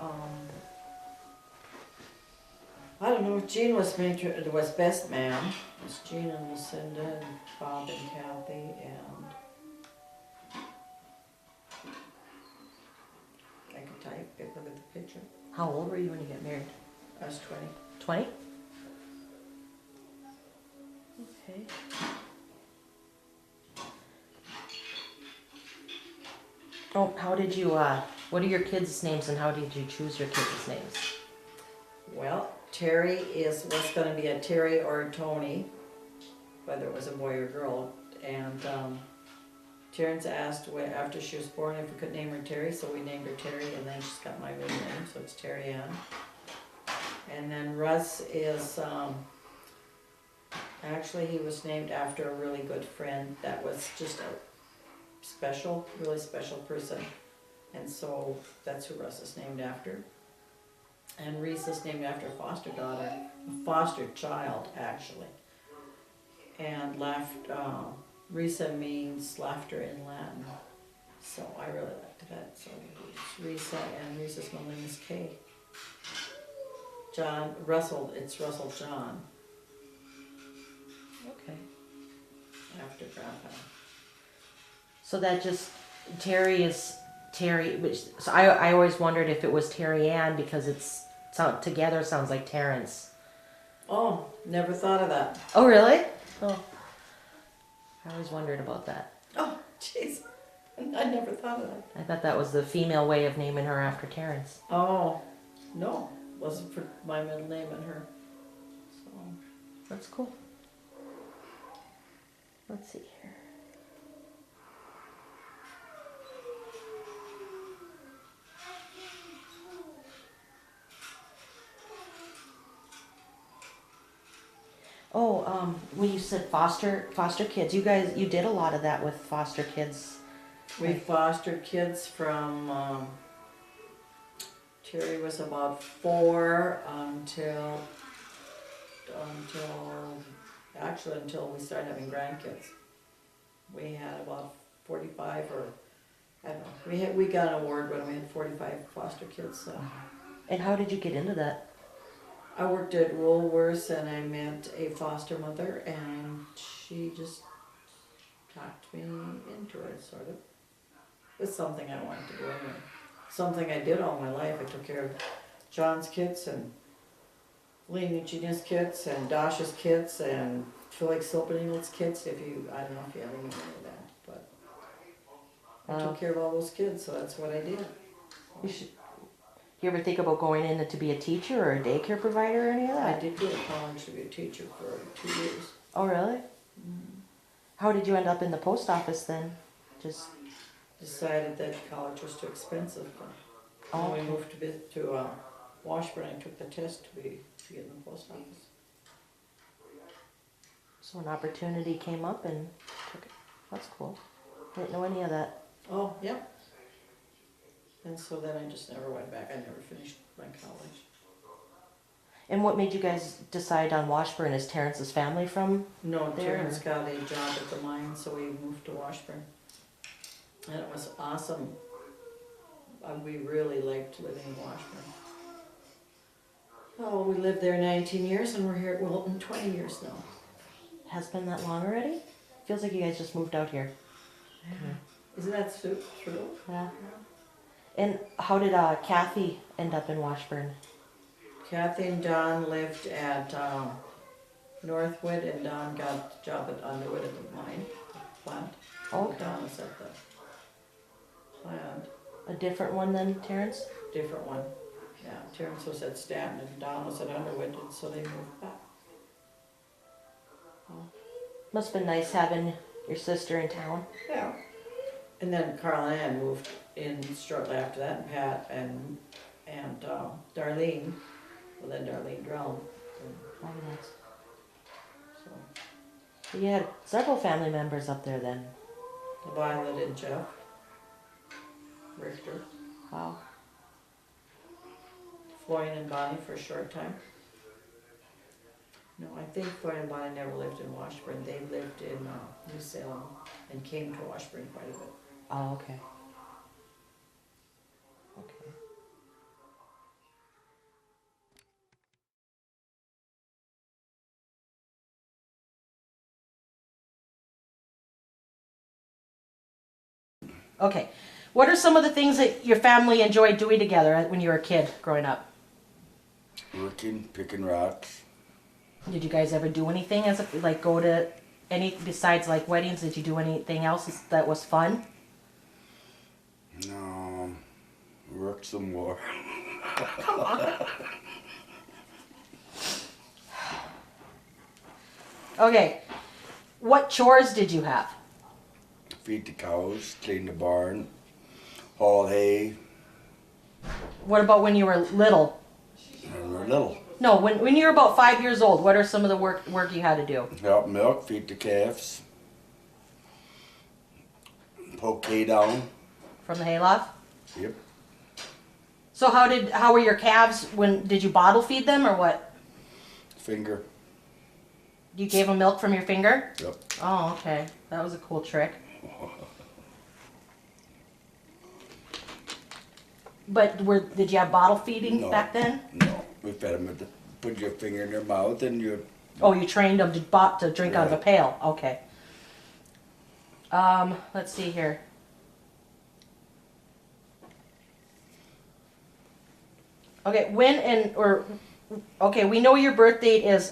I don't know. Jean was best man. It was Jean and Lucinda and Bob and Kathy and I could type. Look at the picture. How old were you when you got married? I was 20. 20? Okay. Oh, how did you, what are your kids' names and how did you choose your kids' names? Well, Terry was going to be a Terry or a Tony, whether it was a boy or girl. And Terrence asked after she was born if we could name her Terry, so we named her Terry, and then she's got my middle name, so it's Terry Ann. And then Russ is, actually he was named after a really good friend that was just a really special person. And so that's who Russ is named after. And Reese is named after a foster daughter, a foster child, actually. And Risa means laughter in Latin. So I really liked that. So it's Risa, and Risa's middle name is Kay. It's Russell John, Okay. after Grandpa. So that just, Terry is Terry, so I always wondered if it was Terry Ann because together sounds like Terrence. Oh, never thought of that. Oh, really? Oh. I always wondered about that. Oh, jeez. I never thought of that. I thought that was the female way of naming her after Terrence. Oh, no. Wasn't for my middle name and her. So. That's cool. Let's see here. Oh, know, when you said foster kids, you did a lot of that with foster kids. We fostered kids from, Terry was about 4 until we started having grandkids. We had about 45 or, I don't know, we got an award when we had 45 foster kids, so. And how did you get into that? I worked at Woolworths and I met a foster mother and she just talked me into it, sort of. It's something I wanted to do anyway. Something I did all my life. I took care of John's kids and Lee and Gina's kids and Dasha's kids and Felix Silpening's kids. I don't know if you ever knew any of that, but I took care of all those kids, so that's what I did. You ever think about going in to be a teacher or a daycare provider or any of that? I did go to college to be a teacher for 2 years. Oh, really? Mm-hmm. How did you end up in the post office then? Just decided that college was too expensive. When we moved to Washburn, I took the test to get in the post office. So an opportunity came up and took it. That's cool. I didn't know any of that. Oh, yeah. And so then I just never went back. I never finished my college. And what made you guys decide on Washburn? Is Terrence's family from No, there? Terrence got a job at the mine, so we moved to Washburn. And it was awesome. We really liked living in Washburn. Oh, we lived there 19 years and we're here at Wilton 20 years now. Has been that long already? Feels like you guys just moved out here. Isn't that true? Yeah. And how did Kathy end up in Washburn? Kathy and Don lived at Northwood, and Don got a job at Underwood at the mine plant. Okay. Don was at the plant. A different one than Terrence? Different one. Yeah, Terrence was at Stanton and Don was at Underwood, and so they moved back. Must have been nice having your sister in town. Yeah. And then Carl Ann moved in shortly after that, and Pat and Darlene. Well, then Darlene drowned. Oh, nice. So You had several family members up there then. Violet and Jeff Richter. Wow. Floyd and Bonnie for a short time. No, I think Floyd and Bonnie never lived in Washburn. They lived in New Salem and came to Washburn quite a bit. Oh, okay. Okay. Okay. What are some of the things that your family enjoyed doing together when you were a kid growing up? Working, picking rocks. Did you guys ever do anything as a, like go to any besides like weddings? Did you do anything else that was fun? No, work some more. Come on. Okay. What chores did you have? Feed the cows, clean the barn, haul hay. What about when you were little? When we were little. No, when you were about 5 years old, what are some of the work you had to do? Help milk, feed the calves, poke hay down. From the hayloft? Yep. So how were your calves did you bottle feed them or what? Finger. You gave them milk from your finger? Yep. Oh, okay. That was a cool trick. But did you have bottle feeding No. back then? No, we fed them with put your finger in their mouth and you. Oh, you trained them to drink out of a Right. pail. Okay. Let's see here. Okay, we know your birth date is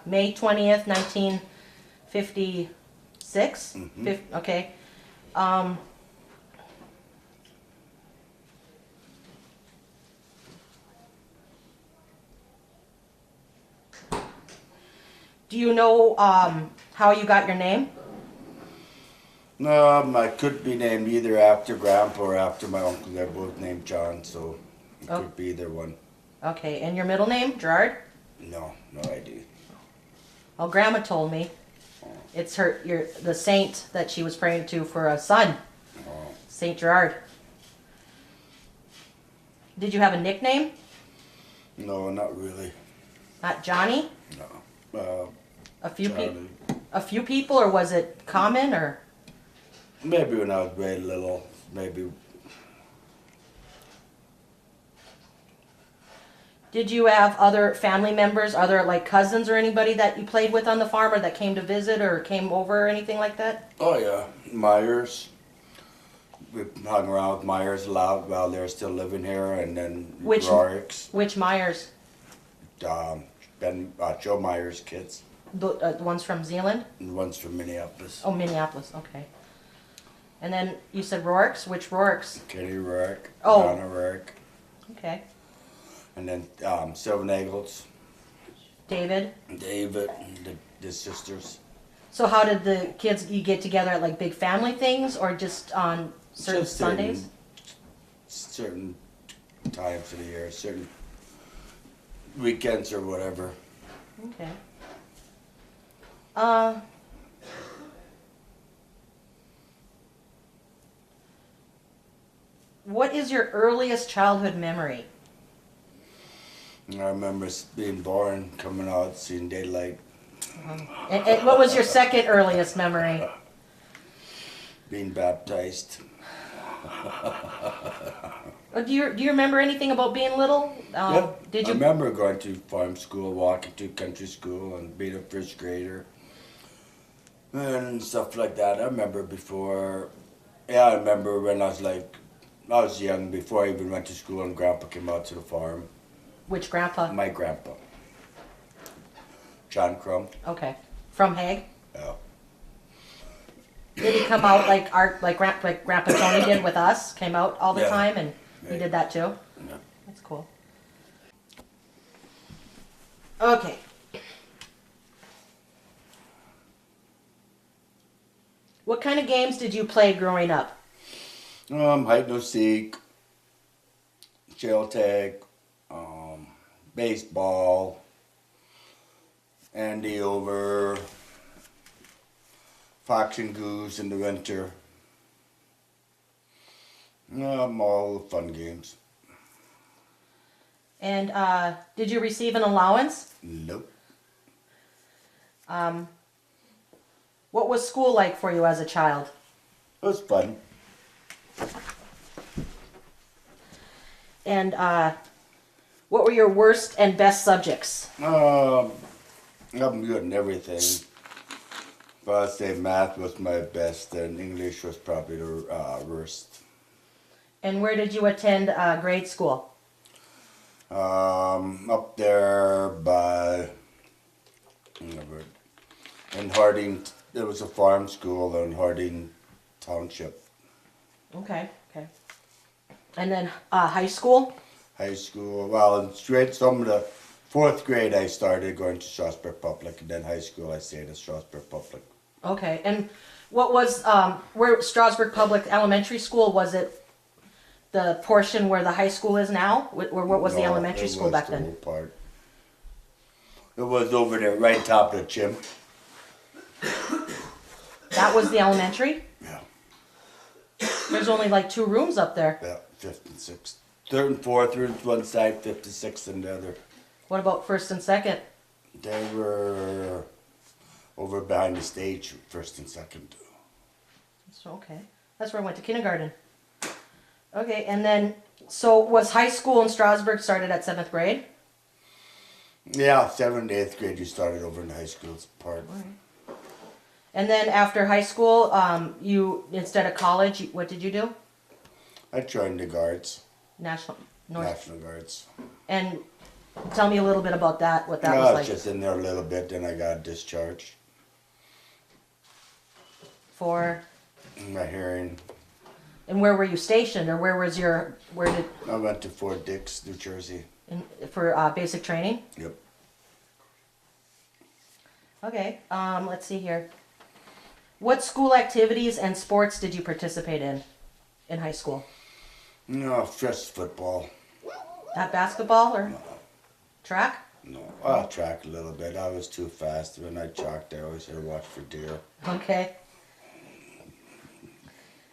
May 20th, 1956. Mhm. Okay. Do you know how you got your name? I could be named either after Grandpa or after my uncle. They're both named John, so it Oh. could be either one. Okay, and your middle name, Gerard? No idea. Well, Grandma told me it's the saint that she was praying to for a son, Saint Gerard. Did you have a nickname? No, not really. Not Johnny? No. A few people. Charlie. A few people, or was it common, or? Maybe when I was very little, maybe. Did you have other family members, other like cousins or anybody that you played with on the farm or that came to visit or came over or anything like that? Oh yeah, Myers. We hung around with Myers a lot while they were still living here, and then Rorik's. Which Myers? Joe Myers' kids. The ones from Zealand? And one's from Minneapolis. Oh, Minneapolis, okay. And then you said Rorik's? Which Rorik's? Kenny Rorik. Oh. Donna Rorik. Okay. And then Seven Eagles. David? David and the sisters. So how did the kids, you get together at like big family things or just on certain Just Sundays? Certain times of the year, certain weekends or whatever. Okay. What is your earliest childhood memory? I remember being born, coming out, seeing daylight, And what was your second earliest memory? being baptized. Do you remember anything about being little? Yep. Did I you? remember going to farm school, walking to country school, and being a first grader, and stuff like that. I remember before. Yeah, I remember when I was young, before I even went to school, and Grandpa came out to the farm. Which grandpa? My grandpa, John Krumm. Okay, from Hague. Yeah. Did he come out like Grandpa Tony did with us? Came out all the Yeah. time, and he Yeah. did that too. Yeah. That's cool. Okay. What kind of games did you play growing up? Hide no seek, jail tag, baseball, Andy over, fox and goose in the winter. All fun games. And did you receive an allowance? Nope. What was school like for you as a child? It was fun. And what were your worst and best subjects? I'm good in everything. But I'd say math was my best, and English was probably the worst. And where did you attend grade school? Up there by in Harding. There was a farm school in Harding Township. Okay, okay. And then high school? High school. Well, in some of the fourth grade, I started going to Strasburg Public, and then high school, I stayed at Strasburg Public. Okay, and what was where Strasburg Public Elementary School, was it the portion where the high school is now, or what was the No, elementary school back the then? whole part. It was over there, right top of the gym. That was the elementary? Yeah. There's only like 2 rooms up there. Yeah, 5th and 6th. 3rd and 4th rooms one side, 5th and 6th on the other. What about first and second? They were over behind the stage, 1st and 2nd. So, okay, that's where I went to kindergarten. Okay, and then, so was high school in Strasburg started at 7th grade? Yeah, 7th to 8th grade you started over in the high school part. And then after high school, you, instead of college, what did you do? I joined the guards, National Guards. And tell me a little bit about that, what that I was was like. just in there a little bit, then I got discharged. For, My hearing. and where were you stationed, or where did, I went to Fort Dix, New Jersey. for basic training? Yep. Okay, let's see here. What school activities and sports did you participate in high school? No, just football. Not basketball or track? No, I'll track a little bit. I was too fast. When I tracked, I always had to watch for deer. Okay.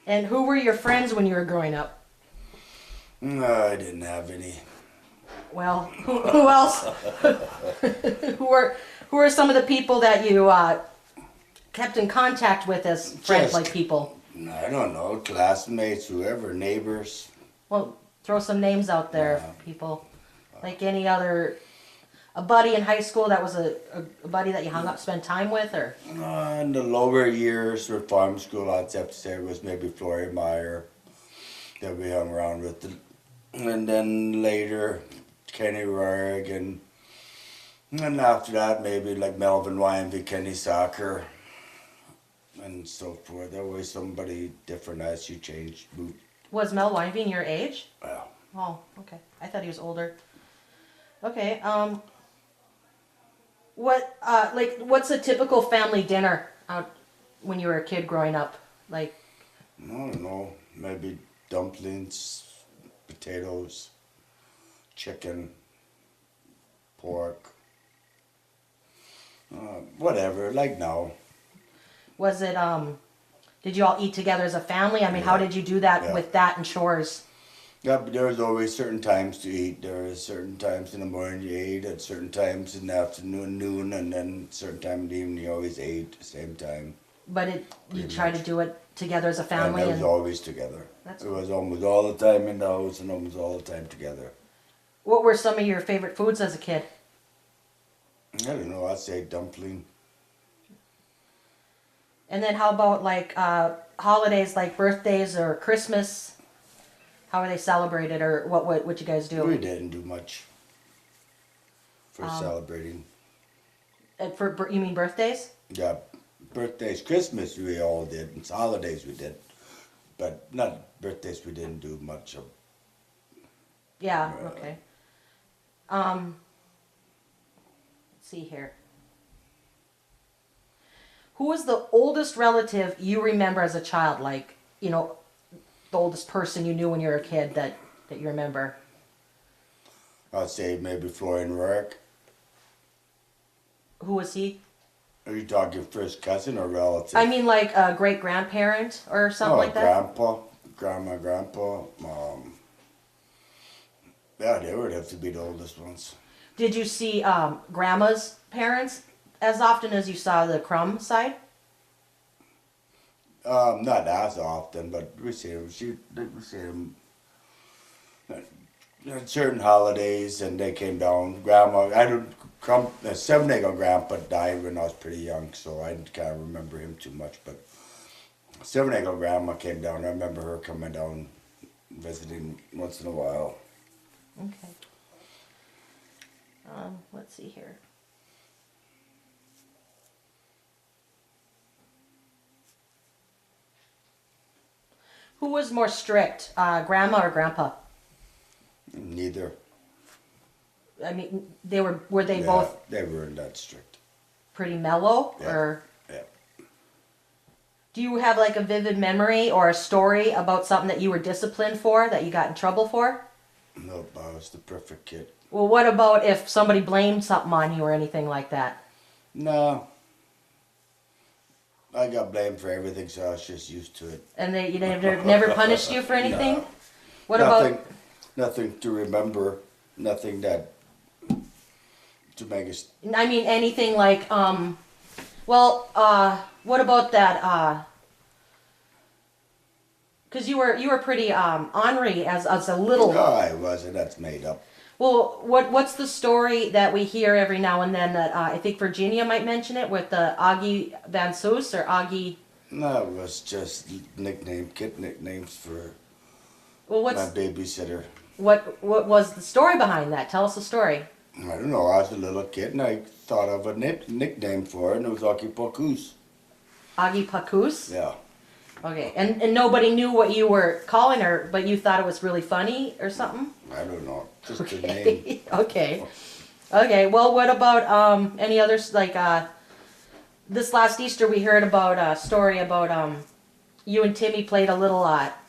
And who were your friends when you were growing up? No, I didn't have any. Well, who else? who were some of the people that you kept in contact with as friends, Just- like people? I don't know, classmates, whoever, neighbors. Well, throw some names out there, Yeah. people. Like any other, a buddy in high school that was a buddy that you hung up, spent time with, or? In the lower years for farm school, I'd have to say it was maybe Flory Meyer that we hung around with. And then later, Kenny Rarg, and after that, maybe like Melvin Wyamby, Kenny Soccer, and so forth. Always somebody different as you change. Was Mel Weinbein your age? Well, Oh, okay. I thought he was older. Okay. What's a typical family dinner out when you were a kid growing up? Like, I don't know, maybe dumplings, potatoes, chicken, pork, whatever, like now. was it, did you all eat together as a family? I mean, how Yeah. did you do that Yeah. with that and chores? Yeah, but there was always certain times to eat. There was certain times in the morning you ate, at certain times in the afternoon, noon, and then certain time in the evening you always ate at the same time. But you Pretty try to much. do it together as a family? And it was And always together. That's It was almost all the time in the house and almost all the time together. what were some of your favorite foods as a kid? I don't know, I'd say dumpling. And then how about like holidays like birthdays or Christmas? How are they celebrated, or what you guys do? We didn't do much for celebrating. You mean birthdays? Yeah, birthdays, Christmas we all did, and holidays we did. But not birthdays we didn't do much of. Yeah, okay. Let's see here. Who was the oldest relative you remember as a child? Like, you know, the oldest person you knew when you were a kid that you remember? I'd say maybe Florian Rourke. Who was he? Are you talking first cousin or relative? I mean, like a great grandparent or something like that? Grandpa, grandpa. Yeah, they would have to be the oldest ones. Did you see grandma's parents as often as you saw the Krumm side? Not as often, but we see them. We see them at certain holidays, and they came down. Grandma, I don't. Seven-Egg Grandpa died when I was pretty young, so I can't remember him too much. But Seven-Egg Grandma came down. I remember her coming down, visiting once in a while. Okay. Let's see here. Who was more strict, grandma or grandpa? Neither. I mean, were they Yeah, both They weren't that strict. pretty mellow, Yeah. or Yeah. do you have like a vivid memory or a story about something that you were disciplined for, that you got in trouble for? Nope, I was the perfect kid. Well, what about if somebody blamed something on you or anything like that? No. I got blamed for everything, so I was just used to it. And they never punished you for anything? No. What nothing, about? Nothing to remember. Nothing that to make us. I mean, anything like, what about that, because you were pretty, ornery as a little. No, I wasn't. That's made up. Well, what's the story that we hear every now and then that, I think Virginia might mention it with the Augie Van Soos or Augie, No, it was just kid nicknames for well, my babysitter. what was the story behind that? Tell us the story. I don't know. I was a little kid and I thought of a nickname for it, and it was Augie Pakus. Augie Pakus? Yeah. Okay, and nobody knew what you were calling her, but you thought it was really funny or something? I don't know. Just the name. Okay. Okay, well, what about any others, like this last Easter we heard about a story about you and Timmy played a little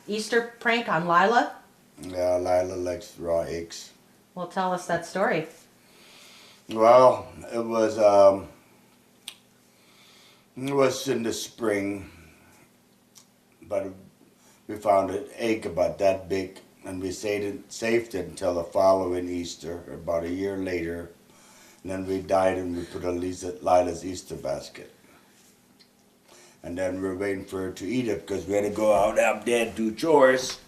Easter prank on Lila. Yeah, Lila likes raw eggs. Well, tell us that story. Well, it was in the spring, but we found an egg about that big, and we saved it until the following Easter, about a year later. And then we died and we put Lila's Easter basket. And then we're waiting for her to eat it because we had to go out, have Dad do chores.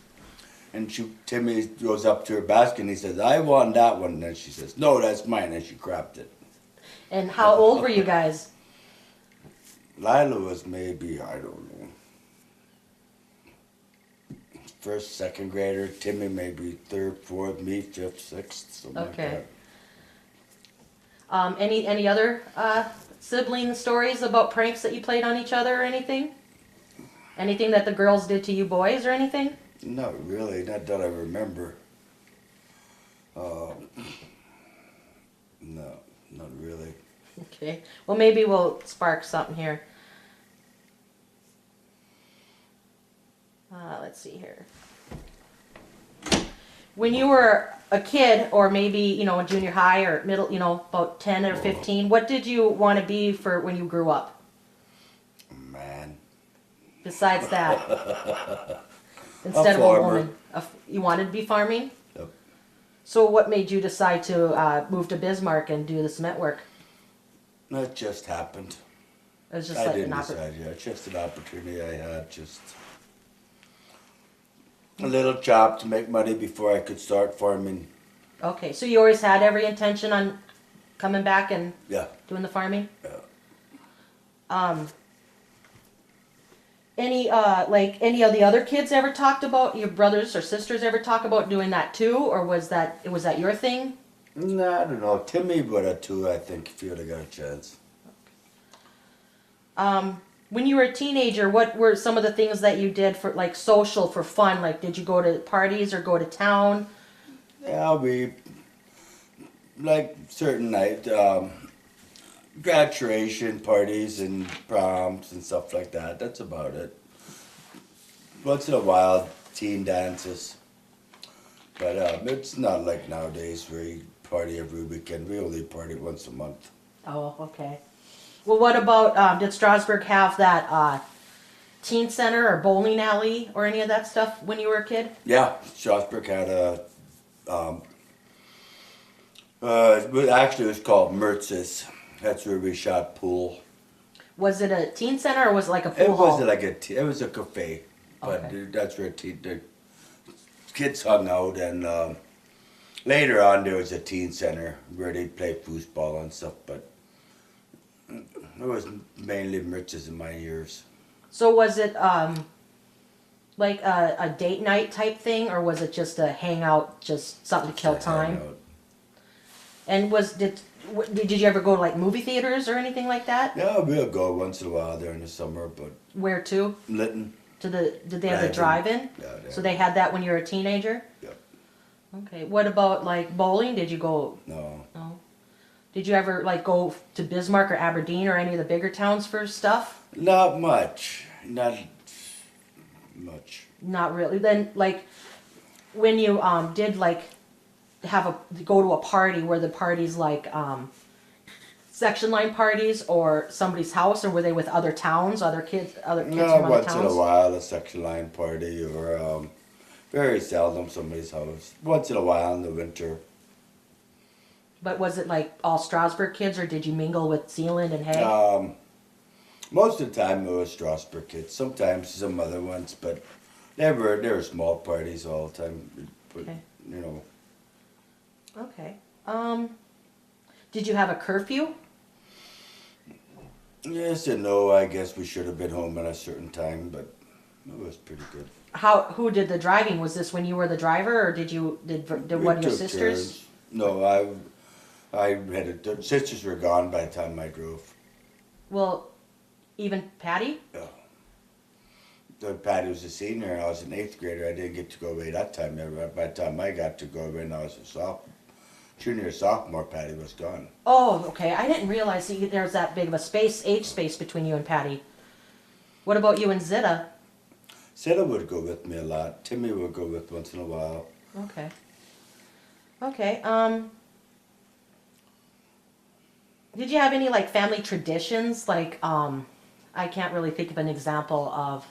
And Timmy goes up to her basket and he says, I want that one. And then she says, no, that's mine. And she grabbed it. And how old were you guys? Lila was maybe, I don't know, first, second grader. Timmy maybe third, fourth, me fifth, sixth, something like Okay. that. Any other sibling stories about pranks that you played on each other or anything? Anything that the girls did to you boys or anything? Not really, not that I remember. No, not really. Okay. Well, maybe we'll spark something here. Let's see here. When you were a kid, or maybe, you know, in junior high or middle, you know, about 10 or 15, what did you want to be for when you grew up? Man. Besides that? Instead of a woman. You wanted to be farming? Yep. So what made you decide to move to Bismarck and do the cement work? That just happened. It was just I like didn't an opportunity. decide, yeah. It's just an opportunity I had, just a little job to make money before I could start farming. Okay, so you always had every intention on coming back and Yeah. doing the farming? Yeah. Any of the other kids ever talked about, your brothers or sisters ever talk about doing that too, or was that your thing? No, I don't know. Timmy would have too, I think, if he would have got a chance. When you were a teenager, what were some of the things that you did for like social, for fun? Like, did you go to parties or go to town? Yeah, we, like certain night, graduation parties and proms and stuff like that. That's about it. Once in a while, teen dances. But it's not like nowadays where you party every weekend. We only party once a month. Oh, okay. Well, what about, did Strasburg have that teen center or bowling alley or any of that stuff when you were a kid? Yeah, Strasburg had a, actually it was called Mertz's. That's where we shot pool. Was it a teen center or was it like a pool It hall? wasn't like it was a cafe, but Okay. that's where the kids hung out. And later on, there was a teen center where they played foosball and stuff. But it was mainly Mertz's in my years. So was it like a date night type thing, or was it just a hangout, just something to kill time? Hangout. And did you ever go to like movie theaters or anything like that? Yeah, we'll go once in a while during the summer, but Where to? Lytton. Did they have the drive-in? Yeah, So they had that when you were a teenager? Yep. Okay. What about like bowling? Did you go? No. No. Did you ever like go to Bismarck or Aberdeen or any of the bigger towns for stuff? Not much. Not much. Not really. Then like when you did like go to a party, were the parties like section line parties or somebody's house, or were they with other towns, other kids No, from other once towns? in a while a section line party, or very seldom somebody's house. Once in a while in the winter. But was it like all Strasburg kids, or did you mingle with Zealand and Hay? Most of the time it was Strasburg kids. Sometimes some other ones, but they were small parties all the time. But, Okay. you know. Okay. Did you have a curfew? Yes and no. I guess we should have been home at a certain time, but it was pretty good. Who did the driving? Was this when you were the driver, or did one of your took sisters? turns. No, I had the sisters were gone by the time I drove. Well, even Patty? Yeah. The Patty was a senior and I was an 8th grader. I didn't get to go away that time. By the time I got to go away, and I was a junior or sophomore, Patty was gone. Oh, okay. I didn't realize there was that big of a age space between you and Patty. What about you and Zita? Zita would go with me a lot. Timmy would go with once in a while. Okay. Okay. Did you have any like family traditions? Like, I can't really think of an example of.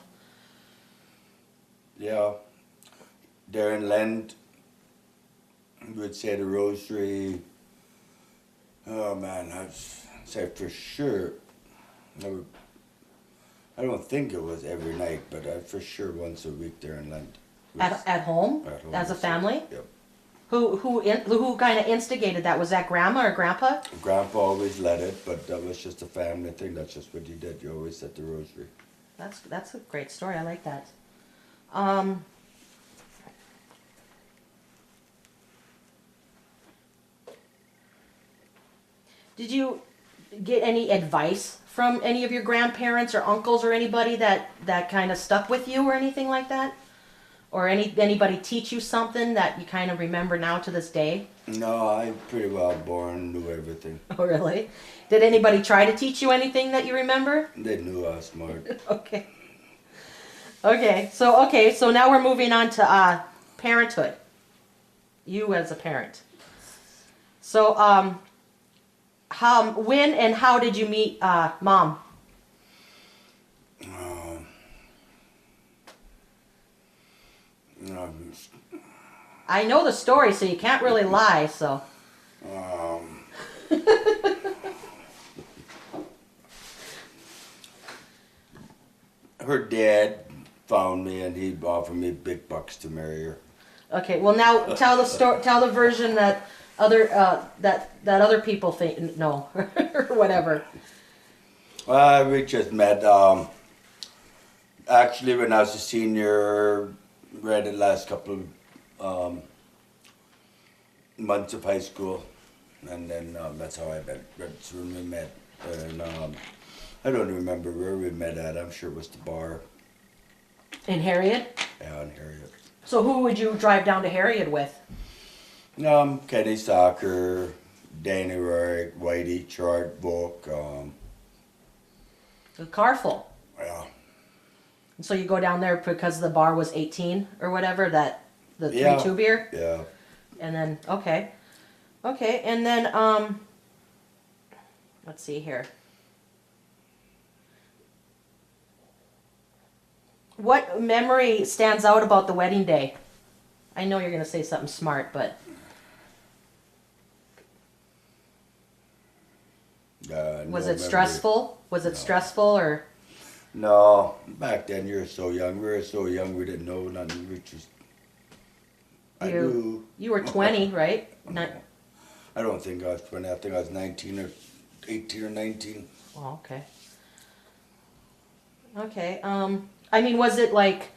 Yeah. During Lent, we would say the rosary. Oh man, I'd say for sure. I don't think it was every night, but for sure once a week during Lent. At home? At home, As a so, family? Yep. Who kind of instigated that? Was that grandma or grandpa? Grandpa always led it, but that was just a family thing. That's just what you did. You always said the rosary. That's a great story. I like that. Did you get any advice from any of your grandparents or uncles or anybody that kind of stuck with you or anything like that? Or anybody teach you something that you kind of remember now to this day? No, I pretty well born, knew everything. Oh, really? Did anybody try to teach you anything that you remember? They knew I was smart. Okay. So now we're moving on to parenthood. You as a parent. So, when and how did you meet Mom? I know the story, so you can't really lie. So. Her dad found me, and he offered me big bucks to marry her. Okay. Well, now tell the story. Tell the version that other people think no or whatever. We just met. Actually, when I was a senior, right the last couple of months of high school, and then that's how I met. That's when we met. And I don't remember where we met at. I'm sure it was the bar. In Harriet? Yeah, in Harriet. So who would you drive down to Harriet with? Kenny Soccer, Danny Rarick, Whitey, Chart, Book. A car full. Yeah. And so you go down there because the bar was 18 or whatever, the 3-2 beer? Yeah. And then, okay, and then, let's see here. What memory stands out about the wedding day? I know you're going to say something smart, but... was it stressful? Was it stressful or? No, back then you were so young. We were so young we didn't know nothing. We just. You were 20, right? I don't think I was 20. I think I was 19 or 18 or 19. Oh, okay. Okay. I mean, was it like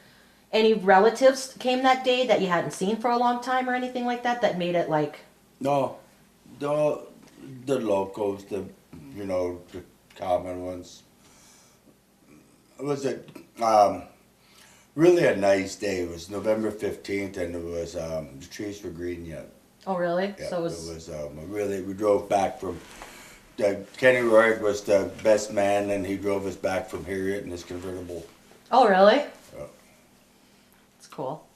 any relatives came that day that you hadn't seen for a long time or anything like that that made it like? No, the locals, the common ones. It was really a nice day. It was November 15th, and it was the trees were green yet. Oh, really? Yeah, so it was really. We drove back from. Kenny Roy was the best man, and he drove us back from Harriet in his convertible. Oh, really? Yeah. That's cool.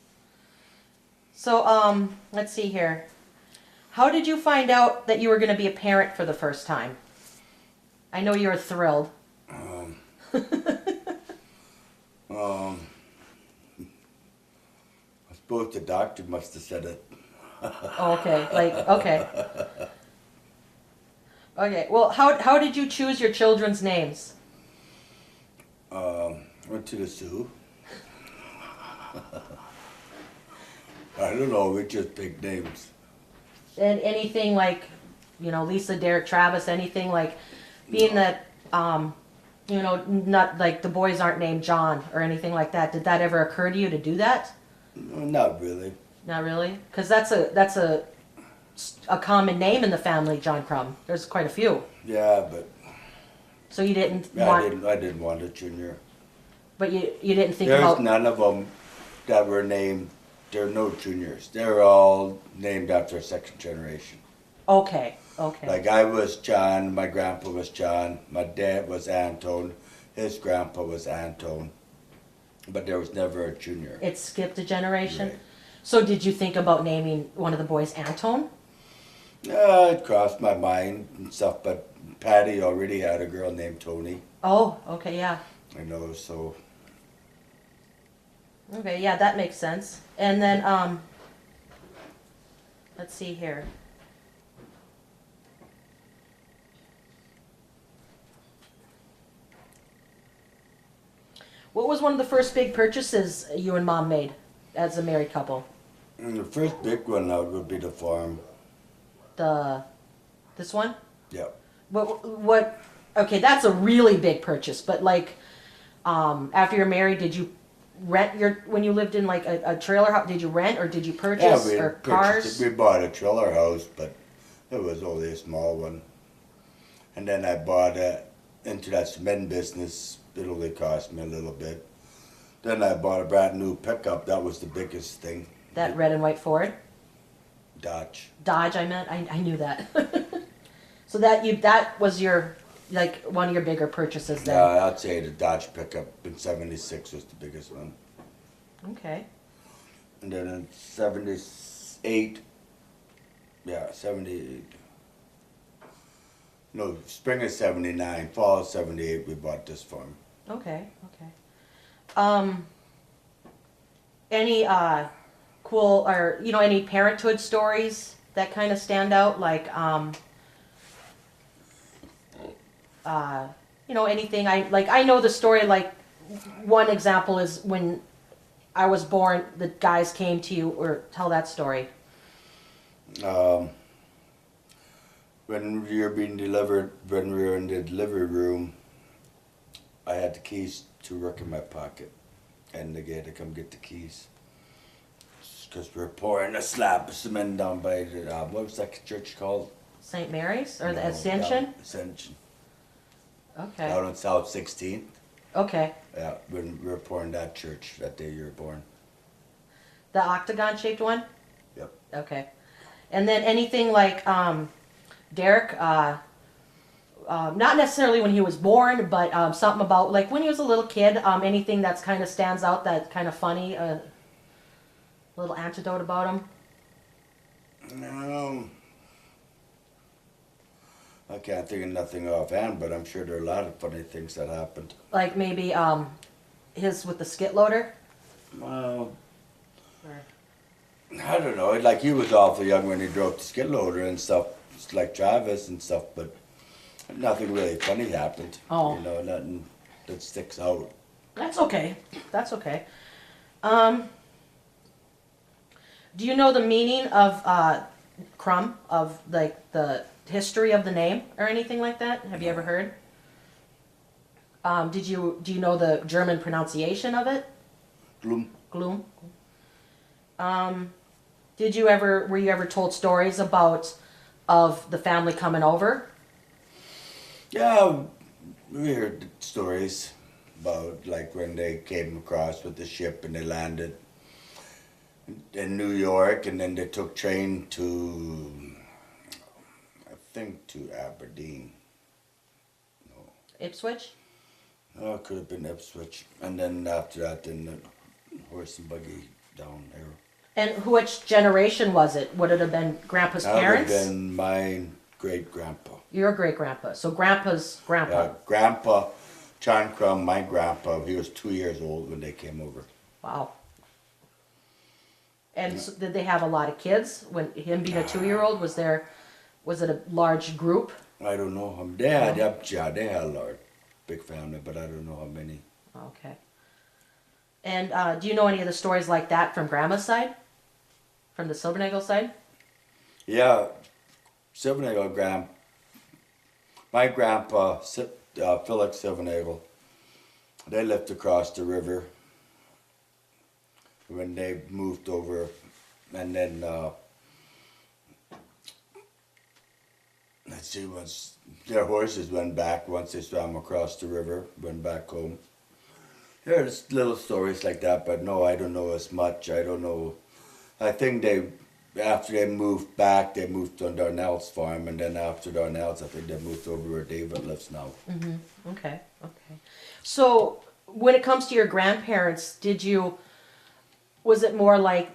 So, let's see here. How did you find out that you were going to be a parent for the first time? I know you were thrilled. I suppose the doctor must have said it. Oh, okay. Okay. Okay. Well, how did you choose your children's names? Went to the zoo. I don't know. We just picked names. And anything like, Lisa, Derek, Travis, anything like, being that, not like the boys aren't named John or anything like that. Did that ever occur to you to do that? No, not really. Not really, because that's a common name in the family, John Krumm. There's quite a few. Yeah, but. So you didn't want. I didn't want a junior. But you didn't think There's about. none of them that were named. There are no juniors. They're all named after a second generation. Okay. Like I was John, my grandpa was John, my dad was Anton, his grandpa was Anton, but there was never a junior. It skipped a generation. Right. So did you think about naming one of the boys Anton? It crossed my mind and stuff, but Patty already had a girl named Tony. Oh, okay, yeah. I know, so Okay, yeah, that makes sense. And then, let's see here. What was one of the first big purchases you and Mom made as a married couple? the first big one now would be the farm. This one? Yeah. What, okay, that's a really big purchase, but like, after you're married, did you rent when you lived in like a trailer house, did you rent or did you purchase Yeah, we or purchased cars? it. We bought a trailer house, but it was only a small one. And then I bought into that cement business. It only cost me a little bit. Then I bought a brand new pickup. That was the biggest thing. That red and white Ford? Dodge. Dodge, I meant. I knew that. So that was your, like, one of your bigger purchases then? Yeah, I'd say the Dodge pickup in '76 was the biggest one. Okay. And then in '78, yeah, '78. No, spring of '79, fall of '78, we bought this farm. Okay, okay. Any cool or any parenthood stories that kind of stand out? Like anything I know the story, like one example is when I was born, the guys came to you, or tell that story. When we were being delivered, when we were in the delivery room, I had the keys to work in my pocket, and they had to come get the keys. Because we were pouring a slab of cement down by the, what was that church called? St. Mary's or the No, Ascension? down Ascension. Okay. Down on South 16th. Okay. Yeah, when we were pouring that church that day you were born. The octagon shaped one? Yep. Okay. And then anything like Derek, not necessarily when he was born, but something about like when he was a little kid, anything that's kind of stands out that's kind of funny, a little anecdote about him? I can't think of nothing offhand, but I'm sure there are a lot of funny things that happened. Like maybe his with the skid loader? Well, I don't know. Like he was awful young when he drove the skid loader and stuff, just like Travis and stuff, but nothing really funny happened. Oh. Nothing that sticks out. That's okay. That's okay. Do you know the meaning of Krumm, of like the history of the name or anything like that? Have you ever heard? Do you know the German pronunciation of it? Gloom. Gloom. Were you ever told stories of the family coming over? Yeah, we heard stories about like when they came across with the ship and they landed in New York, and then they took train to, I think, to Aberdeen. No. Ipswich? Oh, it could have been Ipswich. And then after that, then the horse and buggy down there. And which generation was it? Would it have been Grandpa's That would have parents? been my great-grandpa. Your great-grandpa. So Grandpa's grandpa. Yeah, Grandpa, John Krumm, my grandpa, he was 2 years old when they came over. Wow. And so did they have a lot of kids? When him being a 2-year-old, was it a large group? I don't know. They had a large, big family, but I don't know how many. Okay. And do you know any of the stories like that from Grandma's side? From the Silbernagle side? Yeah, Silvernagle my grandpa, Philip Silvernagle, they lived across the river when they moved over, and then let's see, once their horses went back, once they swam across the river, went back home. There's little stories like that, but no, I don't know as much. I don't know. I think after they moved back, they moved on Darnell's farm, and then after Darnell's, I think they moved over where David lives now. Mm-hmm. Okay. So when it comes to your grandparents, was it more like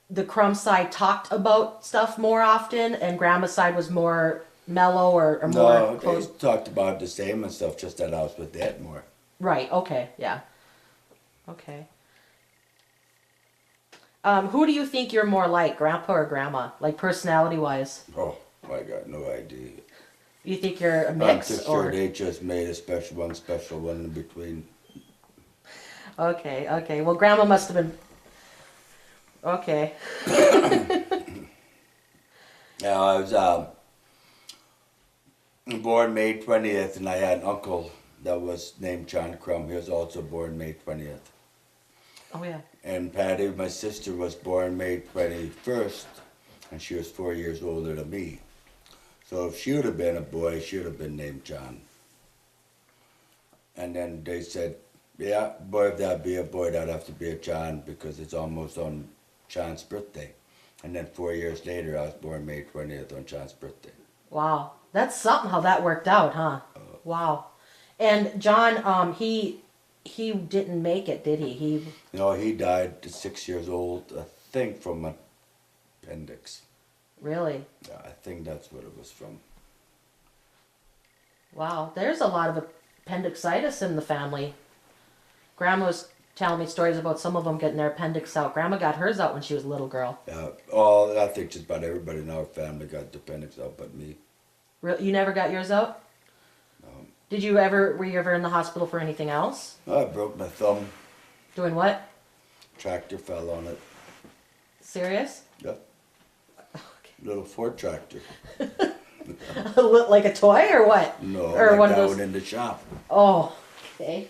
the Krumm side talked about stuff more often, and Grandma's side was more mellow or more No, close? they talked about the same and stuff, just that I was with Dad more. Right, okay, yeah. Okay. Who do you think you're more like, Grandpa or Grandma? Like personality-wise? Oh, I got no idea. You think you're a I'm mix just or? sure they just made a special one in between. Okay, okay. Well, Grandma must have been. Okay. Yeah, I was born May 20th, and I had an uncle that was named John Krumm. He was also born May 20th. Oh yeah. And Patty, my sister, was born May 21st, and she was 4 years older than me. So if she would have been a boy, she would have been named John. And then they said, yeah, boy, if that'd be a boy, that'd have to be a John because it's almost on John's birthday. And then 4 years later, I was born May 20th on John's birthday. Wow, that's something how that worked out, huh? Wow. And John, he didn't make it, did he? He died at 6 years old, I think, from an appendix. Really? Yeah, I think that's what it was from. Wow, there's a lot of appendicitis in the family. Grandma was telling me stories about some of them getting their appendix out. Grandma got hers out when she was a little girl. I think just about everybody in our family got the appendix out but me. You never got yours out? No. Were you ever in the hospital for anything else? I broke my thumb. Doing what? Tractor fell on it. Serious? Yep. Little Ford tractor. Like a toy or what? No, Or like one of that those- one in the shop. Oh, okay.